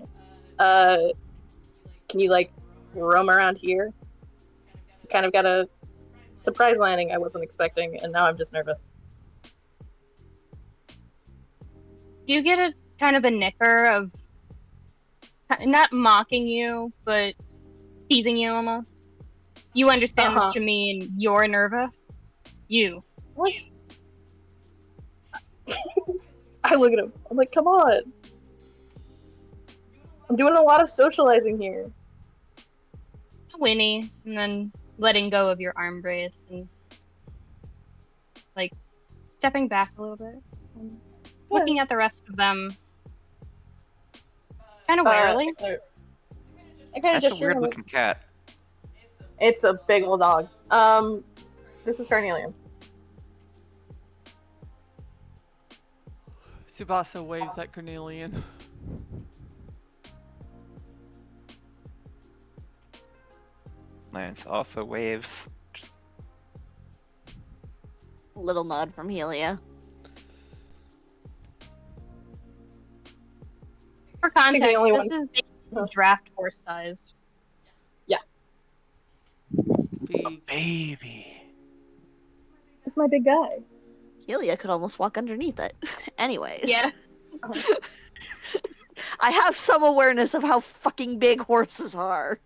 Can you, like, roam around here? Kind of got a surprise landing I wasn't expecting, and now I'm just nervous. Do you get a kind of a nicker of not mocking you, but teasing you almost. You understand this to mean you're nervous? You. What? I look at him. I'm like, come on. I'm doing a lot of socializing here. Whinny, and then letting go of your arm brace and like stepping back a little bit. And looking at the rest of them kind of warily. I kind of That's a weird looking cat. It's a big old dog. This is Carnelian. Tsubasa waves at Carnelian. Lance also waves. Just... Little nod from Helia. For context, this is draft horse size. Yeah. Big. Baby. It's my big guy. Helia could almost walk underneath it. Anyways. Yeah. I have some awareness of how fucking big horses are.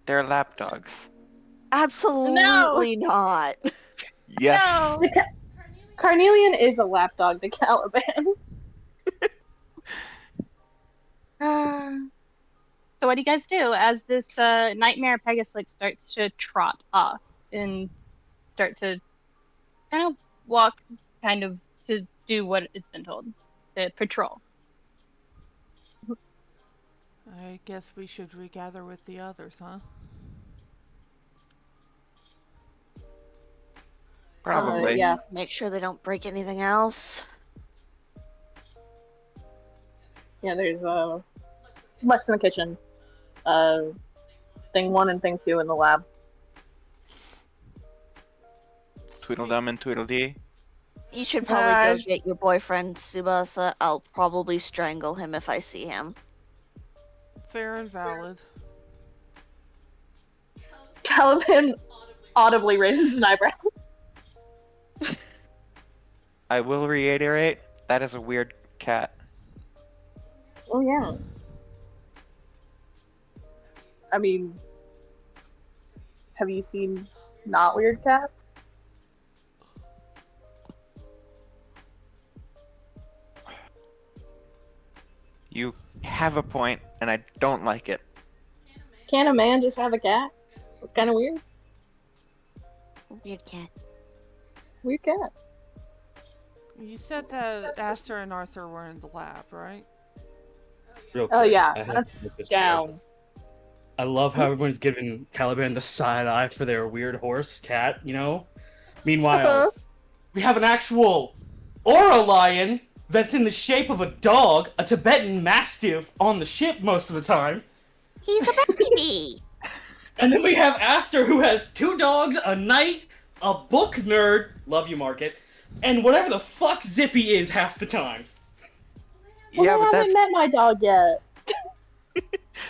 They're lapdogs. Absolutely not. Yes. No. Carnelian is a lapdog to Caliban. So what do you guys do as this nightmare Pegasus starts to trot off and start to kind of walk, kind of to do what it's been told, to patrol? I guess we should regather with the others, huh? Probably. Yeah. Make sure they don't break anything else. Yeah, there's Lex in the kitchen. Thing 1 and thing 2 in the lab. Tweedledum and Tweedledee. You should probably go get your boyfriend, Tsubasa. I'll probably strangle him if I see him. Fair and valid. Caliban audibly raises an eyebrow. I will reiterate, that is a weird cat. Oh yeah. I mean, have you seen not weird cats? You have a point, and I don't like it. Can't a man just have a cat? It's kind of weird. Weird cat. Weird cat. You said that Aster and Arthur were in the lab, right? Real Oh quick, yeah, I have to that's make this down. joke. I love how everyone's giving Caliban the side eye for their weird horse cat, you know? Meanwhile, we have an actual Aura lion that's in the shape of a dog, a Tibetan Mastiff on the ship most of the time. He's a baby! And then we have Aster, who has 2 dogs, a knight, a book nerd, love you, Market, and whatever the fuck Zippy is half the time. Well, Yeah, I but haven't that's met my dog yet.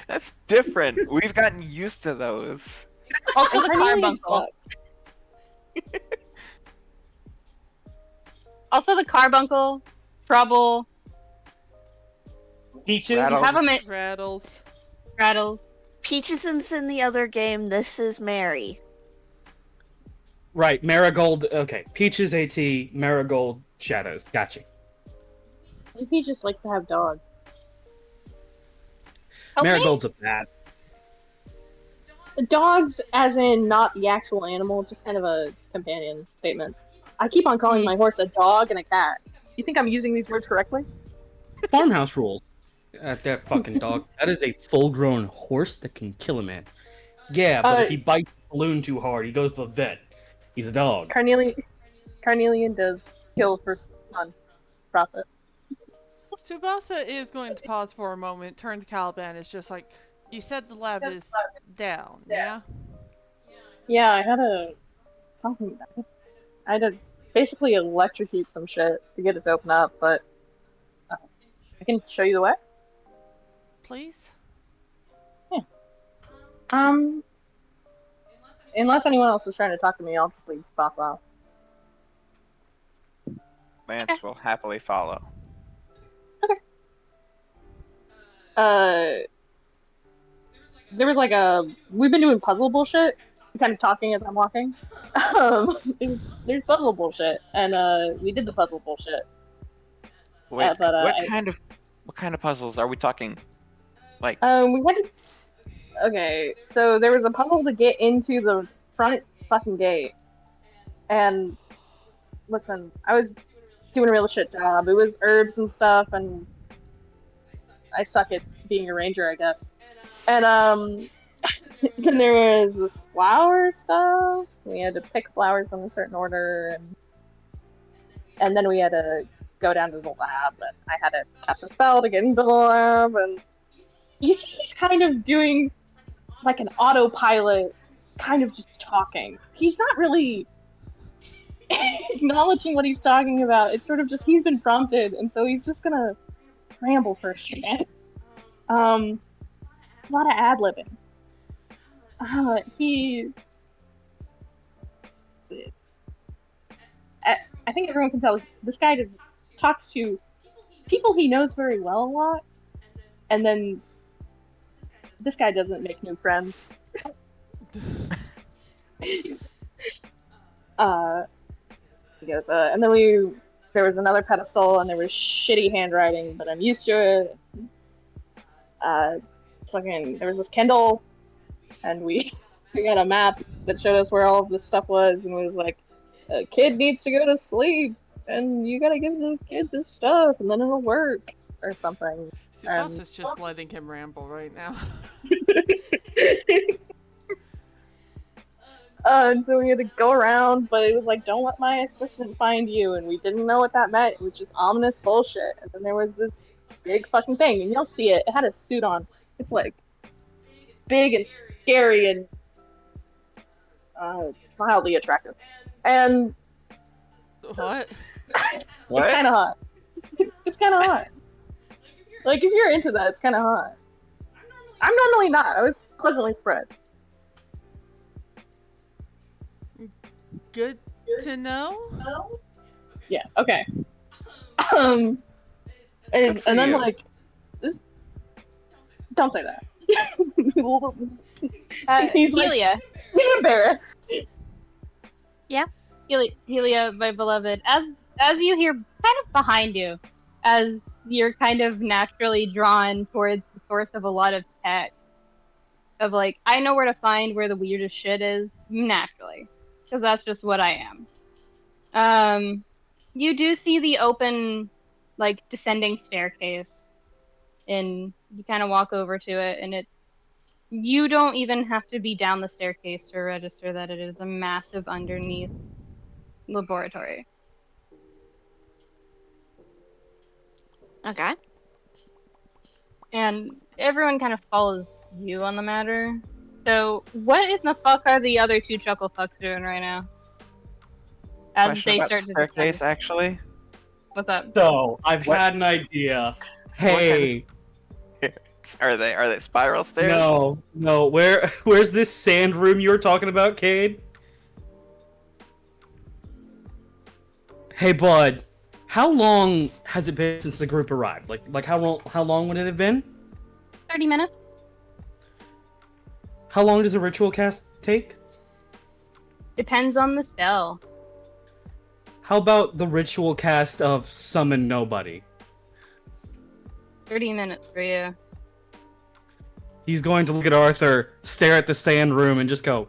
that's different. We've gotten used to those. Also the Carnelian carbuncle. sucks. Also the carbuncle, Trouble, Peaches. Rattles. have them at Rattles. Rattles. Peaches is in the other game. This is Mary. Right, Marigold. Okay, Peaches AT, Marigold Shadows. Gotcha. Maybe he just likes to have dogs. Okay. Marigold's a bat. Dogs, as in not the actual animal, just kind of a companion statement. I keep on calling my horse a dog and a cat. You think I'm using these words correctly? Farmhouse rules. That fucking dog. That is a full-grown horse that can kill a man. Yeah, but if he bites the balloon too hard, he goes to the vet. He's a dog. Carnelian does kill for fun, profit. Tsubasa is going to pause for a moment, turn to Caliban. It's just like, you said the lab is down, yeah? Yeah, I had something. I had to basically electrocute some shit to get it to open up, but I can show you the way. Please? Unless anyone else is trying to talk to me, I'll just leave Tsubasa out. Lance will happily follow. There was like we've been doing puzzle bullshit, kind of talking as I'm walking. There's puzzle bullshit, and we did the puzzle bullshit. Wait, But what kind of puzzles are we talking? Like, we went to. Okay, so there was a puzzle to get into the front fucking gate, and listen, I was doing a real shit job. It was herbs and stuff, and I suck at being a ranger, I guess. And then there was this flower stuff. We had to pick flowers in a certain order, and then we had to go down to the lab, and I had to cast a spell to get into the lab, and you see he's kind of doing like an autopilot, kind of just talking. He's not really acknowledging what he's talking about. It's sort of just he's been prompted, and so he's just gonna ramble for a second. A lot of ad-libbing. I think everyone can tell this guy talks to people he knows very well a lot, and then this guy doesn't make new friends. He goes, and then there was another pedestal, and there was shitty handwriting, but I'm used to it. There was this Kindle, and we got a map that showed us where all of this stuff was, and it was like, a kid needs to go to sleep, and you gotta give the kid this stuff, and then it'll work, or something. Tsubasa's just letting him ramble right now. And so we had to go around, but it was like, don't let my assistant find you, and we didn't know what that meant. It was just ominous bullshit. And then there was this big fucking thing, and you'll see it. It had a suit on. It's like big and scary and mildly attractive. And What? what? It's kind of hot. It's kind of hot. Like, if you're into that, it's kind of hot. I'm normally not. I was pleasantly surprised. Good to know? Yeah, okay. And then, you. like, this... Don't say that. He's like, Helia. embarrassed. Helia, my beloved, as you hear kind of behind you, as you're kind of naturally drawn towards the source of a lot of tech, of like, I know where to find where the weirdest shit is, naturally, because that's just what I am. You do see the open, like, descending staircase, and you kind of walk over to it, and you don't even have to be down the staircase to register that it is a massive underneath laboratory. Okay. And everyone kind of follows you on the matter. So, what in the fuck are the other two chuckle fucks doing right now? As Question they about start the to staircase, descend. actually. What's up? So, I've What? had an idea. kind of Hey, Are they spiral stairs? no. Where's this sand room you were talking about, Cayde? Hey, bud. How long has it been since the group arrived? Like how long would it have been? 30 minutes? How long does a ritual cast take? Depends on the spell. How about the ritual cast of Summon Nobody? 30 minutes for you. He's going to look at Arthur, stare at the sand room, and just go,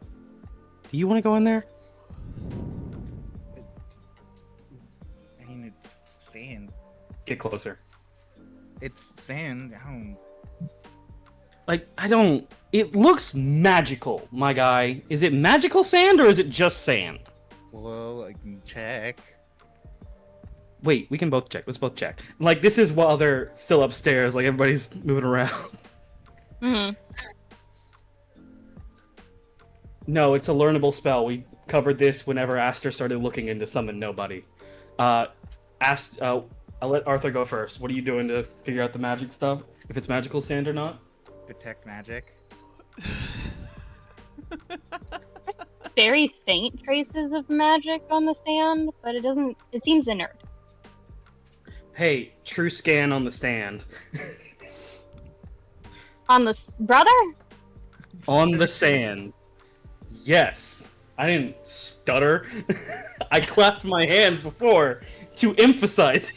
"Do you want to go in there?" I mean, it's sand. Get closer. It's sand. I don't... It looks magical, my guy. Is it magical sand, or is it just sand? Well, I can check. Wait, we can both check. Let's both check. Like, this is while they're still upstairs, like, everybody's moving around. Mm-hmm. No, it's a learnable spell. We covered this whenever Aster started looking into Summon Nobody. I'll let Arthur go first. What are you doing to figure out the magic stuff? If it's magical sand or not? Detect magic. Very faint traces of magic on the sand, but it seems inert. Hey, true scan on the stand. On the brother? On the sand. Yes. I didn't stutter. I clapped my hands before to emphasize.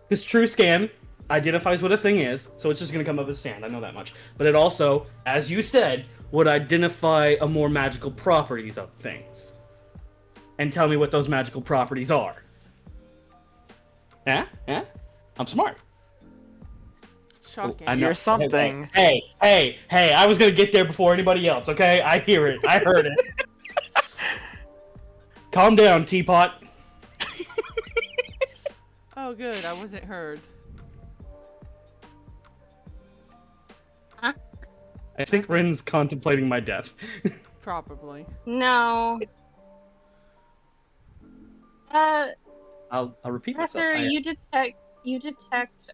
This true scan identifies what a thing is, so it's just going to come up as sand. I know that much. But it also, as you said, would identify a more magical properties of things. And tell me what those magical properties are. Yeah? I'm smart. Shocking. I know. You're something. Hey, I was going to get there before anybody else, okay? I hear it. I heard it. Calm down, teapot. Oh, good. I wasn't heard. Huh? I think Rin's contemplating my death. Probably. No. I'll repeat myself. Professor, you detect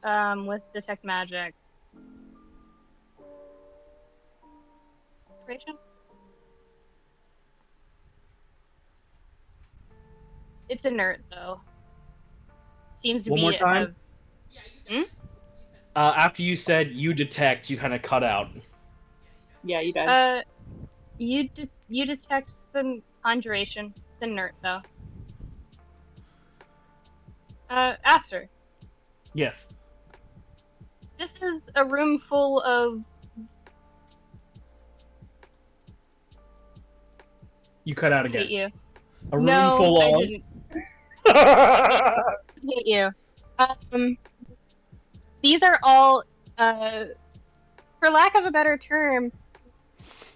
with detect magic. Inspiration? It's inert though. Seems to One be more time? After you said you detect, you kind of cut out. Yeah, you guys. You detect some conjuration. It's inert though. Aster, Yes. this is a room full of. You cut out I hate again. you. A room No, full I of. didn't. I hate you. These are all, for lack of a better term,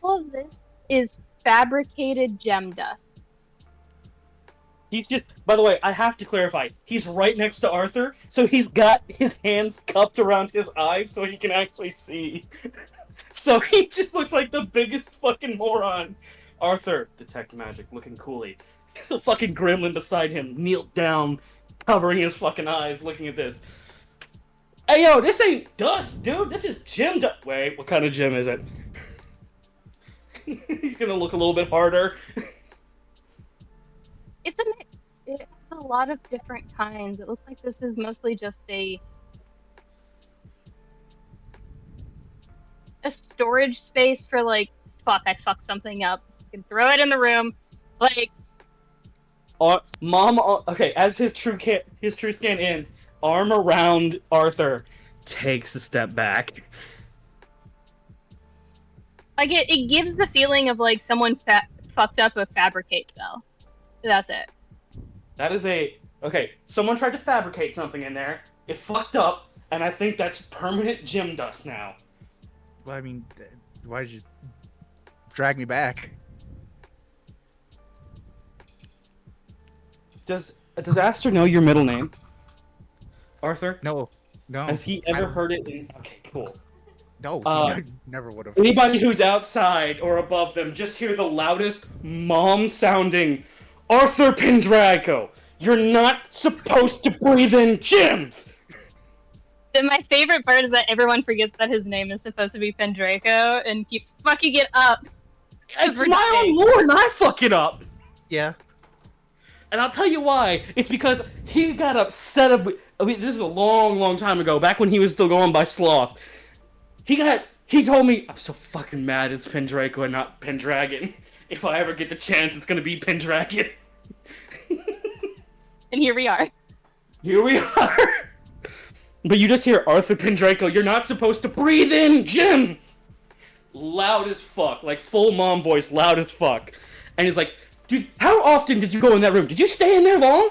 all of this is fabricated gem dust. He's just. By the way, I have to clarify. He's right next to Arthur, so he's got his hands cupped around his eyes so he can actually see. So he just looks like the biggest fucking moron. Arthur, detect magic, looking coolly. The fucking gremlin beside him kneeled down, covering his fucking eyes, looking at this. Hey yo, this ain't dust, dude. This is gem dust. Wait, what kind of gem is it? He's gonna look a little bit harder. It's a mix. It's a lot of different kinds. It looks like this is mostly just a storage space for like, fuck, I fucked something up. You can throw it in the room. Like, Okay, as his true scan ends, arm around Arthur, takes a step back. like it gives the feeling of like someone fucked up a fabricate spell. That's it. That is okay, someone tried to fabricate something in there, it fucked up, and I think that's permanent gem dust now. Well, I mean, why did you drag me back? Does Aster know your middle name? Arthur? No. Has he ever heard it in... Okay, cool. No, he never would have. Anybody who's outside or above them, just hear the loudest mom-sounding Arthur Pendrago! You're not supposed to breathe in gems! And my favorite part is that everyone forgets that his name is supposed to be Pendraco and keeps fucking it up. It's my own lore and I fuck it up! Yeah. And I'll tell you why. It's because he got upset. I mean, this is a long, long time ago, back when he was still going by Sloth. He told me, I'm so fucking mad it's Pendraco and not Pendragon. If I ever get the chance, it's gonna be Pendragon. And here we are. Here we are. But you just hear Arthur Pendraco, you're not supposed to breathe in gems! Loud as fuck, like full mom voice, loud as fuck. And he's like, dude, how often did you go in that room? Did you stay in there long?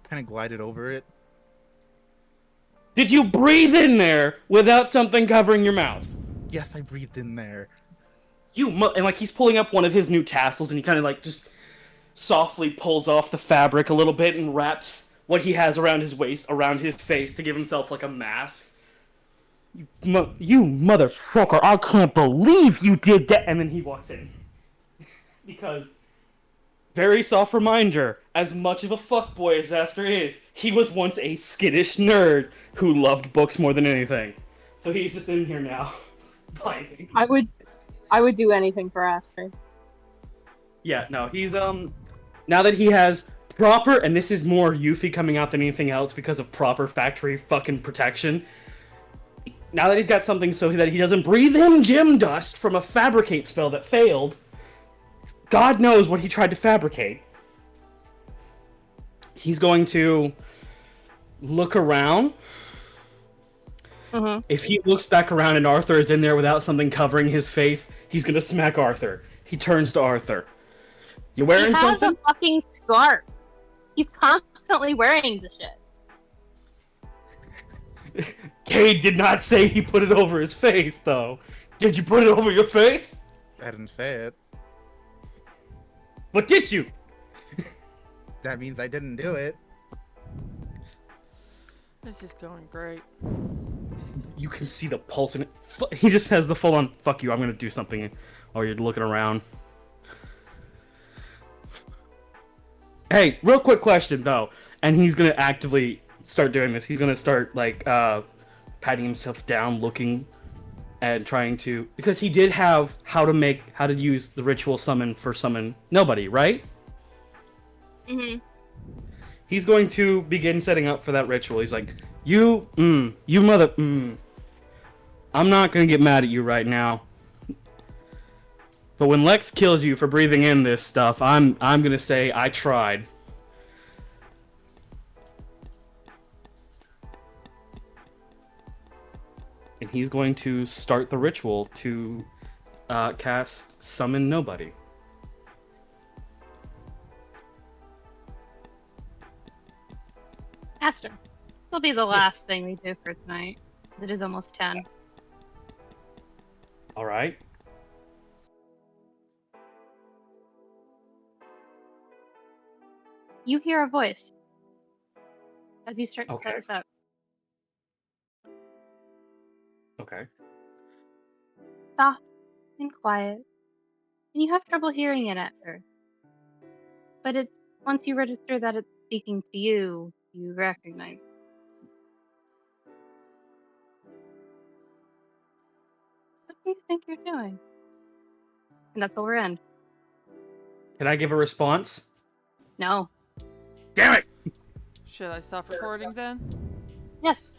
Kind of glided over it. Did you breathe in there without something covering your mouth? Yes, I breathed in there. And like he's pulling up one of his new tassels and he kind of like just softly pulls off the fabric a little bit and wraps what he has around his waist, around his face to give himself like a mask. You motherfucker, I can't believe you did that! And then he walks in. Because, very soft reminder, as much of a fuckboy as Aster is, he was once a skittish nerd who loved books more than anything. So he's just in here now, fighting. I would do anything for Aster. Yeah, no, he's, now that he has proper, and this is more Yuffie coming out than anything else because of proper factory fucking protection. Now that he's got something so that he doesn't breathe in gem dust from a fabricate spell that failed, God knows what he tried to fabricate. He's going to look around. Mm-hmm. If he looks back around and Arthur is in there without something covering his face, he's gonna smack Arthur. He turns to Arthur. You wearing He has something? a fucking scarf. He's constantly wearing the shit. Cayde did not say he put it over his face, though. Did you put it over your face? I didn't say it. But did you? That means I didn't do it. This is going great. You can see the pulse in it. He just has the full-on, fuck you, I'm gonna do something while you're looking around. Hey, real quick question, though. And he's gonna actively start doing this. He's gonna start, like, patting himself down, looking, and trying to... Because he did have how to use the ritual summon for summon nobody, right? Mm-hmm. He's going to begin setting up for that ritual. He's like, you mother, I'm not gonna get mad at you right now. But when Lex kills you for breathing in this stuff, I'm gonna say I tried. And he's going to start the ritual to cast Summon Nobody. Aster, this will be the last thing we do for tonight. It is almost 10. All right. You hear a voice as you start to Okay. set this up. Okay. Soft and quiet, and you have trouble hearing it at first. But it's once you register that it's speaking to you, you recognize it. What do you think you're doing? And that's where we're in. Can I give a response? No. Damn it! Should I stop recording then? Yes.